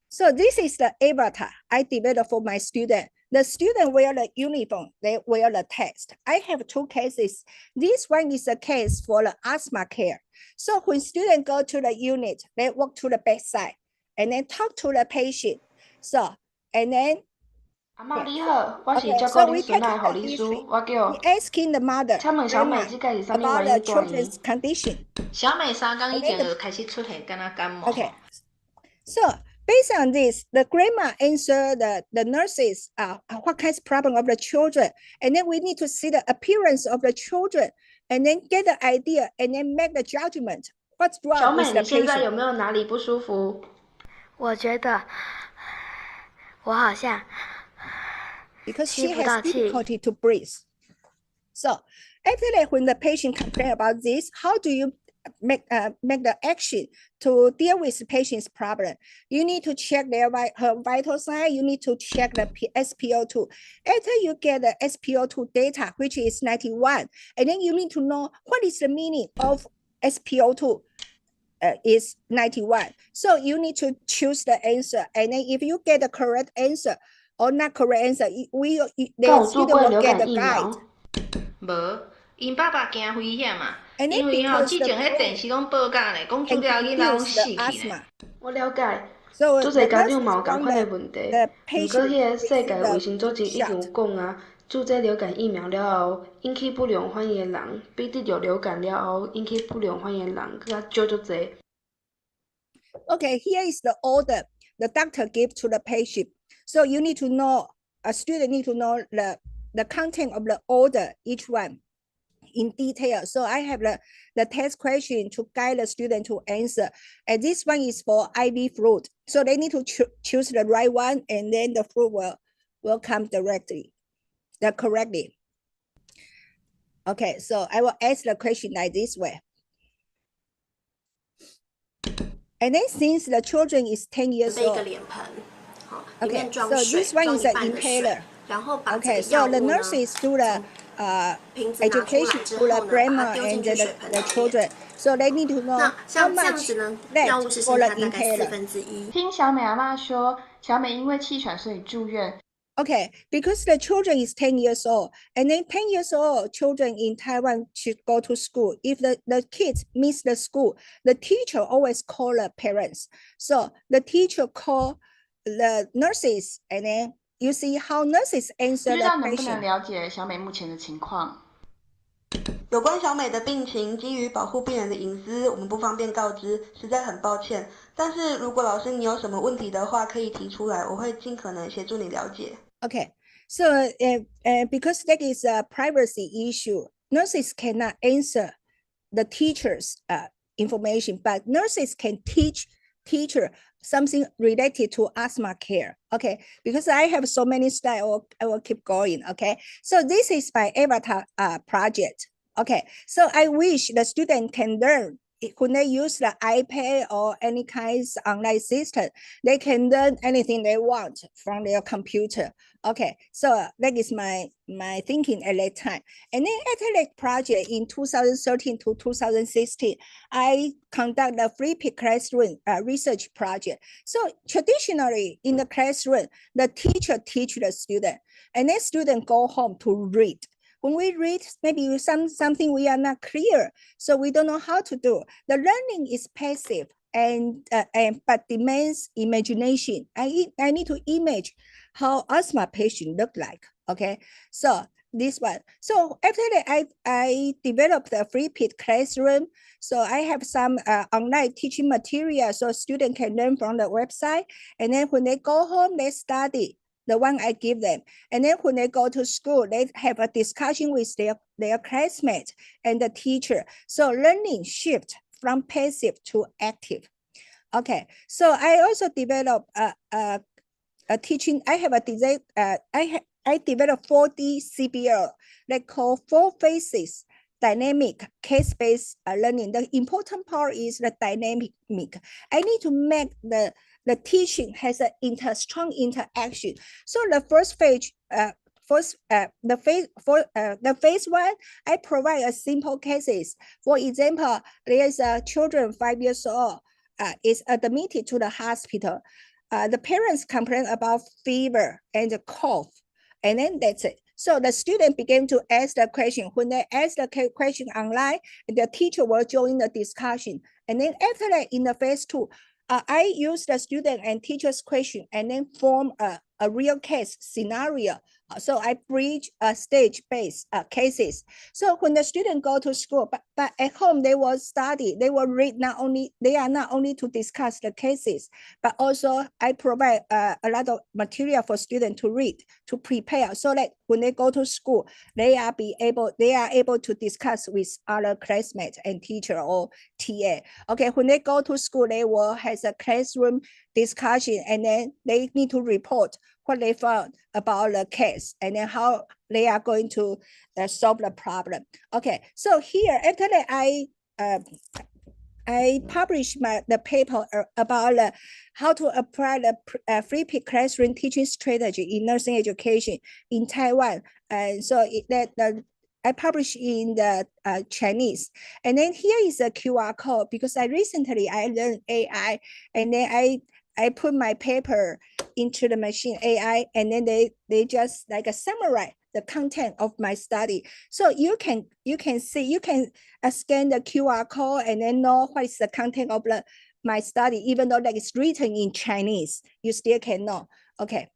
So this is the avatar I developed for my student. The student wear the uniform, they wear the test. I have two cases. This one is a case for the asthma care. So when students go to the unit, they walk to the bedside and then talk to the patient. So, and then okay, so we taking the history. We asking the mother, grandma, about the children's condition. Okay, so based on this, the grandma answer the nurses what kind of problem of the children, and then we need to see the appearance of the children, and then get the idea, and then make the judgment. What's wrong with the patient? 我觉得我好像 because 吸 she 不 has 到气。 difficulty to breathe. So after that, when the patient complain about this, how do you make the action to deal with the patient's problem? You need to check her vital sign. You need to check the SpO2. After you get the SpO2 data, which is 91, and then you need to know what is the meaning of SpO2 is 91. So you need to choose the answer, and then if you get the correct answer or not correct answer, the student will get the guide. 无，因爸爸惊危险嘛， And then 因为 because 之 the 前迄 brain 电视拢报讲咧，讲住 can 了囡仔拢 induce 死 the 去咧。 asthma. 我了解， So 做 the 侪家 nurses 长嘛有共 want 款的 the, 问题。 the 毋过 patient 迄个 to 世界 receive 卫生组织 the 已经有 shot. 讲啊，注射流感疫苗了后，引起不良反应的人，比得着流感了后引起不良反应的人更加少足侪。 Okay, here is the order the doctor give to the patient. So you need to know, a student need to know the content of the order, each one in detail. So I have the test question to guide the student to answer. And this one is for IV fluid. So they need to choose the right one, and then the fluid will come correctly. Okay, so I will ask the question like this way. And then since the children is 10 years old, okay, so this one is an inhaler. Okay, so the nurses do the education to the grandma and the children. So they need to know how much left for the inhaler. 听小美阿嬷说，小美因为气喘所以住院。 Okay, because the children is 10 years old, and then 10 years old children in Taiwan should go to school. If the kids miss the school, the teacher always call the parents. So the teacher call the nurses, and then you see how nurses 不 answer 知 the 道能不能 patient. 了解小美目前的情况？ 有关小美的病情，基于保护病人的隐私，我们不方便告知，实在很抱歉。但是如果老师你有什么问题的话，可以提出来，我会尽可能协助你了解。 Okay, so because that is a privacy issue, nurses cannot answer the teacher's information, but nurses can teach teacher something related to asthma care. Okay, because I have so many slides, I will keep going. Okay, so this is my avatar project. Okay, so I wish the student can learn. When they use the iPad or any kinds online system, they can learn anything they want from their computer. Okay, so that is my thinking at that time. And then after that project in 2013 to 2016, I conduct the free peak classroom research project. So traditionally in the classroom, the teacher teach the student, and then student go home to read. When we read, maybe something we are not clear, so we don't know how to do. The learning is passive but demands imagination. I need to image how asthma patient look like. Okay, so this one. So after that, I developed a free peak classroom. So I have some online teaching material so students can learn from the website. And then when they go home, they study the one I give them. And then when they go to school, they have a discussion with their classmates and the teacher. So learning shift from passive to active. Okay, so I also developed a teaching. I have a design. I developed 4D CBL, they call 4 phases dynamic case-based learning. The important part is the dynamic. I need to make the teaching has a strong interaction. So the first phase, the phase 1, I provide a simple cases. For example, there is a children 5 years old is admitted to the hospital. The parents complain about fever and cough, and then that's it. So the student began to ask the question. When they ask the question online, the teacher will join the discussion. And then after that, in the phase 2, I use the student and teacher's question and then form a real case scenario. So I bridge stage-based cases. So when the student go to school, but at home they will study, they will read they are not only to discuss the cases, but also I provide a lot of material for students to read, to prepare, so that when they go to school, they are able to discuss with other classmates and teacher or TA. Okay, when they go to school, they will have a classroom discussion, and then they need to report what they found about the case, and then how they are going to solve the problem. Okay, so here after that I published the paper about how to apply the flipped classroom teaching strategy in nursing education in Taiwan. And so I published in the Chinese. And then here is a QR code because I recently learned AI, and then I put my paper into the machine AI, and then they just like summarize the content of my study. So you can see, you can scan the QR code and then know what is the content of my study, even though that is written in Chinese, you still can know. Okay.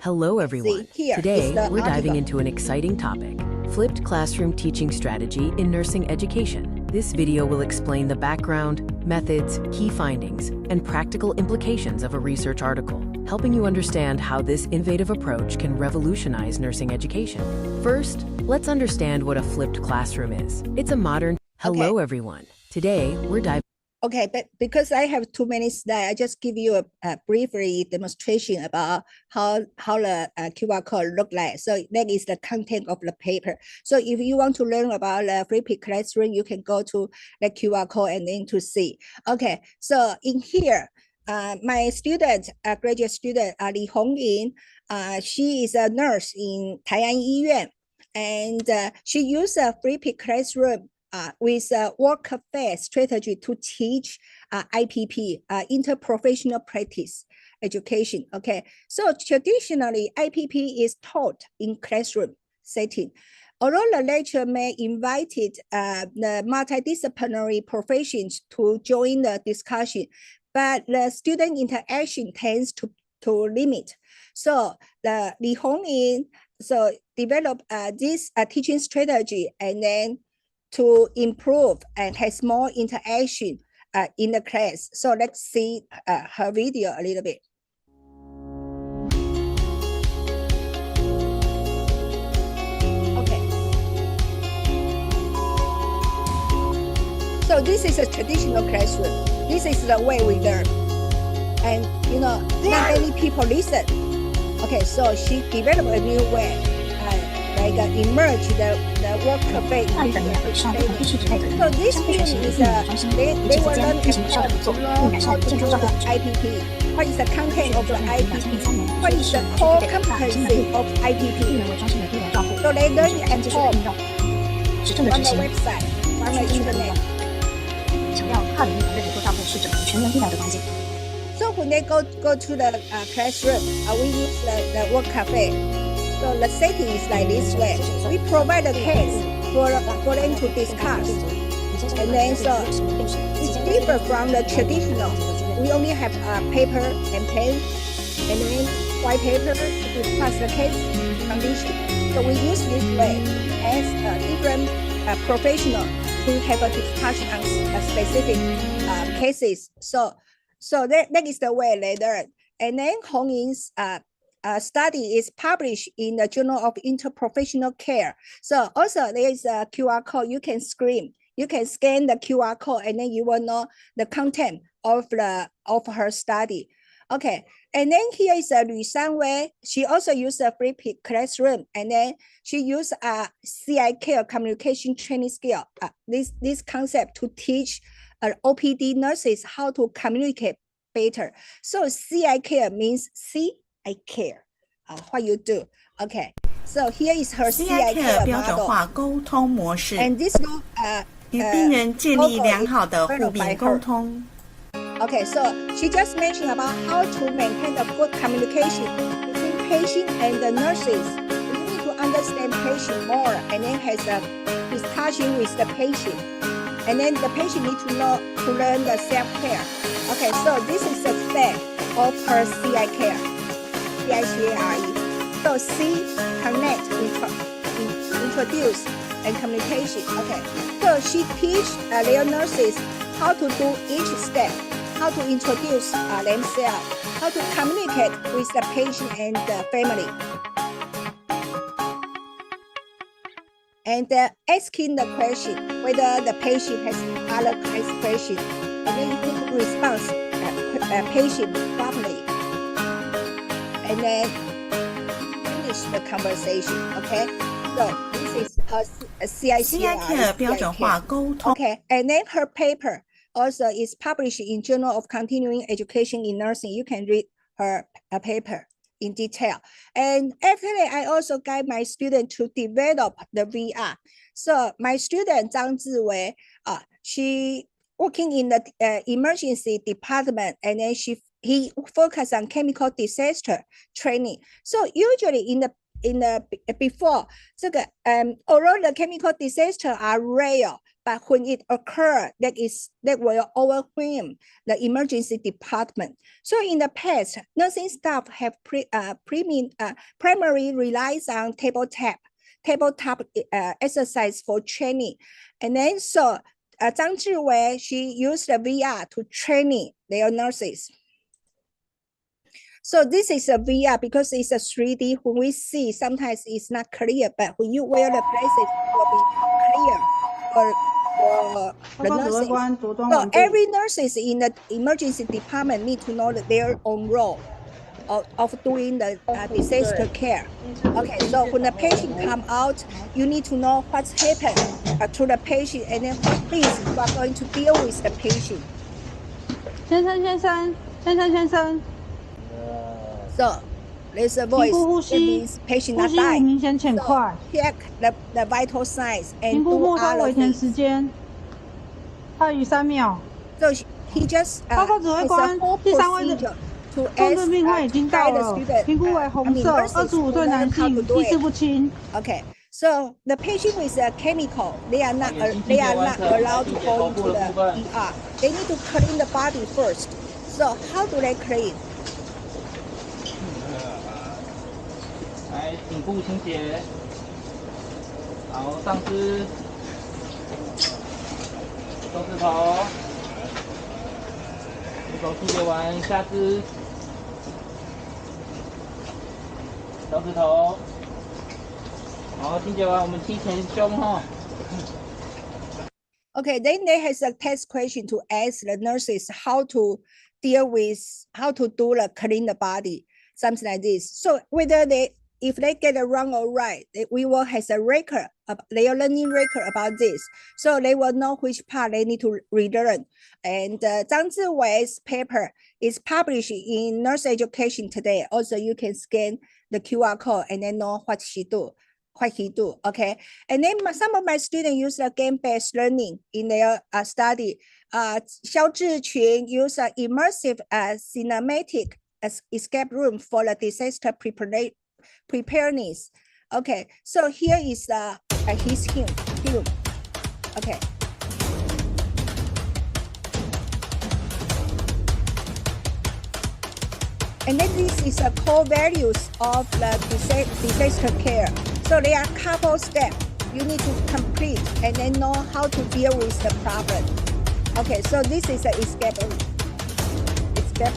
Hello, everyone. Here Today, we're diving article. into an exciting topic, flipped classroom teaching strategy in nursing education. This video will explain the background, methods, key findings, and practical implications of a research article, helping you understand how this innovative approach can revolutionize nursing education. First, let's understand what a flipped classroom is. It's a modern... Hello, everyone. Today, we're diving... Okay, but because I have too many slides, I just give you a briefly demonstration about how the QR code look like. So that is the content of the paper. So if you want to learn about the flipped classroom, you can go to the QR code and then to see. Okay, so in here, my student, graduate student, Li Hongying, she is a nurse in Tai'an Yiyuan, and she used a flipped classroom with a work cafe strategy to teach IPP, interprofessional practice education. Okay, so traditionally IPP is taught in classroom setting. Although the lecture may invite the multidisciplinary professions to join the discussion, but the student interaction tends to limit. So the Li Hongying developed this teaching strategy, and then to improve and has more interaction in the class. So let's see her video a little bit. Okay. So this is a traditional classroom. This is the way we learn. And you know, not many people listen. Okay, so she developed a new way. Like emerge the work cafe. So this thing is they will learn how to do the IPP. What is the content of the IPP? What is the core competency of IPP? So they learn at home on the website, on the internet. So when they go to the classroom, we use the work cafe. So the setting is like this way. We provide a case for them to discuss. And then so it's different from the traditional. We only have paper and pen, and then white paper to discuss the case condition. So we use this way as different professional to have a discussion on specific cases. So that is the way they learn. And then Hongying's study is published in the Journal of Interprofessional Care. So also there is a QR code you can scan the QR code, and then you will know the content of her study. Okay, and then here is Lu Sanwei. She also used a flipped classroom, and then she used a CI care communication training skill. This concept to teach OPD nurses how to communicate better. So CI care means see I care, what you do. Okay, so here is her CI care 标准化沟通模式， and this 与病人建立良好的互病沟通。 Okay, so she just mentioned about how to maintain a good communication between patient and the nurses. You need to understand patient more, and then has a discussion with the patient, and then the patient need to learn the self-care. Okay, so this is the step of her CI care. CICARE. So C, connect, introduce, and communication. Okay. So she teach their nurses how to do each step, how to introduce themselves, how to communicate with the patient and the family. And asking the question whether the patient has other kinds of questions, and then you need to respond patient properly. And then finish the conversation. Okay, so this is a CICR 标准化沟通。 Okay, and then her paper also is published in Journal of Continuing Education in Nursing. You can read her paper in detail. And actually, I also guide my student to develop the VR. So my student Zhang Ziwei, she working in the emergency department, and then he focused on chemical disaster training. So usually in the before, although the chemical disaster are rare, but when it occurs, that will overwhelm the emergency department. So in the past, nursing staff have primarily relies on tabletop exercise for training, and then so Zhang Zhiwei, she used the VR to training their nurses. So this is a VR because it's a 3D. When we see, sometimes it's not clear, but when you wear the glasses, it will be clear for the nurses. So every nurses in the emergency department need to know their own role of doing the disaster care. Okay, so when the patient come out, you need to know what's happened to the patient, and then what things you are going to deal with the patient. So there's a voice. It means patient not dying. So check the vital signs and do other things. So he just has a whole procedure to ask to guide the student. Nurses to learn how to do it. Okay. So the patient with a chemical, they are not allowed to go into the ER. They need to clean the body first. So how do they clean? 来，颈部倾斜，好，上肢，手指头，手手清洁完，下肢，手指头，好，清洁完，我们清前胸哈。Okay, then there has a test question to ask the nurses how to deal with, how to do the clean the body, something like this. So whether if they get it wrong or right, we will have a record, their learning record about this. So they will know which part they need to relearn. And Zhang Ziwei's paper is published in Nurse Education Today. Also, you can scan the QR code and then know what he do. Okay. And then some of my students use the game-based learning in their study. Xiao Zhiqun use an immersive cinematic escape room for the disaster preparedness. Okay, so here is his hymn. Okay. And then this is the core values of the disaster care. So there are a couple steps you need to complete and then know how to deal with the problem. Okay, so this is the escape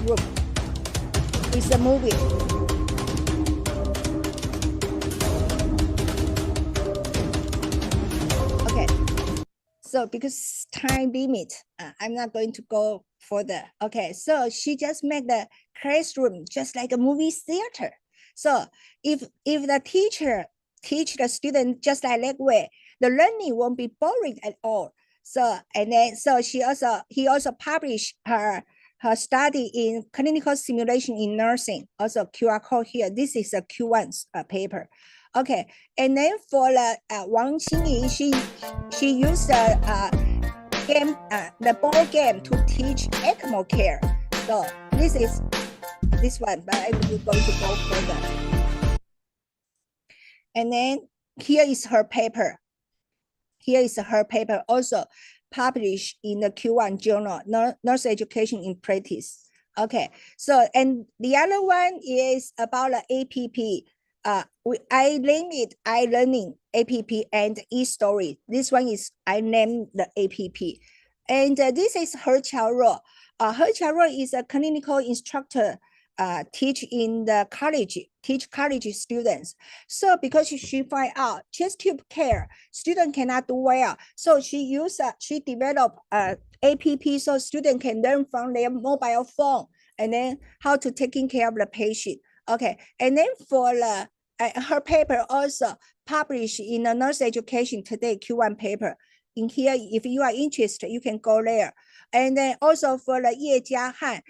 room. It's a movie. Okay, so because time limit, I'm not going to go further. Okay, so she just made the classroom just like a movie theater. So if the teacher teach the student just like that way, the learning won't be boring at all. So and then he also published her study in clinical simulation in nursing. Also QR code here. This is a Q1 paper. Okay, and then for the Wang Xingyi, she used the board game to teach ECMO care. So this is this one, but I'm going to go further. And then here is her paper. Here is her paper also published in the Q1 journal, Nurse Education in Practice. Okay, so and the other one is about the APP. I named it iLearning APP and eStory. This one is I named the APP. And this is He Qiaoruo. He Qiaoruo is a clinical instructor teach in the college, teach college students. So because she find out chest tube care, student cannot do well. So she developed APP so student can learn from their mobile phone and then how to taking care of the patient. Okay, and then for the her paper also published in the Nurse Education Today Q1 paper. In here, if you are interested, you can go there. And then also for the Ye Jiahan,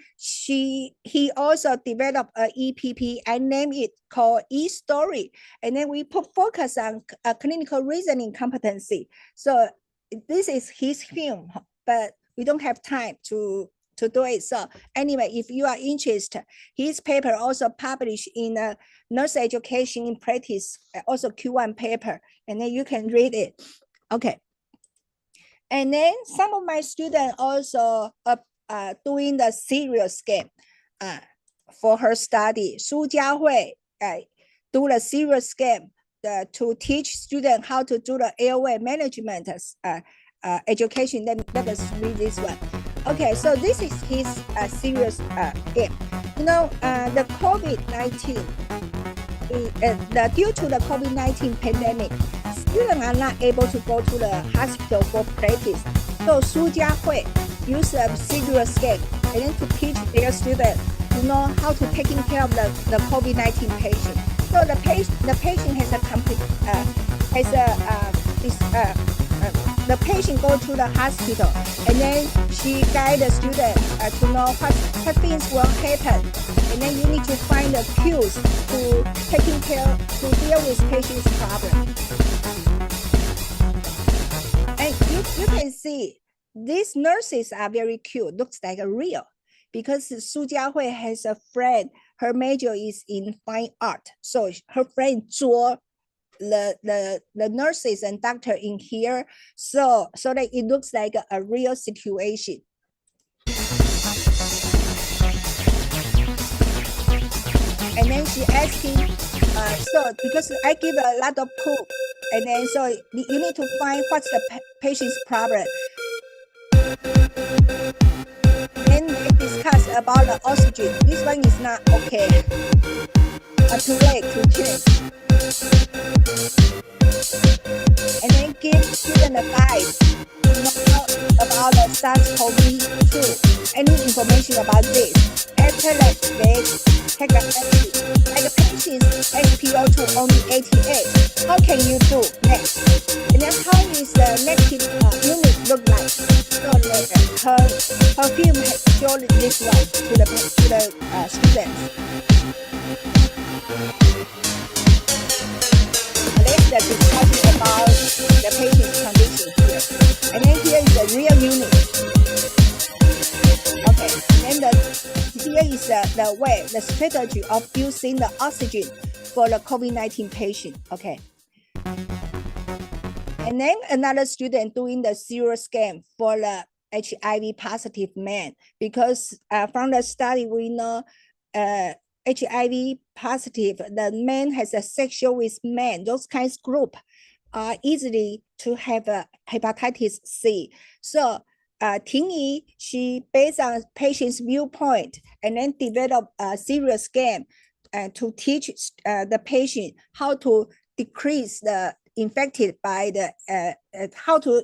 he also developed a EPP. I named it called E-Story. And then we put focus on clinical reasoning competency. So this is his film, but we don't have time to do it. So anyway, if you are interested, his paper also published in a Nurse Education in Practice, also Q1 paper, and then you can read it. Okay. And then some of my students also doing the serious game for her study. Su Jiahui do the serious game to teach students how to do the airway management education. Let us read this one. Okay, so this is his serious game. You know, the COVID-19, due to the COVID-19 pandemic, students are not able to go to the hospital for practice. So Su Jiahui use a serious game and then to teach their students to know how to taking care of the COVID-19 patient. So the patient has a complete the patient go to the hospital, and then she guide the student to know what things will happen, and then you need to find the cues to deal with patient's problem. And you can see these nurses are very cute, looks like a real, because Su Jiahui has a friend, her major is in fine art, so her friend draw the nurses and doctor in here, so that it looks like a real situation. And then she asking, so because I give a lot of clue, and then so you need to find what's the patient's problem. Then they discuss about the oxygen. This one is not okay. Too late to change. And then give student advice about the SARS-CoV-2. Any information about this. After that, they take a exit. Like the patient's HPO2 only 88. How can you do next? And then how is the negative unit look like? So her film has shown this one to the students. Let's discuss about the patient's condition here. And then here is the real unit. Okay, and then here is the way, the strategy of using the oxygen for the COVID-19 patient. Okay. And then another student doing the serious game for the HIV positive man, because from the study we know HIV positive, the man has a sexual with men, those kinds of group are easily to have a hepatitis C. So Ting Yi, she based on patient's viewpoint and then develop a serious game to teach the patient how to decrease the infected by the how to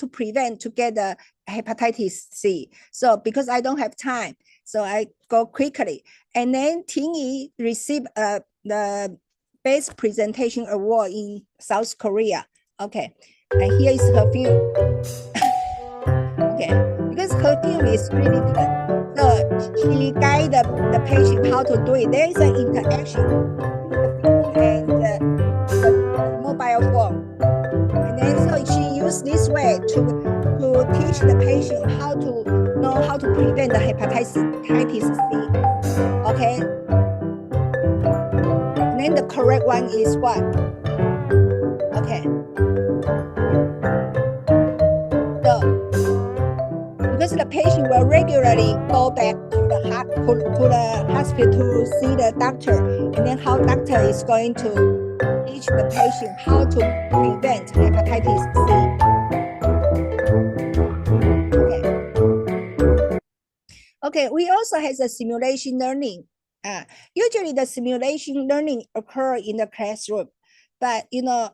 prevent to get the hepatitis C. So because I don't have time, so I go quickly. And then Ting Yi received the Best Presentation Award in South Korea. Okay, and here is her film. Okay, because her film is really good. So she guide the patient how to do it. There is an interaction and the mobile phone. And then so she used this way to teach the patient how to know how to prevent the hepatitis C. Okay. And then the correct one is what? Okay. So because the patient will regularly go back to the hospital to see the doctor, and then how doctor is going to teach the patient how to prevent hepatitis C. Okay, we also have a simulation learning. Usually the simulation learning occur in the classroom, but you know,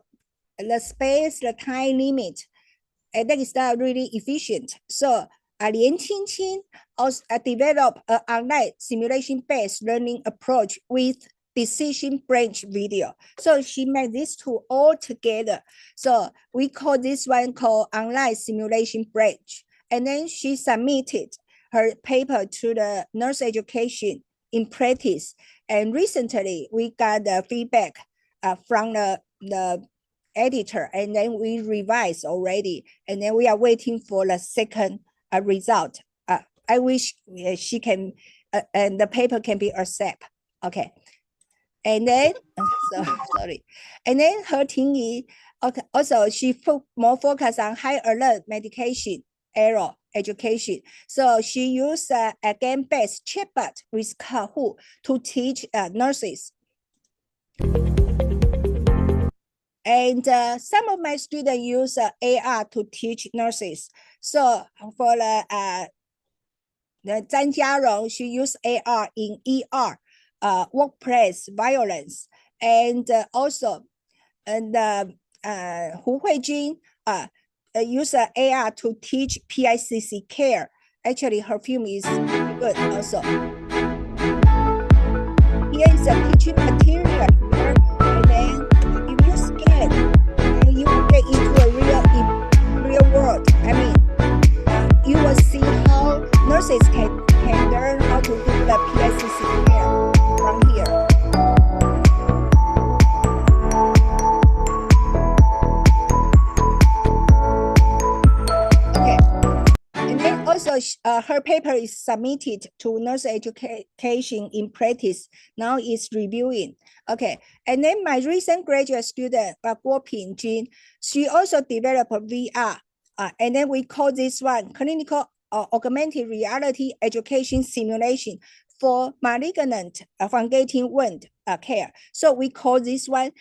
the space, the time limit, that is not really efficient. So Lian Qingqing also developed an online simulation-based learning approach with decision branch video. So she made these two all together. So we call this one called online simulation branch. And then she submitted her paper to the nurse education in practice. And recently we got the feedback from the editor, and then we revised already. And then we are waiting for the second result. I wish she can, and the paper can be accepted. Okay. And then, sorry. And then her thingy, okay, also she put more focus on high alert medication error education. So she used a game-based chatbot with Kahoot to teach nurses. And some of my students use AR to teach nurses. So for the Zhang Jiarong, she used AR in ER, workplace violence, and also Hu Huijin use AR to teach PICC care. Actually, her film is good also. Here is a teaching material here, and then if you scan, you will get into a real world. I mean, you will see how nurses can learn how to do the PICC care from here. Okay, and then also her paper is submitted to nurse education in practice. Now it's reviewing. Okay, and then my recent graduate student, Guo Pingjun, she also developed VR. And then we call this one clinical augmented reality education simulation for malignant fungating wound care. So we call this one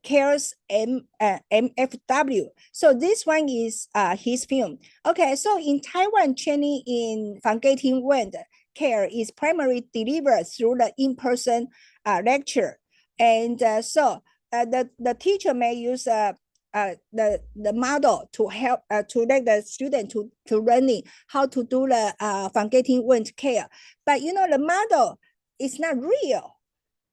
CARES MFW. So this one is his film. Okay, so in Taiwan, training in fungating wound care is primarily delivered through the in-person lecture. And so the teacher may use the model to help to let the student to learning how to do the fungating wound care. But you know, the model is not real.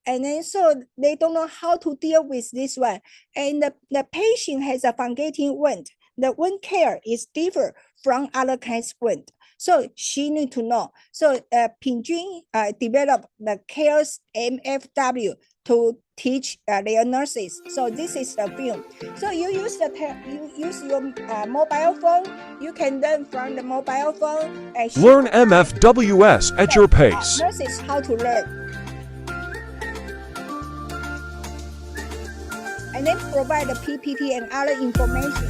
And then so they don't know how to deal with this one. And the patient has a fungating wound. The wound care is different from other kinds of wound. So she need to know. So Pingjun developed the CARES MFW to teach their nurses. So this is the film. So you use your mobile phone. You can learn from the mobile phone. Learn MFWS at your pace. Nurses how to learn. And then provide the PPT and other information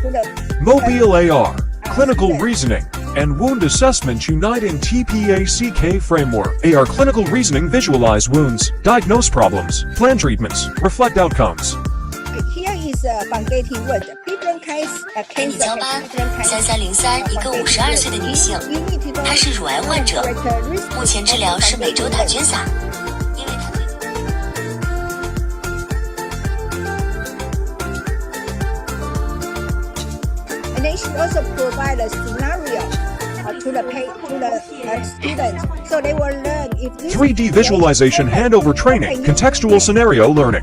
to the Mobile AR, clinical reasoning, and wound assessment unite in TPACK framework. AR clinical reasoning visualize wounds, diagnose problems, plan treatments, reflect outcomes. Here is fungating wound, different kinds of cancer. 3303一个52岁的女性，她是乳癌患者，目前治疗是每周打绢撒。 And then she also provide a scenario to the students, so they will learn if this 3D visualization handover training, contextual scenario learning.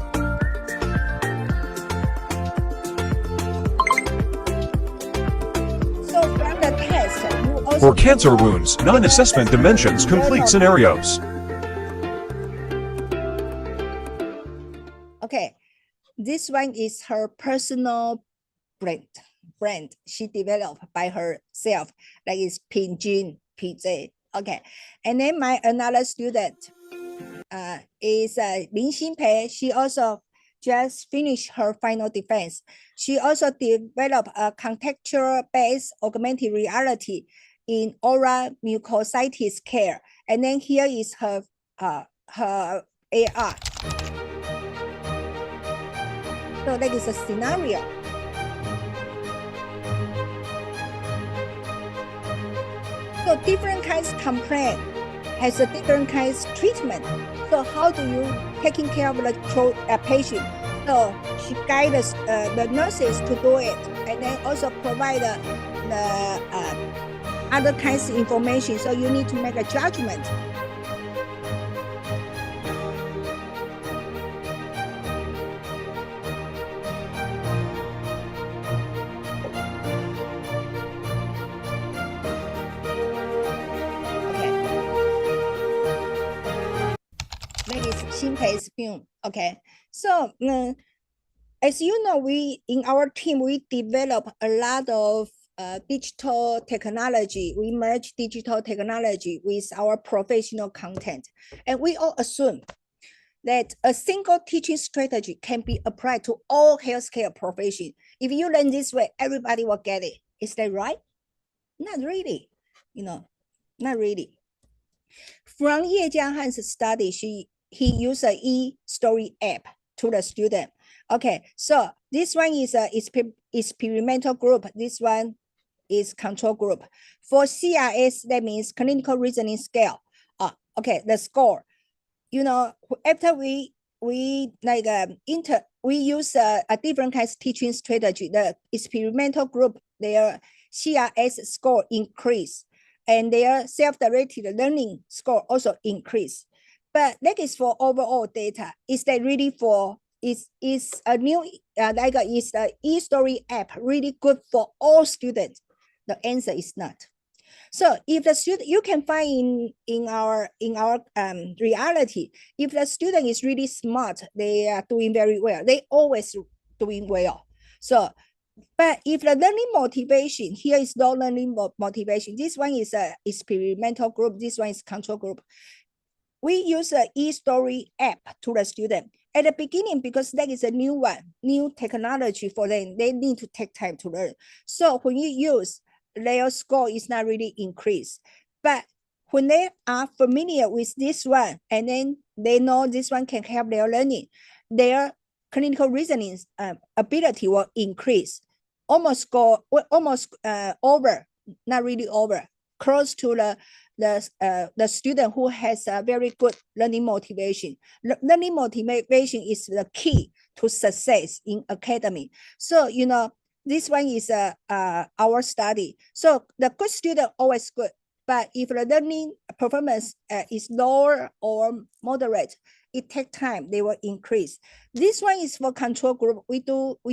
So from the test, you also For cancer wounds, non-assessment dimensions, complete scenarios. Okay, this one is her personal brand she developed by herself, like it's Pingjun PJ. Okay, and then my another student is Lin Xinpei. She also just finished her final defense. She also developed a contextual-based augmented reality in oral mucositis care. And then here is her AR. So that is a scenario. So different kinds of complaint has a different kinds of treatment. So how do you taking care of the patient? So she guides the nurses to do it, and then also provide the other kinds of information. So you need to make a judgment. Xinpei's film. Okay, so as you know, we in our team we develop a lot of digital technology. We merge digital technology with our professional content, and we all assume that a single teaching strategy can be applied to all healthcare professions. If you learn this way, everybody will get it. Is that right? Not really, not really. From Ye Jianghan's study, he used a e-story app to the student. Okay, so this one is a experimental group. This one is control group. For CRS, that means clinical reasoning scale. Okay, the score. After we use a different kinds of teaching strategy. The experimental group, their CRS score increase, and their self-directed learning score also increase. But that is for overall data. Is that really for is a new is the e-story app really good for all students? The answer is not. So if the student, you can find in our reality, if the student is really smart, they are doing very well. They always doing well. So, but if the learning motivation, here is no learning motivation. This one is a experimental group. This one is control group. We use a e-story app to the student at the beginning because that is a new one, new technology for them. They need to take time to learn. So when you use, their score is not really increased. But when they are familiar with this one, and then they know this one can help their learning, their clinical reasoning ability will increase. Almost over, not really over, close to the student who has a very good learning motivation. Learning motivation is the key to success in academy. So, this one is our study. So the good student always good, but if the learning performance is lower or moderate, it takes time, they will increase. This one is for control group. We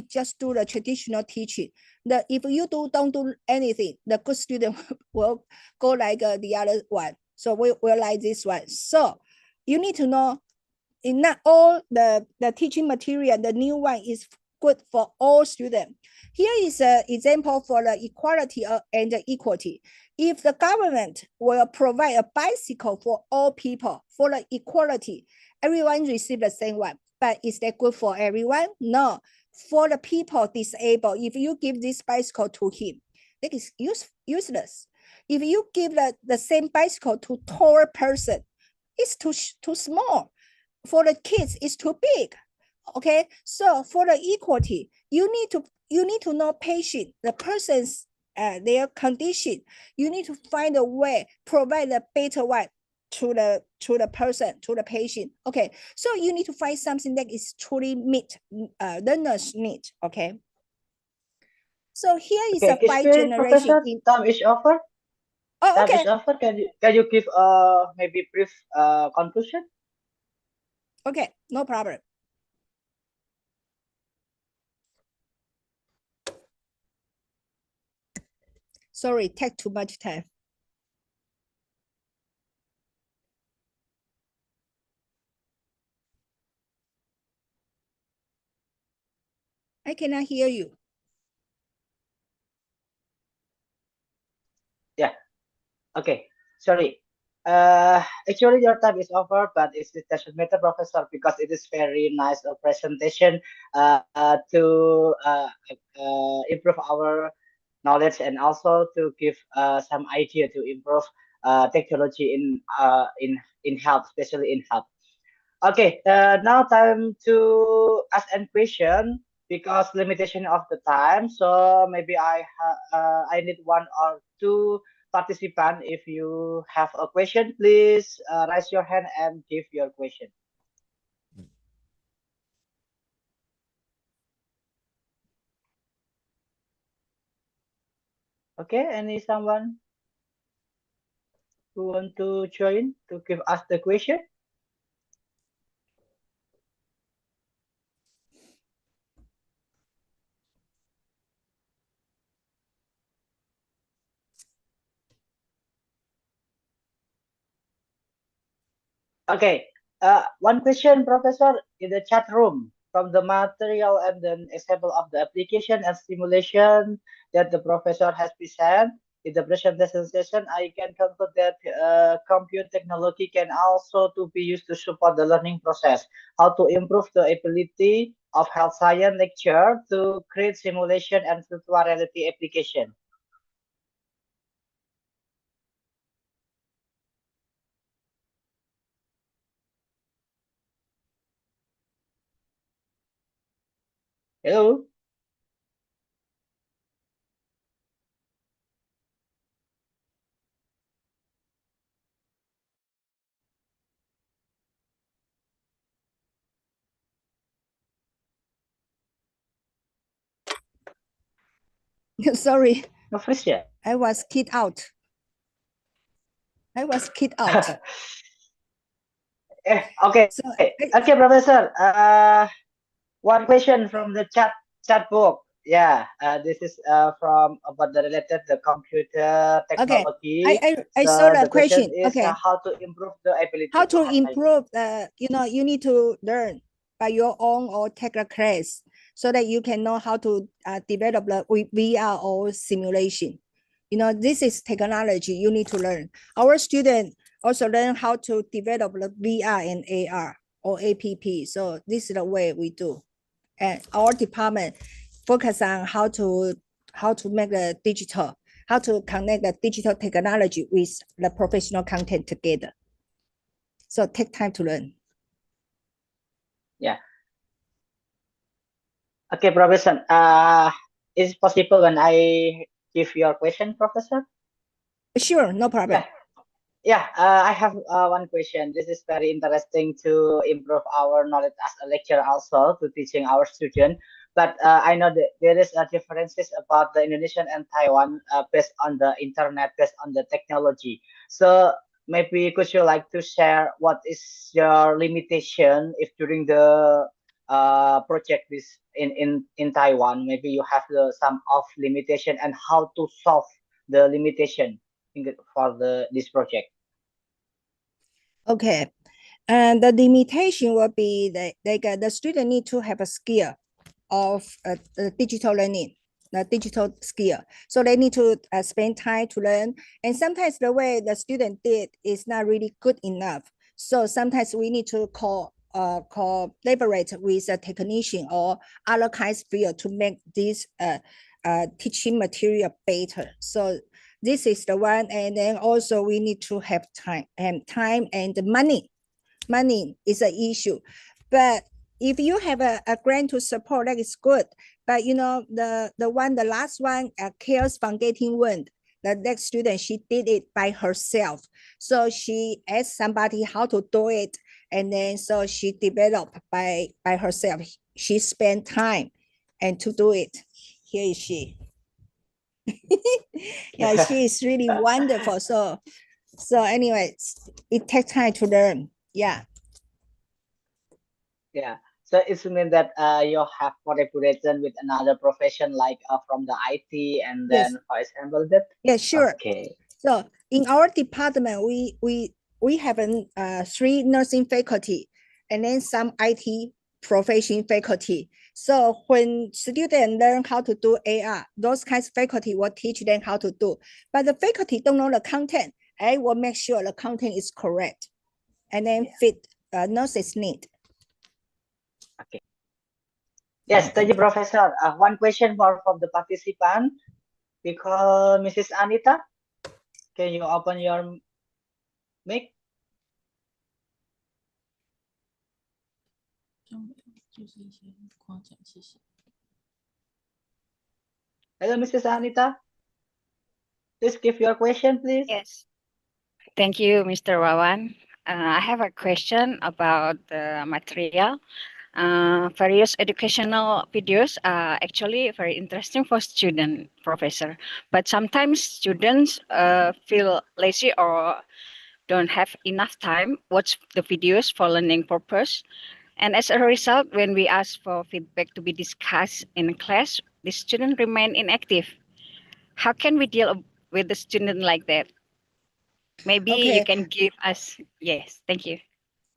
just do the traditional teaching. If you don't do anything, the good student will go like the other one. So we like this one. So you need to know, in not all the teaching material, the new one is good for all students. Here is an example for the equality and the equity. If the government will provide a bicycle for all people for the equality, everyone receive the same one. But is that good for everyone? No. For the people disabled, if you give this bicycle to him, it is useless. If you give the same bicycle to tall person, it's too small. For the kids, it's too big. Okay, so for the equality, you need to know patient, the person's their condition. You need to find a way, provide a better one to the person, to the patient. Okay, so you need to find something that is truly meet learner's need. Okay, so here is a 5 generation. Professor, time is over. Oh, okay. Time is over. Can you give maybe brief conclusion? Okay, no problem. Sorry, take too much time. I cannot hear you. Yeah. Okay. Sorry. Actually, your time is over, but it doesn't matter, Professor, because it is very nice presentation to improve our knowledge and also to give some idea to improve technology in health, especially in health. Okay, now time to ask a question because limitation of the time. So maybe I need one or two participant. If you have a question, please raise your hand and give your question. Okay, someone who want to join to give us the question? Okay, One question, Professor, in the chat room from the material and the example of the application and simulation that the professor has presented in the presentation session, I can conclude that computer technology can also to be used to support the learning process. How to improve the ability of health science lecture to create simulation and virtual reality application. Hello. Sorry, No, please, yeah. I was kicked out. I was kicked out. Okay. So, Okay, Professor. One question from the chat book. Yeah, this is from about the related the computer okay, technology. I saw So the the question question. is Okay, how to improve the ability how to to have science. improve? You need to learn by your own or take a class so that you can know how to develop the VR or simulation. This is technology you need to learn. Our students also learn how to develop the VR and AR or APP. So this is the way we do. And our department focus on how to make the digital, how to connect the digital technology with the professional content together. So take time to learn. Yeah. Okay, Professor. Is it possible when I give your question, Professor? Sure, no problem. Yeah, I have one question. This is very interesting to improve our knowledge as a lecturer also to teaching our student. But I know that there is differences about the Indonesian and Taiwan based on the internet, based on the technology. So maybe could you like to share what is your limitation if during the project this in Taiwan, maybe you have some of limitation and how to solve the limitation for this project. Okay, and the limitation will be that the student need to have a skill of digital learning, the digital skill. So they need to spend time to learn. And sometimes the way the student did is not really good enough. So sometimes we need to collaborate with a technician or other kinds of field to make this teaching material better. So this is the one. And then also we need to have time and money. Money is an issue. But if you have a grant to support, that is good. But the last one, Cares from Getting Wind, the next student, she did it by herself. So she asked somebody how to do it. And then so she developed by herself. She spent time and to do it. Here is she. Yeah, she is really wonderful. So anyway, it takes time to learn. Yeah. Yeah. So it means that you have collaboration with another profession like from the IT and then, Yes. for example, that. Yeah, sure. Okay. So in our department, we have 3 nursing faculty and then some IT profession faculty. So when students learn how to do AR, those kinds of faculty will teach them how to do. But the faculty don't know the content. I will make sure the content is correct and then fit nurses' need. Okay. Yes, thank you, Professor. One question more from the participant. Because Mrs. Anita, can you open your mic? Hello, Mrs. Anita. Please give your question, please. Yes. Thank you, Mr. Wawan. I have a question about the material. Various educational videos are actually very interesting for student, Professor. But sometimes students feel lazy or don't have enough time watch the videos for learning purpose. And as a result, when we ask for feedback to be discussed in class, the student remain inactive. How can we deal with the student like that? Maybe you can give us, yes, thank you.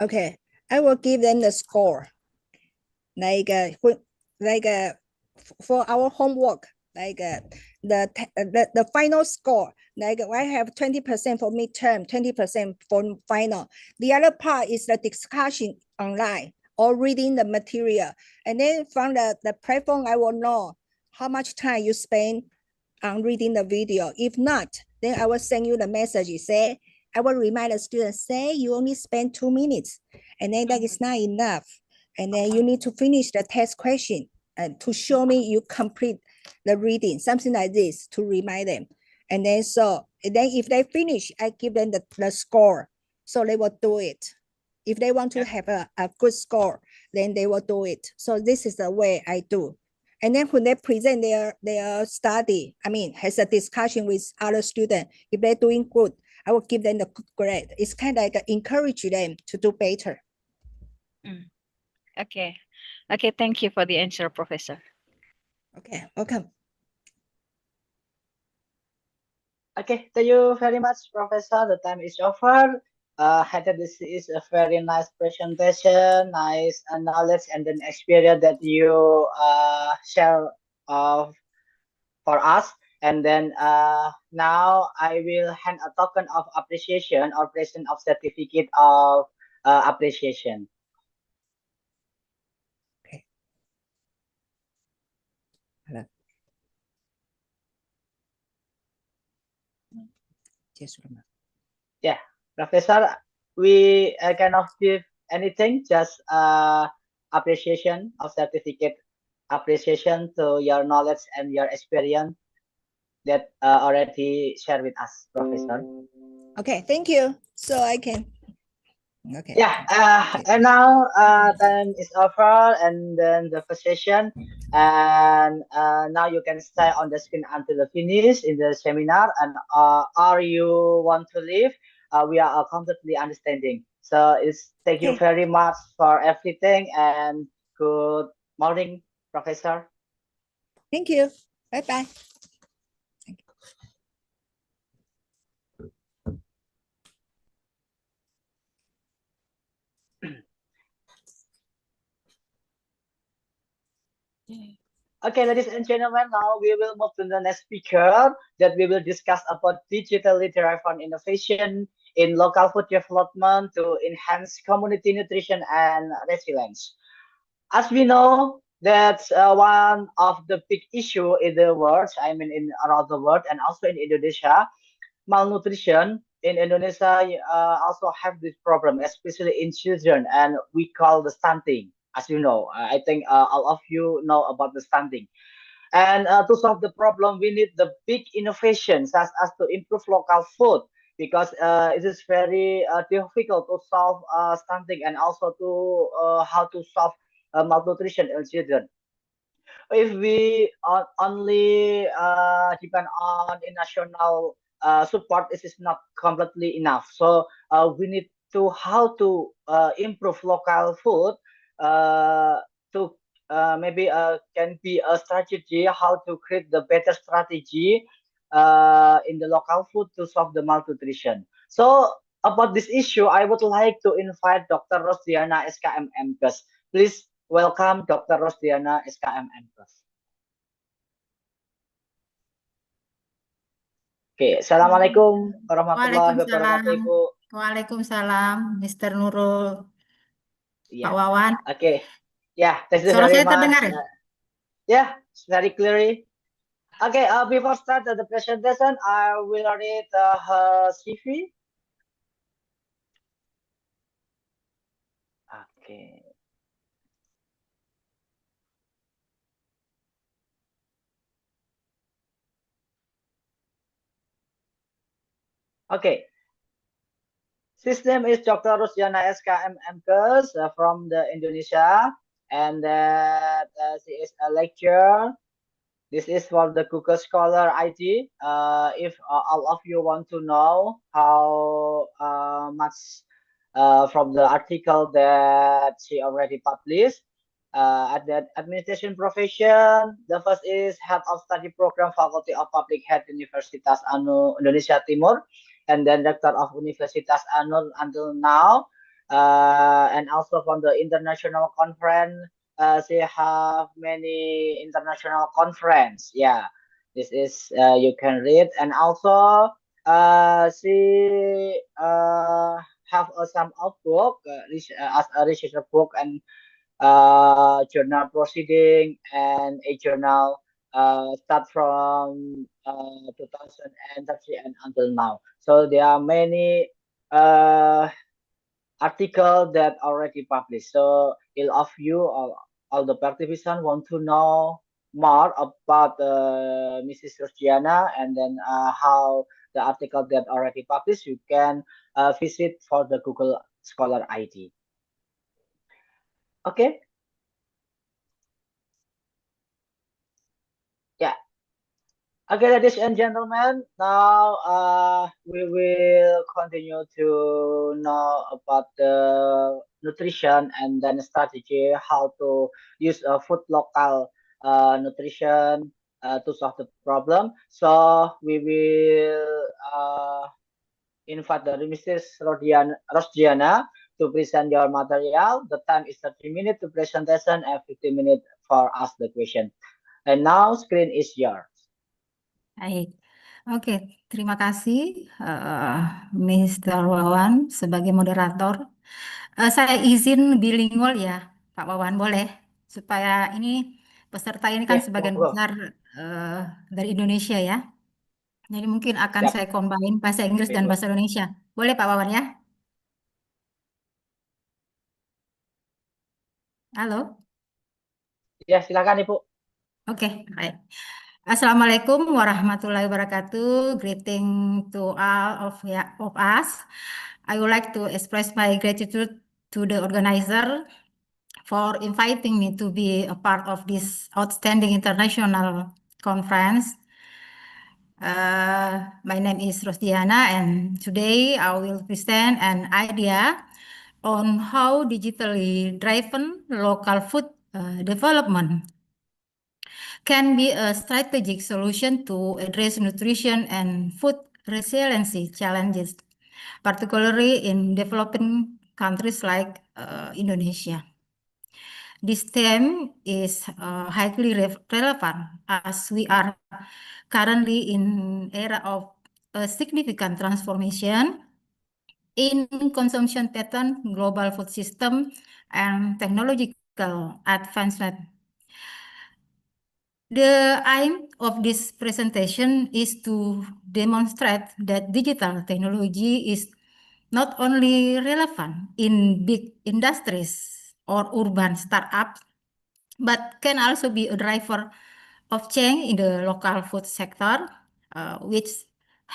Okay, I will give them the score. For our homework, the final score, I have 20% for midterm, 20% for final. The other part is the discussion online or reading the material. And then from the platform, I will know how much time you spend on reading the video. If not, then I will send you the message. Say, I will remind the students, say you only spend 2 minutes, and then that is not enough. And then you need to finish the test question to show me you complete the reading, something like this to remind them. And then if they finish, I give them the score. So they will do it. If they want to have a good score, then they will do it. So this is the way I do. And then when they present their study, has a discussion with other students, if they're doing good, I will give them the good grade. It's kind of like encourage them to do better. Okay. Okay, thank you for the answer, Professor. Okay, welcome. Okay, thank you very much, Professor. The time is over. I think this is a very nice presentation, nice knowledge and then experience that you share for us. And then now I will hand a token of appreciation or present of certificate of appreciation. Okay. Hello. Yeah, Professor, we cannot give anything, just appreciation of certificate appreciation to your knowledge and your experience that already shared with us, Professor. Okay, thank you. So I can. Okay. Yeah, and now time is over, and then the first session, and now you can stay on the screen until the finish in the seminar. And or you want to leave, we are completely understanding. So thank you very much for everything, and good morning, Professor. Thank you. Bye bye. Okay, ladies and gentlemen, now we will move to the next speaker that we will discuss about digitally derived food innovation in local food development to enhance community nutrition and resilience. As we know, that's one of the big issue in the world, around the world and also in Indonesia. Malnutrition in Indonesia also have this problem, especially in children, and we call the stunting. As you know, I think all of you know about the stunting. And to solve the problem, we need the big innovations such as to improve local food, because it is very difficult to solve stunting and also to how to solve malnutrition in children. If we only depend on national support, it is not completely enough. So we need to how to improve local food to maybe can be a strategy how to create the better strategy in the local food to solve the malnutrition. So about this issue, I would like to invite Dr. Rosdiana SKM MKes. Please welcome Dr. Rosdiana SKM MKes. Oke, Assalamualaikum warahmatullahi wabarakatuh, Ibu. Waalaikumsalam, Mr. Nurul. Yeah. Pak Wawan. Okay. Yeah, thank you Suara very saya much. terdengar ya? Yeah, very clearly. Okay, before start the presentation, I will read her CV. Okay. Okay. His name is Dr. Rosdiana SKM MKes from the Indonesia, and that she is a lecturer. This is for the Google Scholar ID. If all of you want to know how much from the article that she already published, at the administration profession, the first is Head of Study Program, Faculty of Public Health, Universitas Indonesia Timur, and then Rector of Universitas Anur until now. and also from the international conference. She have many international conference. Yeah, this is you can read, and also she have some outbook as a research book and journal proceeding and a journal start from 2013 and until now. So there are many articles that already published. So if of you all the participants want to know more about Mrs. Rosdiana and then how the article that already published, you can visit for the Google Scholar ID. Okay. Yeah. Okay, ladies and gentlemen, now we will continue to know about the nutrition and then strategy how to use food local nutrition to solve the problem. So we will invite the Mrs. Rosdiana to present your material. The time is 30 minutes to presentation and 15 minutes for ask the question. And now screen is yours. Baik. Oke, terima kasih Mr. Wawan sebagai moderator. Saya izin bilingual ya, Pak Wawan, boleh? Supaya ini peserta ini kan Ya, sebagian monggo. besar dari Indonesia ya. Jadi mungkin akan Siap. saya combine bahasa Inggris dan Ibu. bahasa Indonesia. Boleh Pak Wawan ya? Halo? Ya, silakan Ibu. Oke, baik. Assalamualaikum warahmatullahi wabarakatuh. Greeting to all of us. I would like to express my gratitude to the organizer for inviting me to be a part of this outstanding international conference. My name is Rosdiana, and today I will present an idea on how digitally driven local food development can be a strategic solution to address nutrition and food resiliency challenges, particularly in developing countries like Indonesia. This theme is highly relevant as we are currently in era of a significant transformation in consumption pattern, global food system, and technological advancement. The aim of this presentation is to demonstrate that digital technology is not only relevant in big industries or urban startups, but can also be a driver of change in the local food sector, which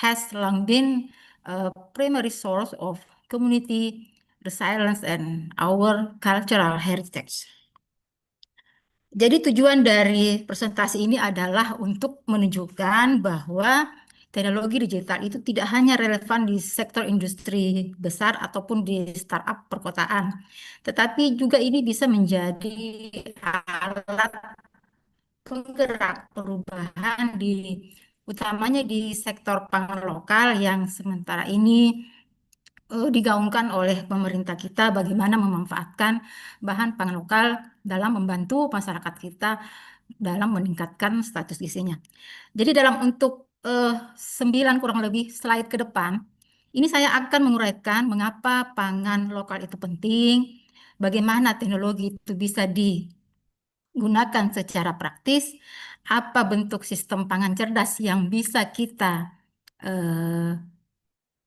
has long been a primary source of community resilience and our cultural heritage. Jadi tujuan dari presentasi ini adalah untuk menunjukkan bahwa teknologi digital itu tidak hanya relevan di sektor industri besar ataupun di startup perkotaan, tetapi juga ini bisa menjadi alat penggerak perubahan utamanya di sektor pangan lokal yang sementara ini digaungkan oleh pemerintah kita bagaimana memanfaatkan bahan pangan lokal dalam membantu masyarakat kita dalam meningkatkan status gizinya. Jadi dalam untuk 9 kurang lebih slide ke depan, ini saya akan menguraikan mengapa pangan lokal itu penting, bagaimana teknologi itu bisa digunakan secara praktis, apa bentuk sistem pangan cerdas yang bisa kita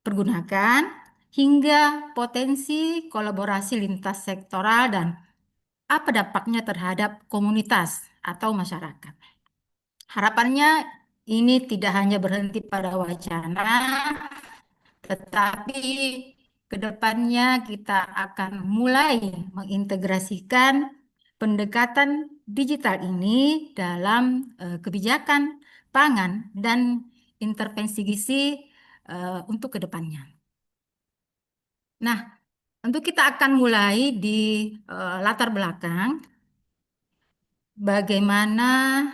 pergunakan, hingga potensi kolaborasi lintas sektoral dan apa dampaknya terhadap komunitas atau masyarakat. Harapannya ini tidak hanya berhenti pada wacana, tetapi ke depannya kita akan mulai mengintegrasikan pendekatan digital ini dalam kebijakan pangan dan intervensi gizi untuk ke depannya. Nah, tentu kita akan mulai di latar belakang bagaimana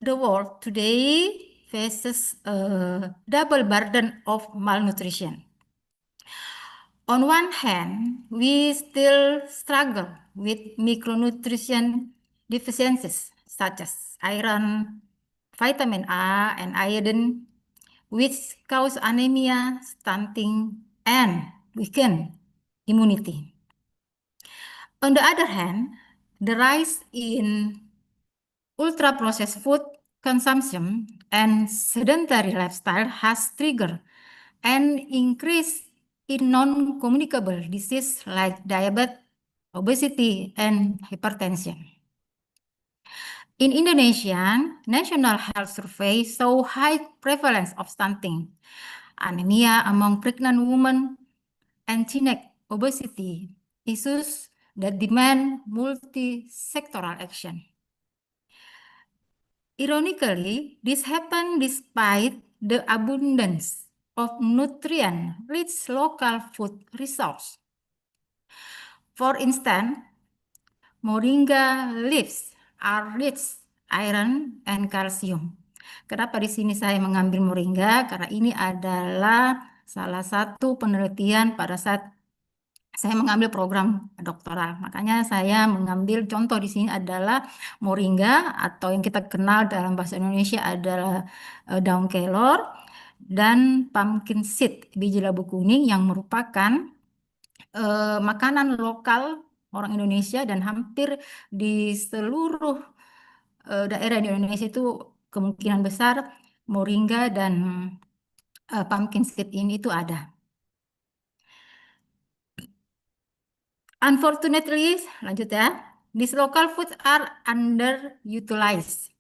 the world today faces a double burden of malnutrition. On one hand, we still struggle with micronutrition deficiencies such as iron, vitamin A, and iodine, which cause anemia, stunting, and weaken immunity. On the other hand, the rise in ultra-processed food consumption and sedentary lifestyle has triggered an increase in non-communicable disease like diabetes, obesity, and hypertension. In Indonesia, National Health Survey saw high prevalence of stunting, anemia among pregnant women, and teenage obesity, issues that demand multi-sectoral action. Ironically, this happened despite the abundance of nutrient-rich local food resources. For instance, moringa leaves are rich iron and calcium. Kenapa di sini saya mengambil moringa? Karena ini adalah salah satu penelitian pada saat saya mengambil program doktoral. Makanya saya mengambil contoh di sini adalah moringa atau yang kita kenal dalam bahasa Indonesia adalah daun kelor dan pumpkin seed, biji labu kuning yang merupakan makanan lokal orang Indonesia dan hampir di seluruh daerah di Indonesia itu kemungkinan besar moringa dan pumpkin seed ini itu ada. Unfortunately, lanjut ya, these local foods are underutilized.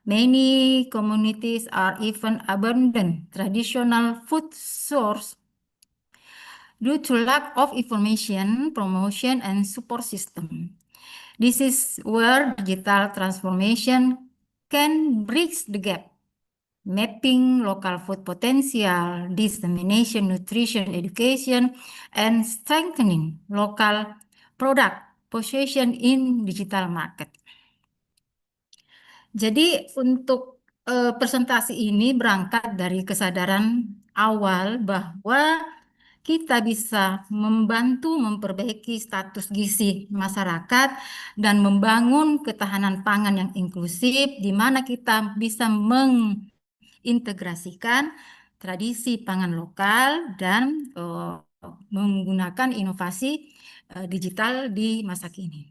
Many communities are even abandon traditional food source due to lack of information, promotion, and support system. This is where digital transformation can bridge the gap, mapping local food potential, dissemination, nutrition, education, and strengthening local product position in digital market. Jadi untuk presentasi ini berangkat dari kesadaran awal bahwa kita bisa membantu memperbaiki status gizi masyarakat dan membangun ketahanan pangan yang inklusif, di mana kita bisa mengintegrasikan tradisi pangan lokal dan menggunakan inovasi digital di masa kini.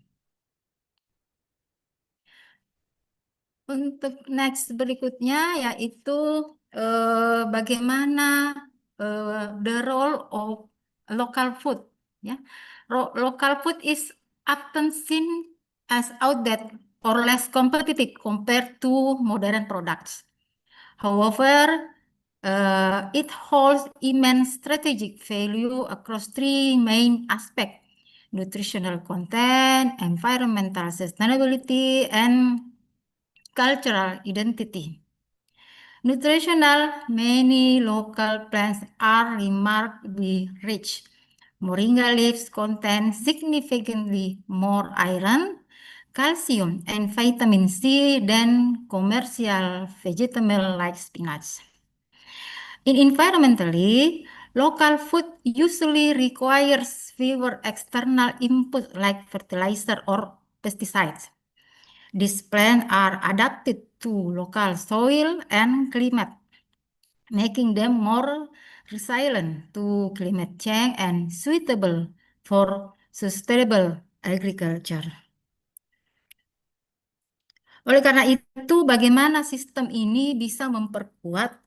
Untuk next berikutnya yaitu bagaimana the role of local food. Ya, local food is often seen as outdated or less competitive compared to modern products. However, it holds immense strategic value across three main aspects: nutritional content, environmental sustainability, and cultural identity. Nutritional, many local plants are remarkably rich. Moringa leaves contain significantly more iron, calcium, and vitamin C than commercial vegetable like spinach. Environmentally, local food usually requires fewer external input like fertilizer or pesticides. These plants are adapted to local soil and climate, making them more resilient to climate change and suitable for sustainable agriculture. Oleh karena itu, bagaimana sistem ini bisa memperkuat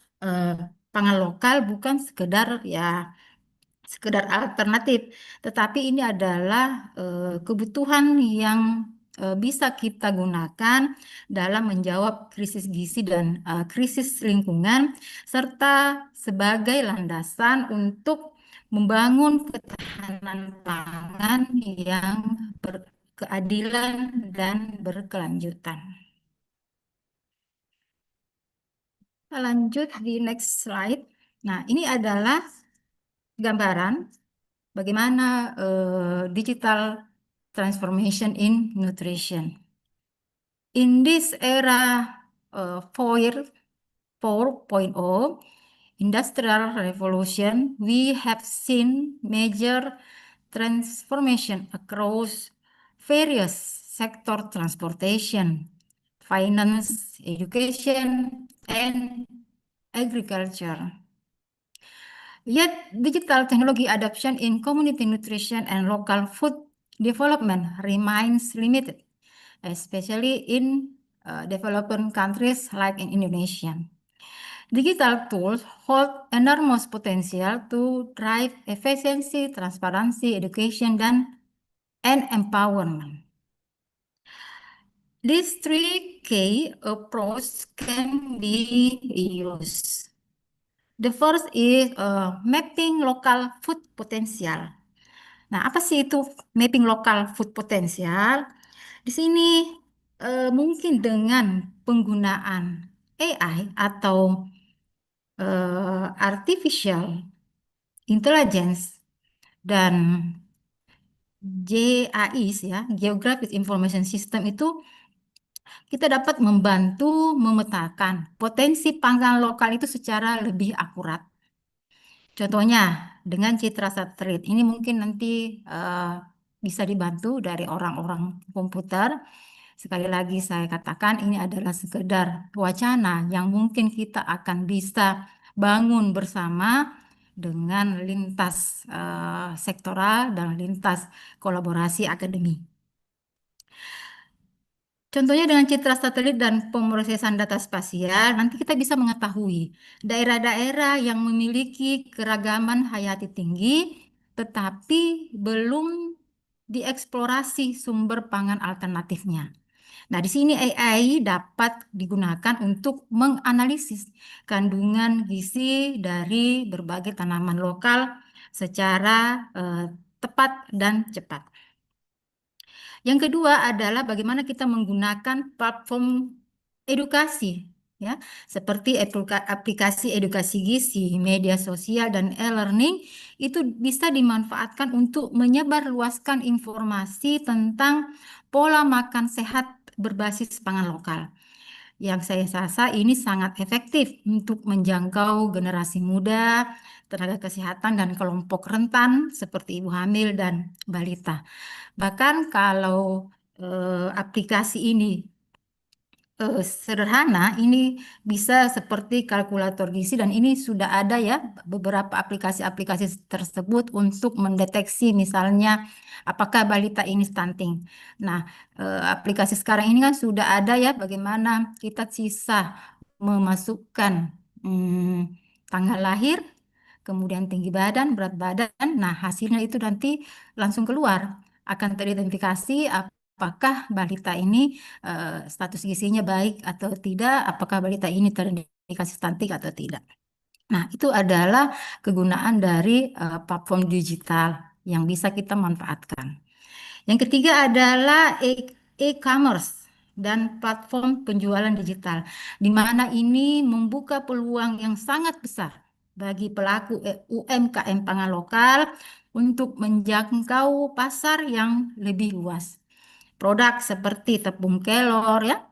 pangan lokal bukan sekedar alternatif, tetapi ini adalah kebutuhan yang bisa kita gunakan dalam menjawab krisis gizi dan krisis lingkungan, serta sebagai landasan untuk membangun ketahanan pangan yang berkeadilan dan berkelanjutan. Kita lanjut di next slide. Nah, ini adalah gambaran bagaimana digital transformation in nutrition. In this era 4.0, Industrial Revolution, we have seen major transformation across various sector: transportation, finance, education, and agriculture. Yet, digital technology adoption in community nutrition and local food development remains limited, especially in developing countries like in Indonesia. Digital tools hold enormous potential to drive efficiency, transparency, education, and empowerment. These three key approaches can be used. The first is mapping local food potential. Nah, apa sih itu mapping local food potential? Di sini mungkin dengan penggunaan AI atau artificial intelligence dan GAIS ya, Geographic Information System itu kita dapat membantu memetakan potensi pangan lokal itu secara lebih akurat. Contohnya dengan citra satelit ini mungkin nanti bisa dibantu dari orang-orang komputer. Sekali lagi saya katakan ini adalah sekedar wacana yang mungkin kita akan bisa bangun bersama dengan lintas sektoral dan lintas kolaborasi akademi. Contohnya dengan citra satelit dan pemrosesan data spasial, nanti kita bisa mengetahui daerah-daerah yang memiliki keragaman hayati tinggi, tetapi belum dieksplorasi sumber pangan alternatifnya. Nah, di sini AI dapat digunakan untuk menganalisis kandungan gizi dari berbagai tanaman lokal secara tepat dan cepat. Yang kedua adalah bagaimana kita menggunakan platform edukasi, ya, seperti aplikasi edukasi gizi, media sosial, dan e-learning itu bisa dimanfaatkan untuk menyebarluaskan informasi tentang pola makan sehat berbasis pangan lokal. Yang saya rasa ini sangat efektif untuk menjangkau generasi muda, tenaga kesehatan, dan kelompok rentan seperti ibu hamil dan balita. Bahkan kalau aplikasi ini sederhana, ini bisa seperti kalkulator gizi dan ini sudah ada ya beberapa aplikasi-aplikasi tersebut untuk mendeteksi misalnya apakah balita ini stunting. Nah, aplikasi sekarang ini kan sudah ada ya bagaimana kita bisa memasukkan tanggal lahir, kemudian tinggi badan, berat badan. Nah, hasilnya itu nanti langsung keluar, akan teridentifikasi apakah balita ini status gizinya baik atau tidak, apakah balita ini terindikasi stunting atau tidak. Nah, itu adalah kegunaan dari platform digital yang bisa kita manfaatkan. Yang ketiga adalah e-commerce dan platform penjualan digital, di mana ini membuka peluang yang sangat besar bagi pelaku UMKM pangan lokal untuk menjangkau pasar yang lebih luas. Produk seperti tepung kelor ya,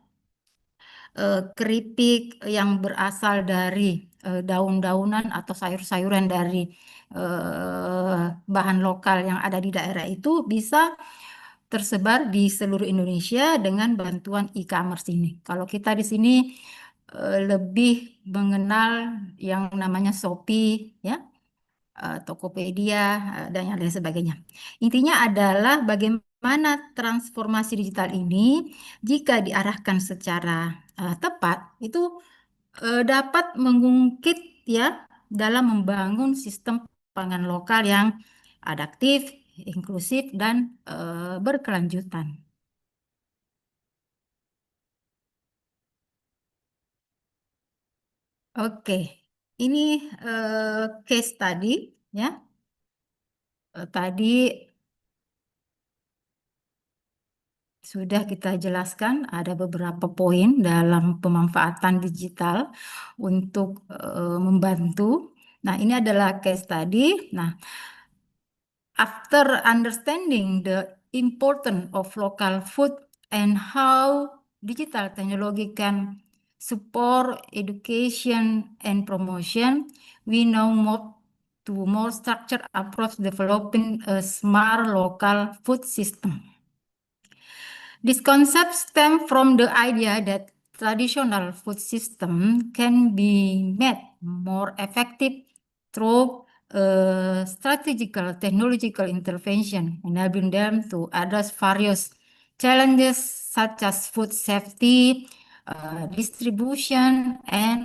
keripik yang berasal dari daun-daunan atau sayur-sayuran dari bahan lokal yang ada di daerah itu bisa tersebar di seluruh Indonesia dengan bantuan e-commerce ini. Kalau kita di sini lebih mengenal yang namanya Shopee ya, Tokopedia, dan yang lain sebagainya. Intinya adalah bagaimana transformasi digital ini jika diarahkan secara tepat itu dapat mengungkit ya dalam membangun sistem pangan lokal yang adaptif, inklusif, dan berkelanjutan. Oke, ini case tadi ya. Tadi sudah kita jelaskan ada beberapa poin dalam pemanfaatan digital untuk membantu. Nah, ini adalah case tadi. Nah, after understanding the importance of local food and how digital technology can support education and promotion, we now move to more structured approach developing a smart local food system. This concept stems from the idea that traditional food system can be made more effective through strategical technological intervention, enabling them to address various challenges such as food safety, distribution, and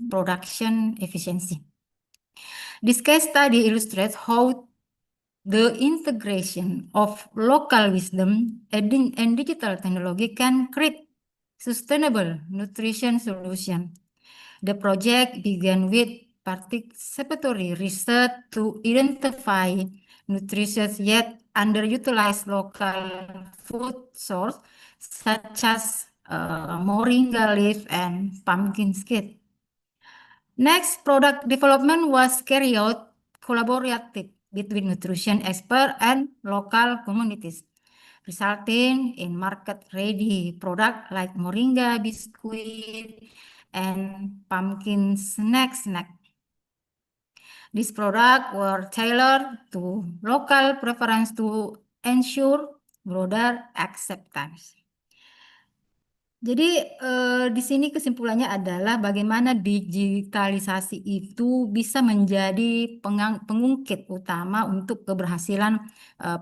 production efficiency. This case study illustrates how the integration of local wisdom and digital technology can create sustainable nutrition solution. The project began with participatory research to identify nutritious yet underutilized local food source such as moringa leaf and pumpkin seed. Next, product development was carried out collaborative between nutrition experts and local communities, resulting in market-ready products like moringa biscuit and pumpkin snack. These products were tailored to local preference to ensure broader acceptance. Jadi di sini kesimpulannya adalah bagaimana digitalisasi itu bisa menjadi pengungkit utama untuk keberhasilan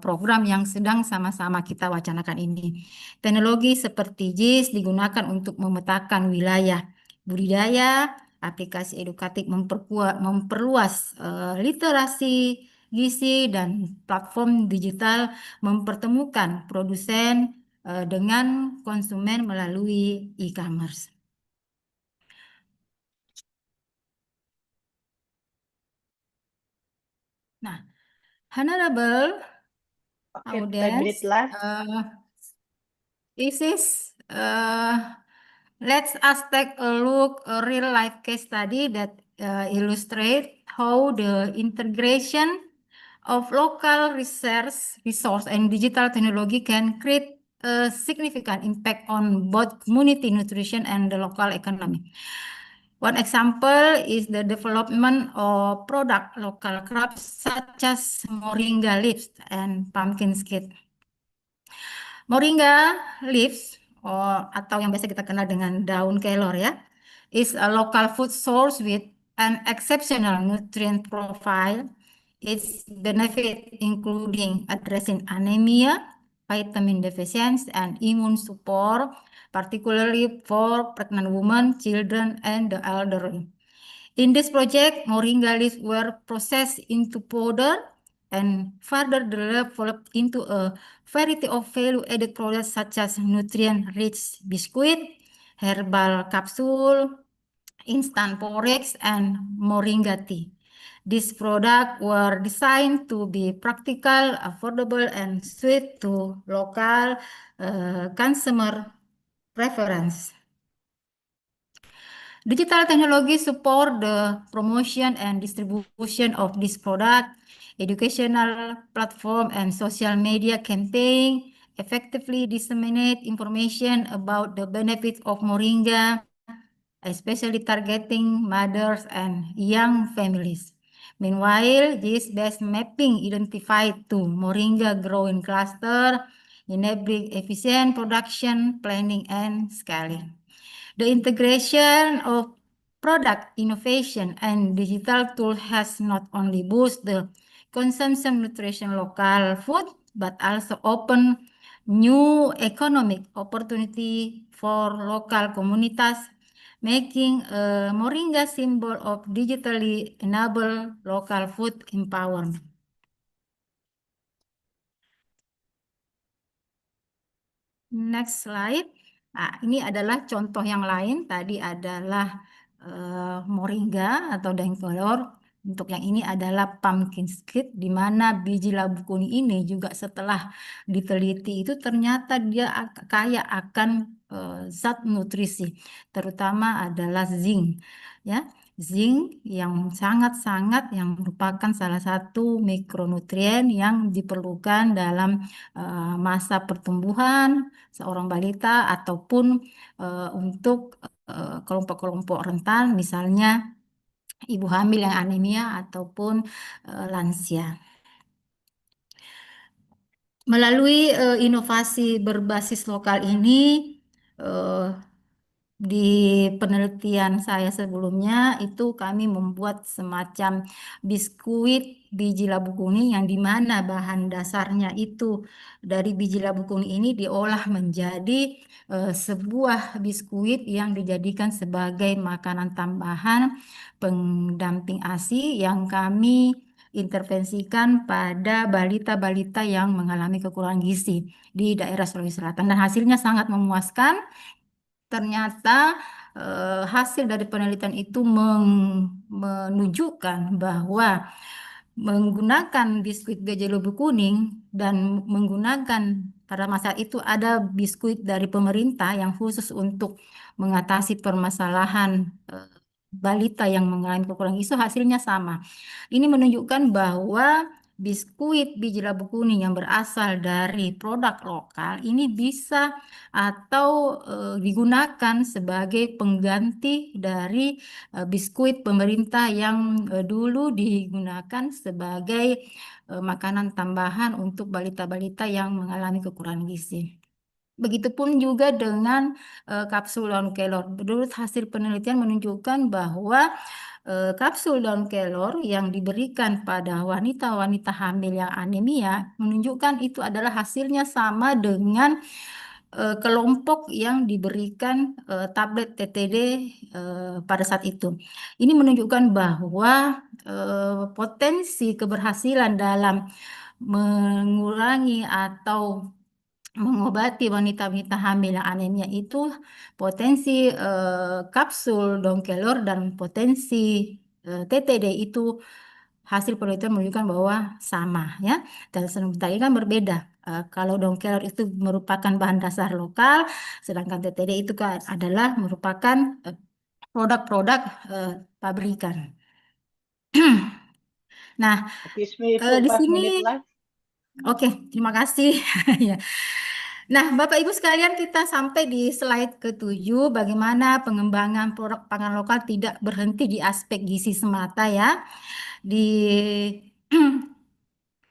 program yang sedang sama-sama kita wacanakan ini. Teknologi seperti JIS digunakan untuk memetakan wilayah budidaya, aplikasi edukatif memperluas literasi gizi, dan platform digital mempertemukan produsen dengan konsumen melalui e-commerce. Nah, honorable Okay, 5 audience, minutes left. Let's us take a look a real life case study that illustrate how the integration of local resource and digital technology can create a significant impact on both community nutrition and the local economy. One example is the development of product local crops such as moringa leaves and pumpkin seed. Moringa leaves atau yang biasa kita kenal dengan daun kelor ya, is a local food source with an exceptional nutrient profile. Its benefit including addressing anemia, vitamin deficiency, and immune support, particularly for pregnant women, children, and the elderly. In this project, moringa leaves were processed into powder and further developed into a variety of value-added products such as nutrient-rich biscuit, herbal capsule, instant porridge, and moringa tea. These products were designed to be practical, affordable, and suited to local consumer preference. Digital technology support the promotion and distribution of this product. Educational platform and social media campaign effectively disseminate information about the benefits of moringa, especially targeting mothers and young families. Meanwhile, GIS-based mapping identified two moringa growing cluster, enabling efficient production, planning, and scaling. The integration of product innovation and digital tools has not only boosted the consumption nutrition local food, but also open new economic opportunity for local communities, making a moringa symbol of digitally enabled local food empowerment. Next slide. Nah, ini adalah contoh yang lain. Tadi adalah moringa atau daun kelor. Untuk yang ini adalah pumpkin seed, di mana biji labu kuning ini juga setelah diteliti itu ternyata dia kaya akan zat nutrisi, terutama adalah zinc, ya. Zinc yang sangat-sangat yang merupakan salah satu mikronutrien yang diperlukan dalam masa pertumbuhan seorang balita ataupun untuk kelompok-kelompok rentan, misalnya ibu hamil yang anemia ataupun lansia. Melalui inovasi berbasis lokal ini, di penelitian saya sebelumnya itu kami membuat semacam biskuit biji labu kuning yang dimana bahan dasarnya itu dari biji labu kuning ini diolah menjadi sebuah biskuit yang dijadikan sebagai makanan tambahan pendamping ASI yang kami intervensikan pada balita-balita yang mengalami kekurangan gizi di daerah Sulawesi Selatan, dan hasilnya sangat memuaskan. Ternyata hasil dari penelitian itu menunjukkan bahwa menggunakan biskuit biji labu kuning dan menggunakan pada masa itu ada biskuit dari pemerintah yang khusus untuk mengatasi permasalahan balita yang mengalami kekurangan gizi, hasilnya sama. Ini menunjukkan bahwa biskuit biji labu kuning yang berasal dari produk lokal ini bisa atau digunakan sebagai pengganti dari biskuit pemerintah yang dulu digunakan sebagai makanan tambahan untuk balita-balita yang mengalami kekurangan gizi. Begitupun juga dengan kapsul daun kelor. Menurut hasil penelitian menunjukkan bahwa kapsul daun kelor yang diberikan pada wanita-wanita hamil yang anemia menunjukkan itu adalah hasilnya sama dengan kelompok yang diberikan tablet TTD pada saat itu. Ini menunjukkan bahwa potensi keberhasilan dalam mengurangi atau mengobati wanita-wanita hamil yang anemia itu potensi kapsul daun kelor dan potensi TTD itu hasil penelitian menunjukkan bahwa sama ya. Dan sementara ini kan berbeda. Kalau daun kelor itu merupakan bahan dasar lokal, sedangkan TTD itu kan adalah merupakan produk-produk pabrikan. Nah, Excuse me, di 5 sini minutes left. Oke, terima kasih. Ya. Nah, Bapak Ibu sekalian, kita sampai di slide ke-7, bagaimana pengembangan produk pangan lokal tidak berhenti di aspek gizi semata ya.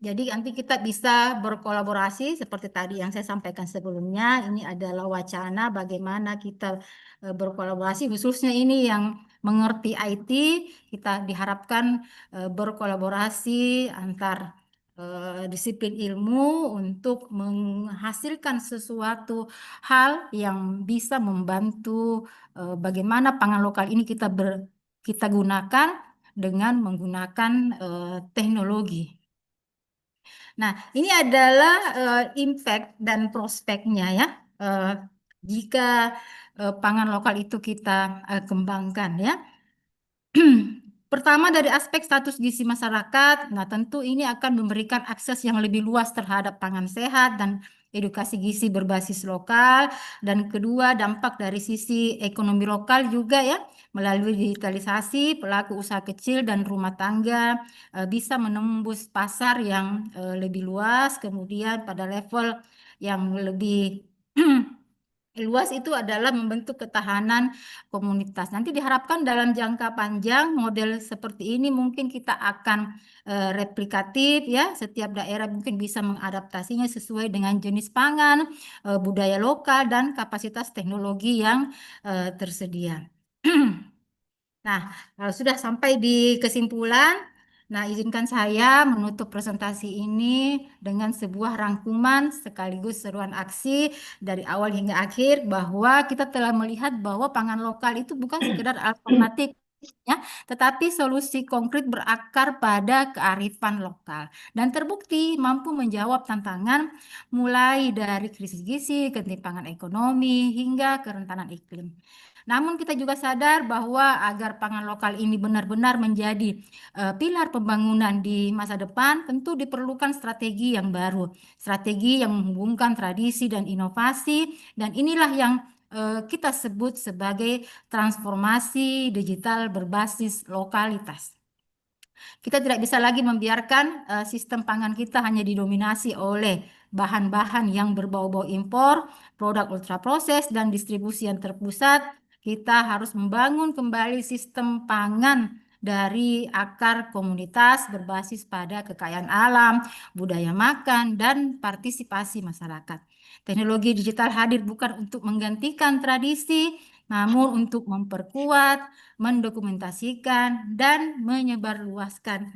Jadi nanti kita bisa berkolaborasi seperti tadi yang saya sampaikan sebelumnya. Ini adalah wacana bagaimana kita berkolaborasi, khususnya ini yang mengerti IT, kita diharapkan berkolaborasi antar disiplin ilmu untuk menghasilkan sesuatu hal yang bisa membantu bagaimana pangan lokal ini kita gunakan dengan menggunakan teknologi. Nah, ini adalah impact dan prospeknya ya. Jika pangan lokal itu kita kembangkan ya. Pertama dari aspek status gizi masyarakat, nah tentu ini akan memberikan akses yang lebih luas terhadap pangan sehat dan edukasi gizi berbasis lokal. Dan kedua, dampak dari sisi ekonomi lokal juga ya, melalui digitalisasi pelaku usaha kecil dan rumah tangga bisa menembus pasar yang lebih luas, kemudian pada level yang lebih luas itu adalah membentuk ketahanan komunitas. Nanti diharapkan dalam jangka panjang model seperti ini mungkin kita akan replikatif ya. Setiap daerah mungkin bisa mengadaptasinya sesuai dengan jenis pangan, budaya lokal dan kapasitas teknologi yang tersedia. Nah, kalau sudah sampai di kesimpulan, nah izinkan saya menutup presentasi ini dengan sebuah rangkuman sekaligus seruan aksi dari awal hingga akhir bahwa kita telah melihat bahwa pangan lokal itu bukan sekedar alternatif ya, tetapi solusi konkret berakar pada kearifan lokal dan terbukti mampu menjawab tantangan mulai dari krisis gizi, ketimpangan ekonomi hingga kerentanan iklim. Namun kita juga sadar bahwa agar pangan lokal ini benar-benar menjadi pilar pembangunan di masa depan, tentu diperlukan strategi yang baru, strategi yang menghubungkan tradisi dan inovasi, dan inilah yang kita sebut sebagai transformasi digital berbasis lokalitas. Kita tidak bisa lagi membiarkan sistem pangan kita hanya didominasi oleh bahan-bahan yang berbau-bau impor, produk ultraproses, dan distribusi yang terpusat. kita harus membangun kembali sistem pangan dari akar komunitas berbasis pada kekayaan alam, budaya makan, dan partisipasi masyarakat. Teknologi digital hadir bukan untuk menggantikan tradisi, namun untuk memperkuat, mendokumentasikan, dan menyebarluaskan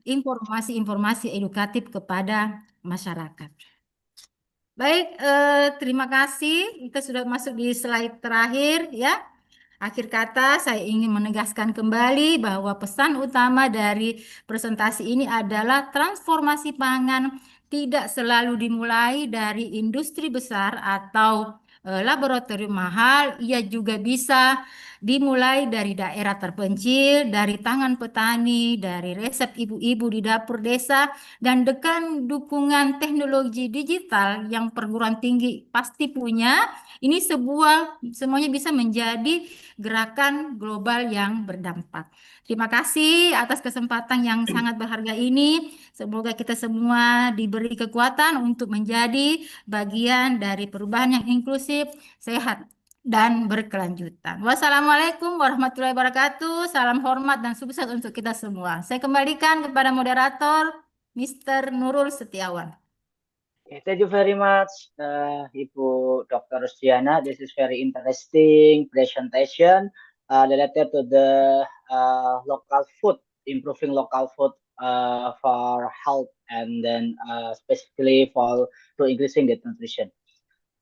informasi-informasi edukatif kepada masyarakat. Baik, terima kasih. Kita sudah masuk di slide terakhir ya. Akhir kata, saya ingin menegaskan kembali bahwa pesan utama dari presentasi ini adalah transformasi pangan tidak selalu dimulai dari industri besar atau laboratorium mahal, ia juga bisa dimulai dari daerah terpencil, dari tangan petani, dari resep ibu-ibu di dapur desa, dan dengan dukungan teknologi digital yang perguruan tinggi pasti punya, ini semuanya bisa menjadi gerakan global yang berdampak. Terima kasih atas kesempatan yang sangat berharga ini. Semoga kita semua diberi kekuatan untuk menjadi bagian dari perubahan yang inklusif, sehat, dan berkelanjutan. Wassalamualaikum warahmatullahi wabarakatuh. Salam hormat dan sukses untuk kita semua. Saya kembalikan kepada moderator, Mr. Nurul Setiawan. Okay, thank you very much, Ibu Dr. Rustiana. This is very interesting presentation related to the local food, improving local food for health, and then specifically to increasing the nutrition.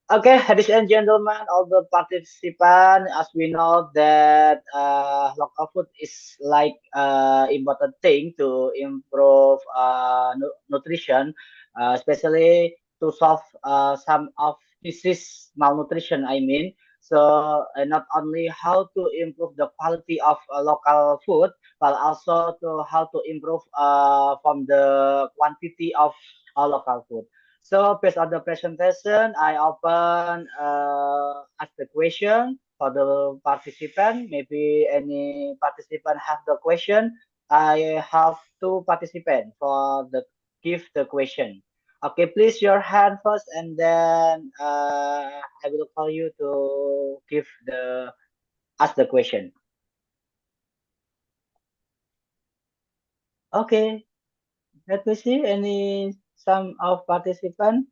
Okay, ladies and gentlemen, all the participants, as we know that local food is like important thing to improve nutrition, especially to solve some of disease malnutrition. I mean, so not only how to improve the quality of local food, but also to how to improve from the quantity of local food. So based on the presentation, I open ask the question for the participant. Maybe any participant have the question. I have two participants for the give the question. Okay, please your hand first, and then I will call you to ask the question. Okay, let me see some of participants.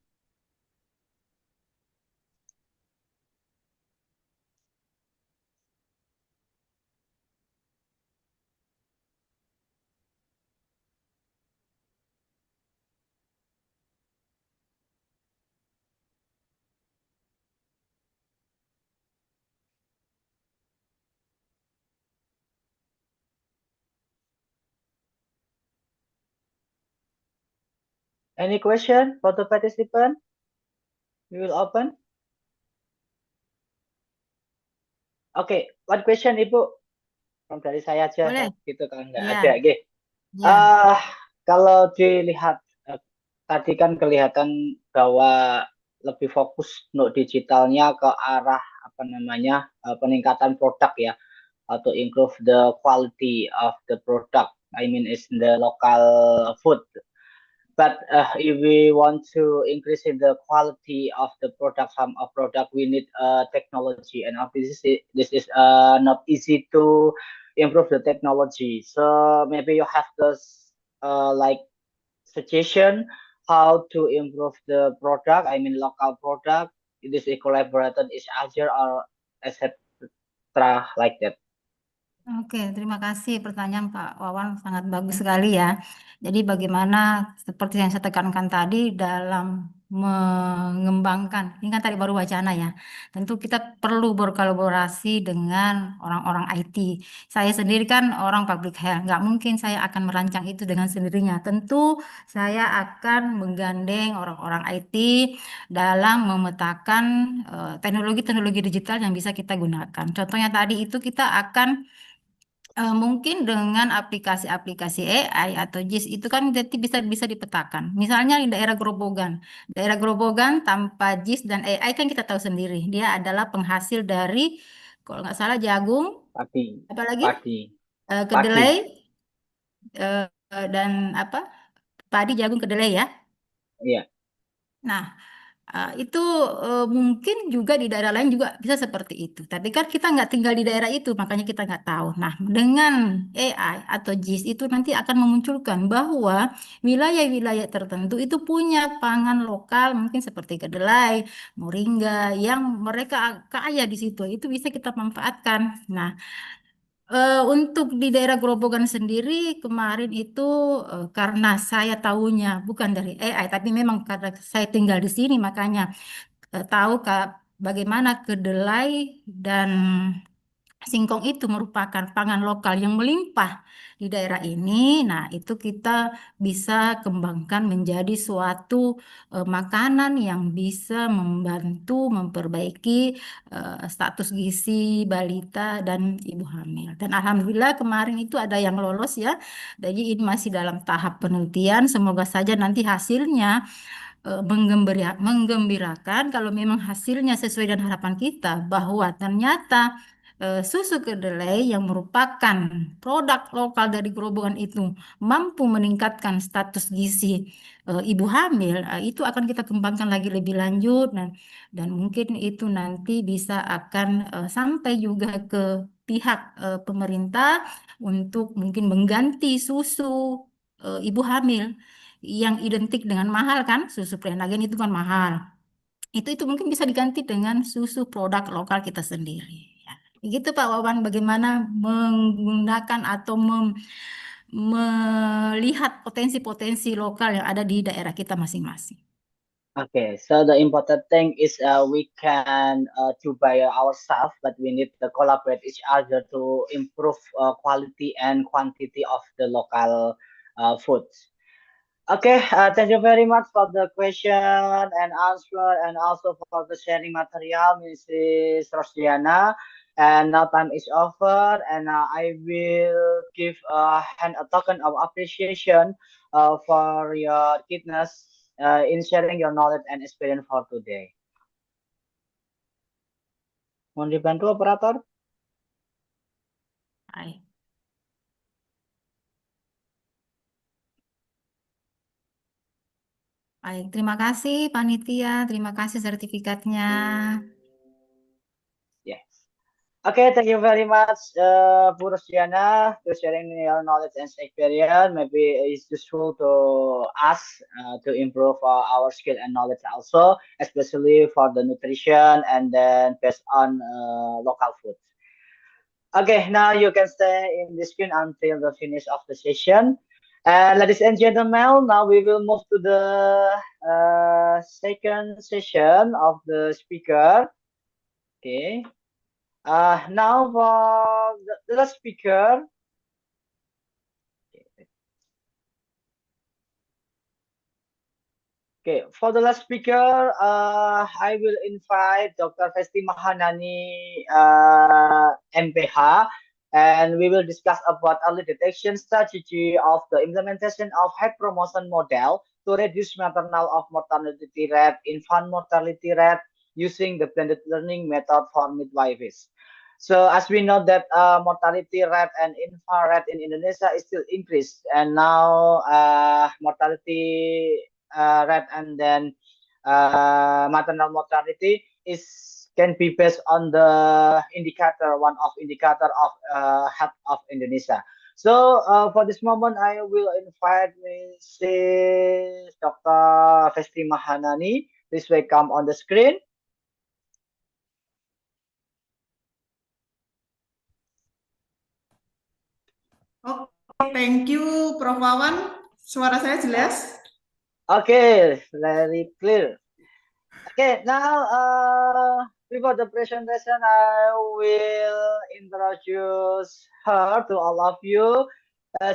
Any question for the participant? We will open. Oke, one question Ibu. Dari saya aja, Boleh. gitu kan nggak Ya. ada. Oke. Ya. Kalau dilihat tadi kan kelihatan bahwa lebih fokus untuk digitalnya ke arah apa namanya peningkatan produk ya, atau improve the quality of the product. I mean, is the local food. But if we want to increase in the quality of the product, some of product, we need technology, and obviously this is not easy to improve the technology. So maybe you have this like suggestion how to improve the product. I mean local product. This is collaborated each other or etc. like that. Oke, terima kasih pertanyaan Pak Wawan, sangat bagus sekali ya. Jadi bagaimana seperti yang saya tekankan tadi dalam mengembangkan, ini kan tadi baru wacana ya, tentu kita perlu berkolaborasi dengan orang-orang IT. Saya sendiri kan orang public health, nggak mungkin saya akan merancang itu dengan sendirinya. Tentu saya akan menggandeng orang-orang IT dalam memetakan teknologi-teknologi digital yang bisa kita gunakan. Contohnya tadi itu kita akan mungkin dengan aplikasi-aplikasi AI atau JIS itu kan nanti bisa dipetakan. Misalnya di daerah Grobogan tanpa JIS dan AI kan kita tahu sendiri dia adalah penghasil dari kalau nggak salah jagung, Padi. apalagi kedelai dan apa padi, jagung, kedelai ya. Iya. Nah, Itu mungkin juga di daerah lain juga bisa seperti itu. Tapi kan kita nggak tinggal di daerah itu, makanya kita nggak tahu. Nah, dengan AI atau JIS itu nanti akan memunculkan bahwa wilayah-wilayah tertentu itu punya pangan lokal, mungkin seperti kedelai, moringa, yang mereka kaya di situ. Itu bisa kita manfaatkan. Nah, untuk di daerah Grobogan sendiri kemarin itu karena saya tahunya bukan dari AI, tapi memang karena saya tinggal di sini, makanya tahu bagaimana kedelai dan singkong itu merupakan pangan lokal yang melimpah di daerah ini. Nah, itu kita bisa kembangkan menjadi suatu makanan yang bisa membantu memperbaiki status gizi balita dan ibu hamil. Dan alhamdulillah kemarin itu ada yang lolos ya. Jadi ini masih dalam tahap penelitian. Semoga saja nanti hasilnya menggembirakan kalau memang hasilnya sesuai dengan harapan kita bahwa ternyata susu kedelai yang merupakan produk lokal dari Grobogan itu mampu meningkatkan status gizi ibu hamil, itu akan kita kembangkan lagi lebih lanjut dan mungkin itu nanti bisa akan sampai juga ke pihak pemerintah untuk mungkin mengganti susu ibu hamil yang identik dengan mahal kan, susu prenagen itu kan mahal. Itu mungkin bisa diganti dengan susu produk lokal kita sendiri. Ya. Begitu Pak Wawan, bagaimana menggunakan atau melihat potensi-potensi lokal yang ada di daerah kita masing-masing. Okay, so the important thing is we can do by ourselves, but we need to collaborate each other to improve quality and quantity of the local foods. Okay, thank you very much for the question and answer, and also for the sharing material, Mrs. Rosdiana. And now time is over, and I will give a token of appreciation for your kindness in sharing your knowledge and experience for today. Mohon dibantu operator. Baik. Baik, terima kasih panitia, terima kasih sertifikatnya. Yes. Okay, thank you very much, Bu Rosdiana, for sharing your knowledge and experience. Maybe it's useful to us to improve our skill and knowledge also, especially for the nutrition and then based on local food. Okay, now you can stay in the screen until the finish of the session. And ladies and gentlemen, now we will move to the second session of the speaker. Okay. Now for the last speaker. Okay, for the last speaker, I will invite Dr. Festi Mahanani, MPH, and we will discuss about early detection strategy of the implementation of health promotion model to reduce maternal of mortality rate, infant mortality rate using the blended learning method for midwives. So as we know that mortality rate and infant rate in Indonesia is still increased, and now mortality rate and then maternal mortality can be based on the one of indicator of health of Indonesia. So for this moment, I will invite Mrs. Dr. Festi Mahanani. Please welcome on the screen. Oke, thank you, Prof. Wawan. Suara saya jelas? Okay, very clear. Okay, now before the presentation, I will introduce her to all of you.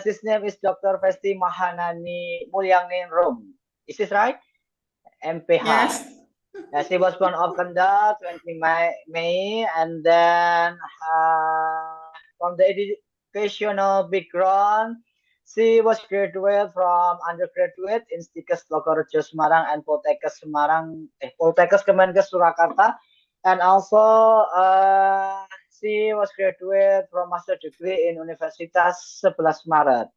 His name is Dr. Festi Mahanani Mulyangning. Is this right? MPH. Yes. She was born of Kendal, 20 May, and then from the educational background, she was graduate from undergraduate in Stikes Lokorejo Semarang and Poltekkes Semarang, Poltekkes Kemenkes Surakarta, and also she was graduate from master degree in Universitas 11 Maret,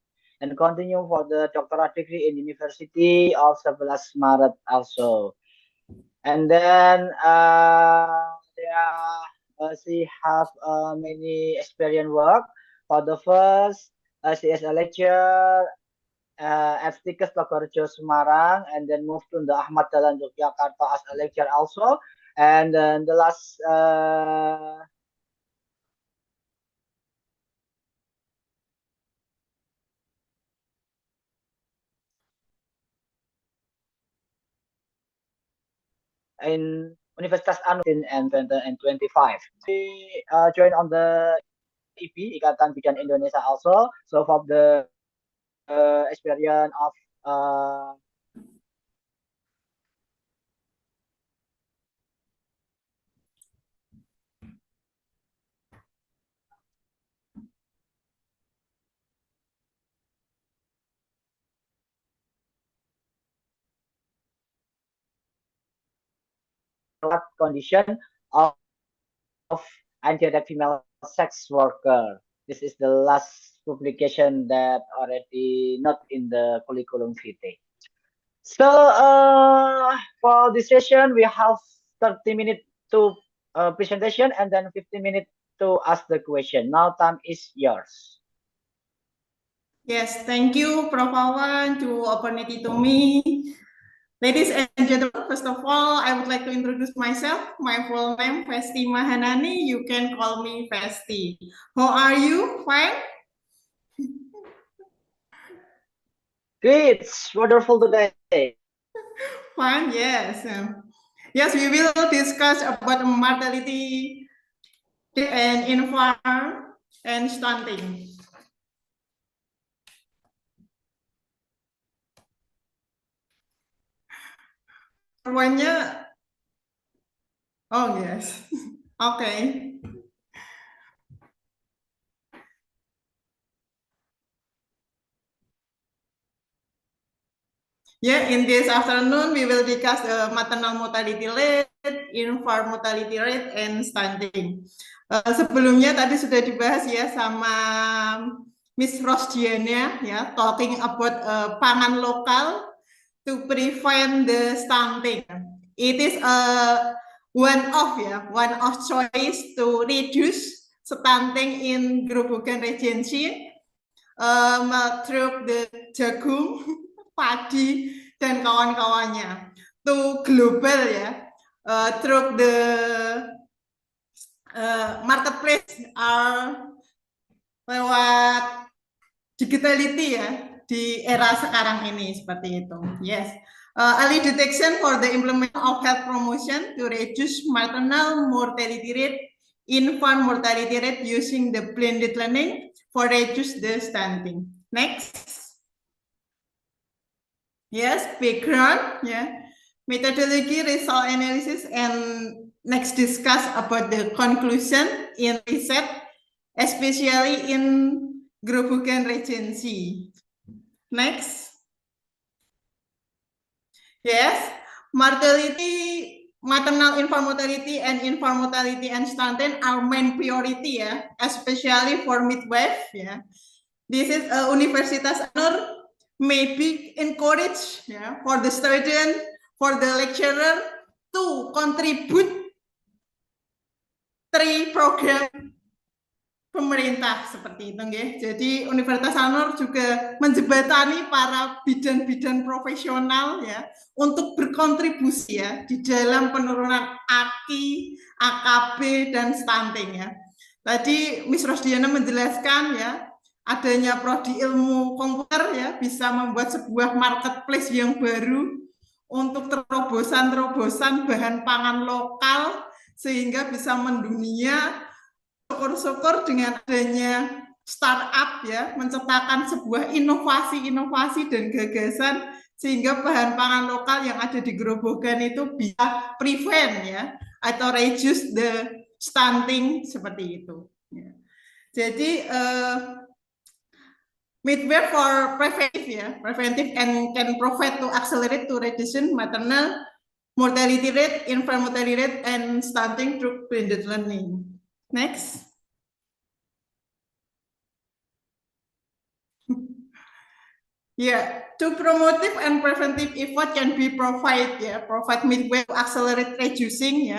and continue for the doctoral degree in University of 11 Maret also. And then she have many experience work. For the first, she is a lecturer at Stikes Lokorejo Semarang, and then moved to the Ahmad Dahlan Yogyakarta as a lecturer also. And then the last in Universitas Anur and 2025. We joined on the IP Ikatan Bidan Indonesia also. So for the experience of condition of anti-rape female sex worker. This is the last publication that already not in the curriculum vitae. So for this session, we have 30 minutes to presentation and then 15 minutes to ask the question. Now time is yours. Yes, thank you, Prof. Wawan, to opportunity to me. Ladies and gentlemen, first of all, I would like to introduce myself. My full name, Festi Mahanani. You can call me Festi. How are you? Fine? Great, wonderful today. Fine, yes. Yes, we will discuss about mortality and infant and stunting. Semuanya, oh yes, okay. Yeah, in this afternoon we will discuss maternal mortality rate, infant mortality rate, and stunting. Sebelumnya tadi sudah dibahas ya sama Miss Rosdiana ya, talking about pangan lokal to prevent the stunting. It is one of choice to reduce stunting in Grobogan Regency through the jagung, padi, dan kawan-kawannya. To global ya, through the marketplace lewat digitality ya, di era sekarang ini seperti itu. Yes. Early detection for the implementation of health promotion to reduce maternal mortality rate, infant mortality rate using the blended learning for reduce the stunting. Next. Yes, background, yeah. Methodology, result analysis, and next discuss about the conclusion in research, especially in Grobogan Regency. Next. Yes, mortality, maternal infant mortality and stunting are main priority ya, especially for midwife ya. This is Universitas Anur may be encouraged for the student, for the lecturer to contribute 3 program pemerintah seperti itu nggih. Jadi Universitas Anur juga menjembatani para bidan-bidan profesional ya untuk berkontribusi ya di dalam penurunan AKI, AKB dan stunting ya. Tadi Miss Rosdiana menjelaskan ya adanya prodi ilmu komputer ya bisa membuat sebuah marketplace yang baru untuk terobosan-terobosan bahan pangan lokal sehingga bisa mendunia. Syukur-syukur dengan adanya startup ya menciptakan sebuah inovasi-inovasi dan gagasan sehingga bahan pangan lokal yang ada di Grobogan itu bisa prevent ya atau reduce the stunting seperti itu. Ya. Jadi midwife for preventive and can provide to accelerate to reduction maternal mortality rate, infant mortality rate, and stunting through blended learning. Next. To promotive and preventive effort can be provide midway to accelerate reducing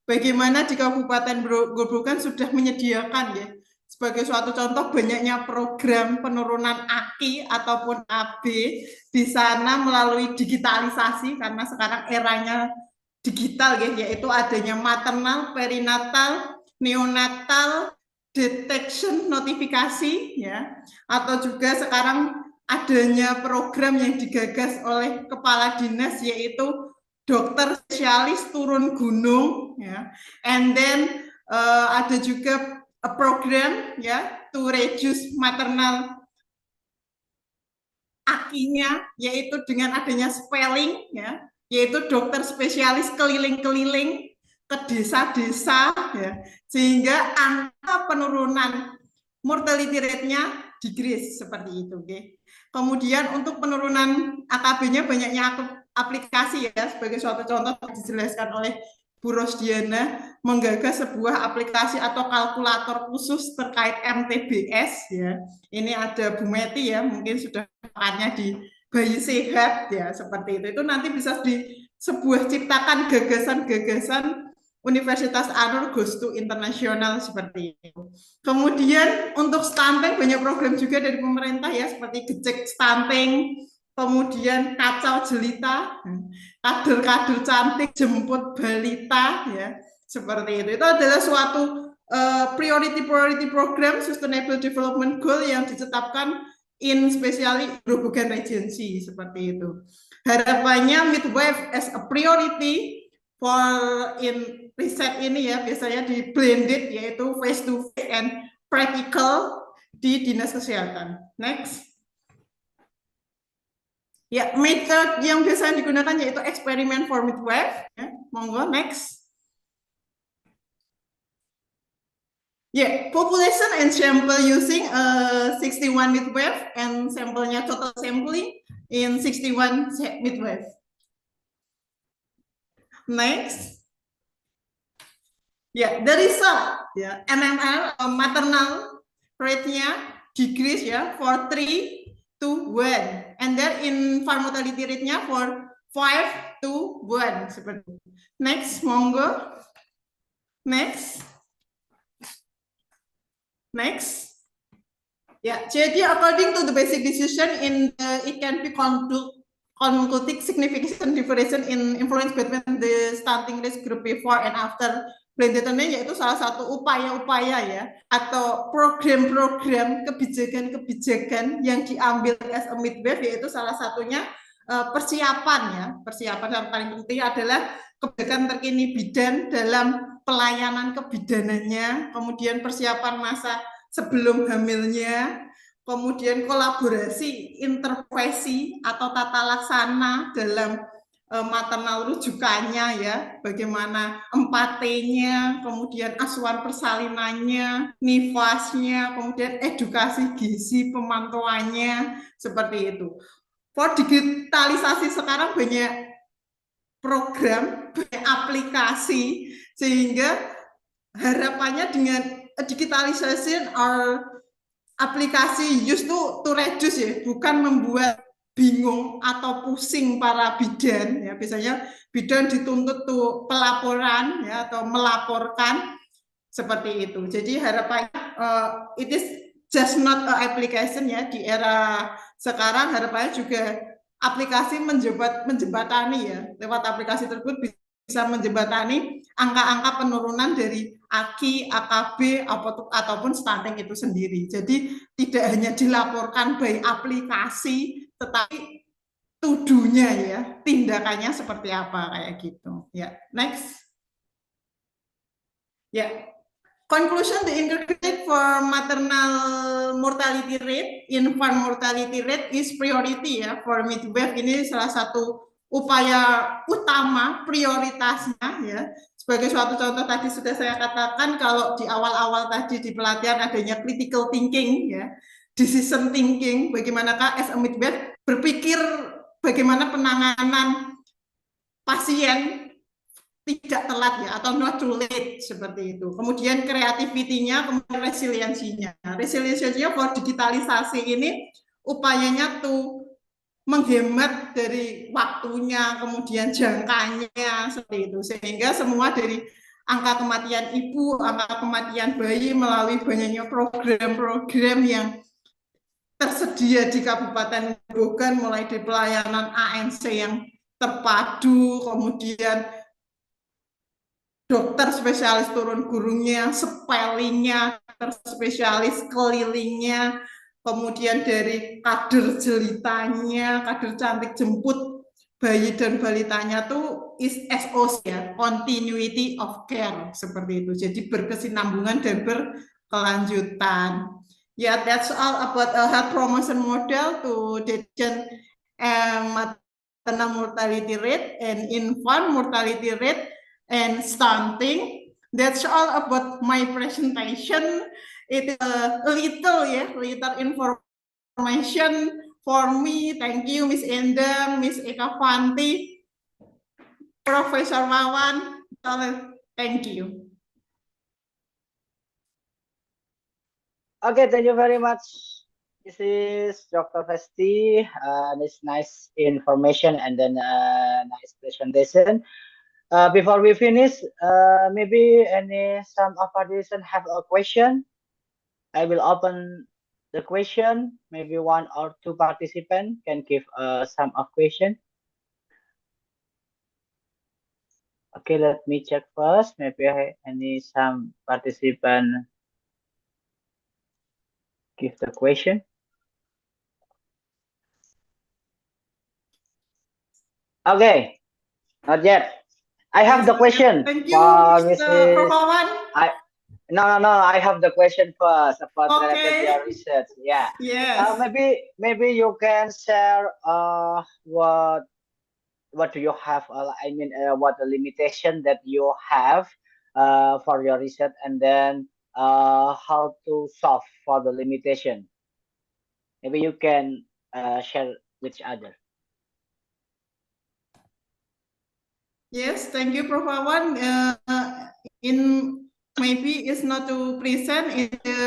Bagaimana di Kabupaten Grobogan sudah menyediakan sebagai suatu contoh banyaknya program penurunan AKI ataupun AB di sana melalui digitalisasi karena sekarang eranya digital yaitu adanya maternal, perinatal, neonatal, detection notifikasi atau juga sekarang adanya program yang digagas oleh kepala dinas yaitu dokter spesialis turun gunung and then ada juga program to reduce maternal AKI-nya yaitu dengan adanya spelling yaitu dokter spesialis keliling-keliling ke desa-desa sehingga angka penurunan mortality rate-nya decrease seperti itu. Kemudian untuk penurunan AKB-nya banyaknya aplikasi sebagai suatu contoh dijelaskan oleh Bu Rosdiana menggagas sebuah aplikasi atau kalkulator khusus terkait MTBS Ini ada Bu Meti mungkin sudah makannya di bayi sehat seperti itu. Itu nanti bisa sebuah ciptakan gagasan-gagasan Universitas Anur goes to internasional seperti itu. Kemudian untuk stunting banyak program juga dari pemerintah seperti gecek stunting, kemudian kacau jelita, kader-kader cantik jemput balita seperti itu. Itu adalah suatu priority program Sustainable Development Goal yang ditetapkan in especially Grobogan Regency seperti itu. Harapannya midwife as a priority for in riset ini biasanya di blended yaitu face to face and practical di dinas kesehatan. Next. Method yang biasanya digunakan yaitu eksperimen for midwife. Monggo next. Population and sample using 61 midwife and sampelnya total sampling in 61 midwife. Next. The result MMR maternal rate-nya decrease for 3 to 1 and then in farm mortality rate-nya for 5 to 1 seperti itu. Next, monggo. Next. Jadi according to the basic decision it can be concluded significant difference in influence between the stunting risk group before and after blended yaitu salah satu upaya-upaya atau program-program kebijakan yang diambil as a midwife yaitu salah satunya persiapan yang paling penting adalah kebijakan terkini bidan dalam pelayanan kebidanannya, kemudian persiapan masa sebelum hamilnya, kemudian kolaborasi intervensi atau tata laksana dalam maternal rujukannya bagaimana empatinya, kemudian asuhan persalinannya, nifasnya, kemudian edukasi gizi pemantauannya seperti itu. For digitalisasi sekarang banyak program, banyak aplikasi sehingga harapannya dengan digitalisasi aplikasi used to reduce bukan membuat bingung atau pusing para bidan biasanya bidan dituntut pelaporan atau melaporkan seperti itu. Jadi harapannya it is just not a application di era sekarang harapannya juga aplikasi menjembatani lewat aplikasi tersebut bisa menjembatani angka-angka penurunan dari AKI, AKB ataupun stunting itu sendiri. Jadi tidak hanya dilaporkan by aplikasi, tetapi tuduhnya tindakannya seperti apa kayak gitu. Next. Conclusion, the ingredient for maternal mortality rate, infant mortality rate is priority for midwife. Ini salah satu upaya utama prioritasnya sebagai suatu contoh tadi sudah saya katakan kalau di awal-awal tadi di pelatihan adanya critical thinking decision thinking, bagaimanakah as a midwife berpikir bagaimana penanganan pasien tidak telat atau not too late seperti itu. Kemudian kreativitinya, kemudian resiliensinya. Resiliensinya for digitalisasi ini upayanya to menghemat dari waktunya, kemudian jangkanya seperti itu, sehingga semua dari angka kematian ibu, angka kematian bayi melalui banyaknya program-program yang tersedia di Kabupaten Grobogan, mulai dari pelayanan ANC yang terpadu, kemudian dokter spesialis turun gurungnya, spellingnya, dokter spesialis kelilingnya, kemudian dari kader jelitanya, kader cantik jemput bayi dan balitanya tuh is SOC ya, continuity of care seperti itu. Jadi berkesinambungan dan berkelanjutan. Yeah, that's all about a health promotion model to detection maternal mortality rate and infant mortality rate and stunting. That's all about my presentation. It is a little information for me. Thank you, Miss Endang, Miss Eka Fanti, Professor Wawan. Thank you. Okay, thank you very much. This is Dr. Festi. This nice information and then nice presentation. Before we finish, maybe some of participants have a question. I will open the question. Maybe one or two participants can give some of question. Okay, let me check first. Maybe some participant give the question. Okay, not yet. I have the question. Thank you, Mr. Profawan. No. I have the question first about Okay. your research. Yeah. Yes. Maybe you can share what do you have? What the limitation that you have for your research, and then how to solve for the limitation. Maybe you can share with each other. Yes, thank you, Prof. Wawan. Maybe it's not to present, the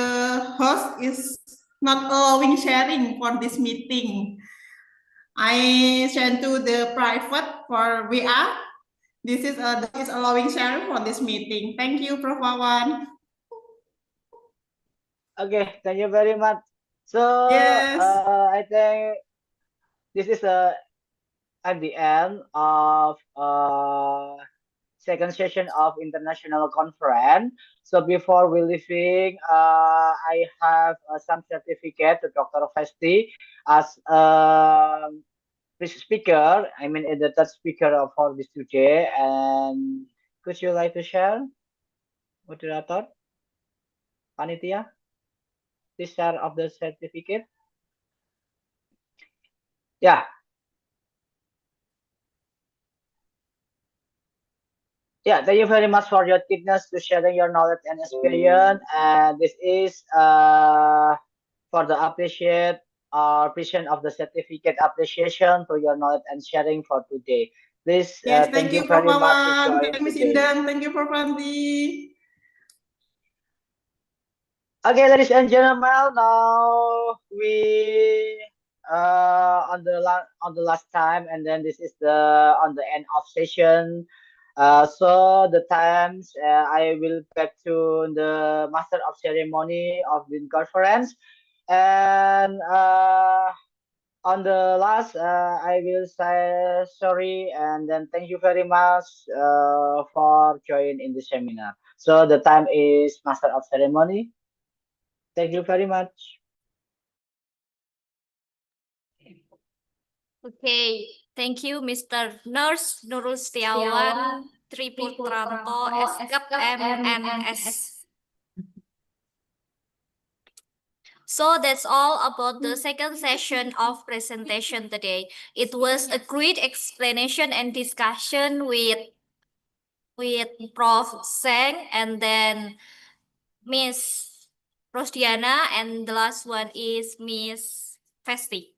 host is not allowing sharing for this meeting. I send to the private for WA. This is allowing sharing for this meeting. Thank you, Prof. Wawan. Okay, thank you very much. So Yes. I think this is at the end of second session of international conference. So before we leaving, I have some certificate to Dr. Festi as speaker. The third speaker for this today. And could you like to share, moderator, panitia, this share of the certificate? Yeah. Yeah, thank you very much for your kindness to sharing your knowledge and experience. And this is for the appreciate appreciation of the certificate appreciation for your knowledge and sharing for today. Please, Yes, thank you Prof. very much to Wawan. join Thank you, Miss today. Indang. Thank you, Prof. Fanti. Okay, ladies and gentlemen, now we on the last time, and then this is the on the end of session. So the times I will back to the master of ceremony of the conference, and on the last I will say sorry and then thank you very much for joining in the seminar. So the time is master of ceremony. Thank you very much. Okay, thank you, Mr. Nurse Nurul Setiawan, Triputranto, Eskap MNS. So that's all about the second session of presentation today. It was a great explanation and discussion with Prof. Seng and then Miss Rosdiana, and the last one is Miss Festi.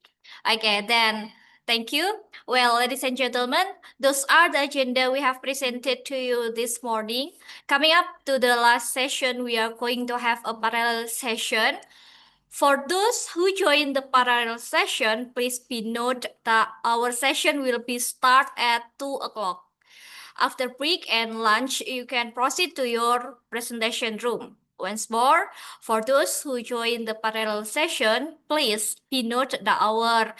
Okay, then thank you. Well, ladies and gentlemen, those are the agenda we have presented to you this morning. Coming up to the last session, we are going to have a parallel session For those who join the parallel session, please be note that our session will be start at 2 o'clock. After break and lunch, you can proceed to your presentation room. Once more, for those who join the parallel session, please be note that our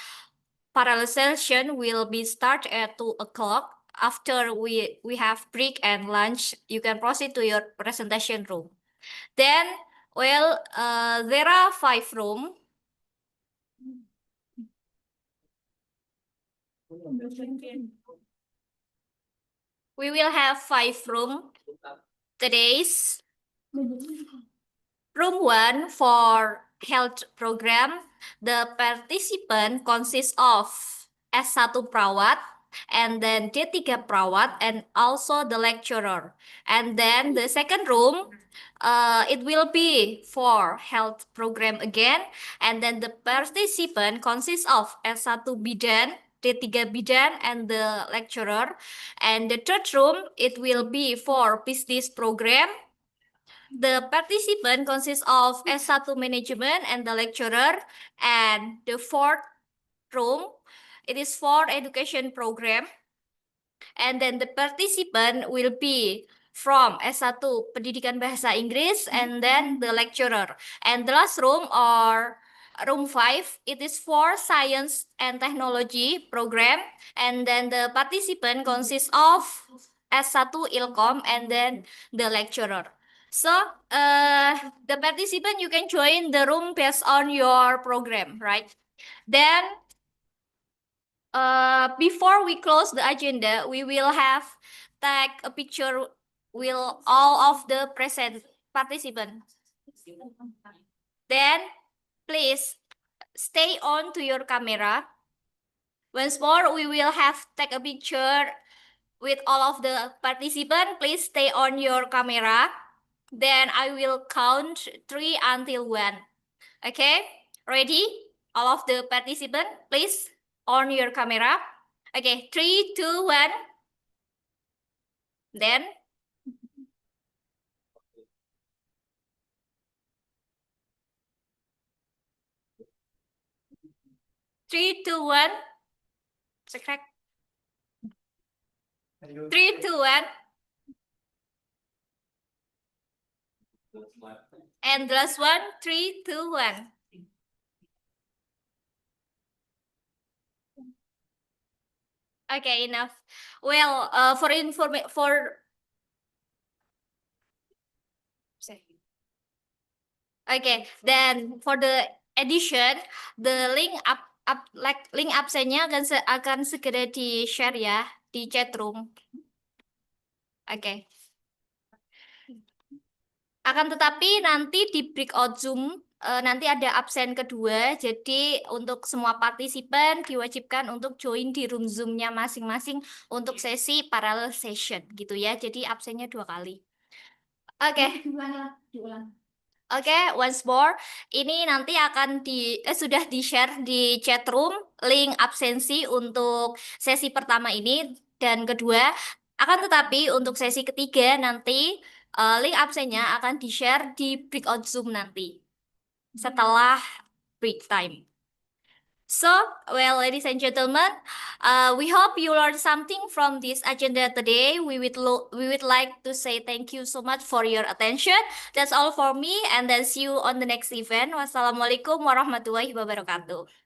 parallel session will be start at 2 o'clock. After we have break and lunch, you can proceed to your presentation room. Then, well, there are 5 rooms. We will have 5 rooms. Today's room 1 for health program. The participant consists of S1 Perawat, and then D3 Perawat, and also the lecturer. And then the second room, it will be for health program again. And then the participant consists of S1 Bidan, D3 Bidan, and the lecturer. And the third room, it will be for business program. The participant consists of S1 management and the lecturer. And the fourth room, it is for education program. And then the participant will be from S1 Pendidikan Bahasa Inggris and then the lecturer. And the last room, or room 5, it is for science and technology program. And then the participant consists of S1 Ilkom and then the lecturer. So, the participant, you can join the room based on your program, right? Then, before we close the agenda, we will have take a picture with all of the present participants. Then, please stay on to your camera. Once more, we will have take a picture with all of the participants. Please stay on your camera. Then I will count 3 until 1. Okay, ready? All of the participants, please on your camera. Okay, 3, 2, 1. Then 3, 2, 1. Secret. 3, 2, 1. And the last one, 3, 2, 1. Okay, enough. Well, okay, then for the edition, the link link absennya akan segera di share ya di chat room. Oke. Akan tetapi nanti di breakout Zoom nanti ada absen kedua, jadi untuk semua partisipan diwajibkan untuk join di room Zoom-nya masing-masing untuk sesi parallel session gitu ya. Jadi absennya 2 kali. Oke. Oke, once more, ini nanti akan sudah di-share di chat room link absensi untuk sesi pertama ini dan kedua. Akan tetapi untuk sesi ketiga nanti link absennya akan di-share di breakout Zoom nanti setelah break time. So, well, ladies and gentlemen, we hope you learned something from this agenda today. We would like to say thank you so much for your attention. That's all for me, and then see you on the next event. Wassalamualaikum warahmatullahi wabarakatuh.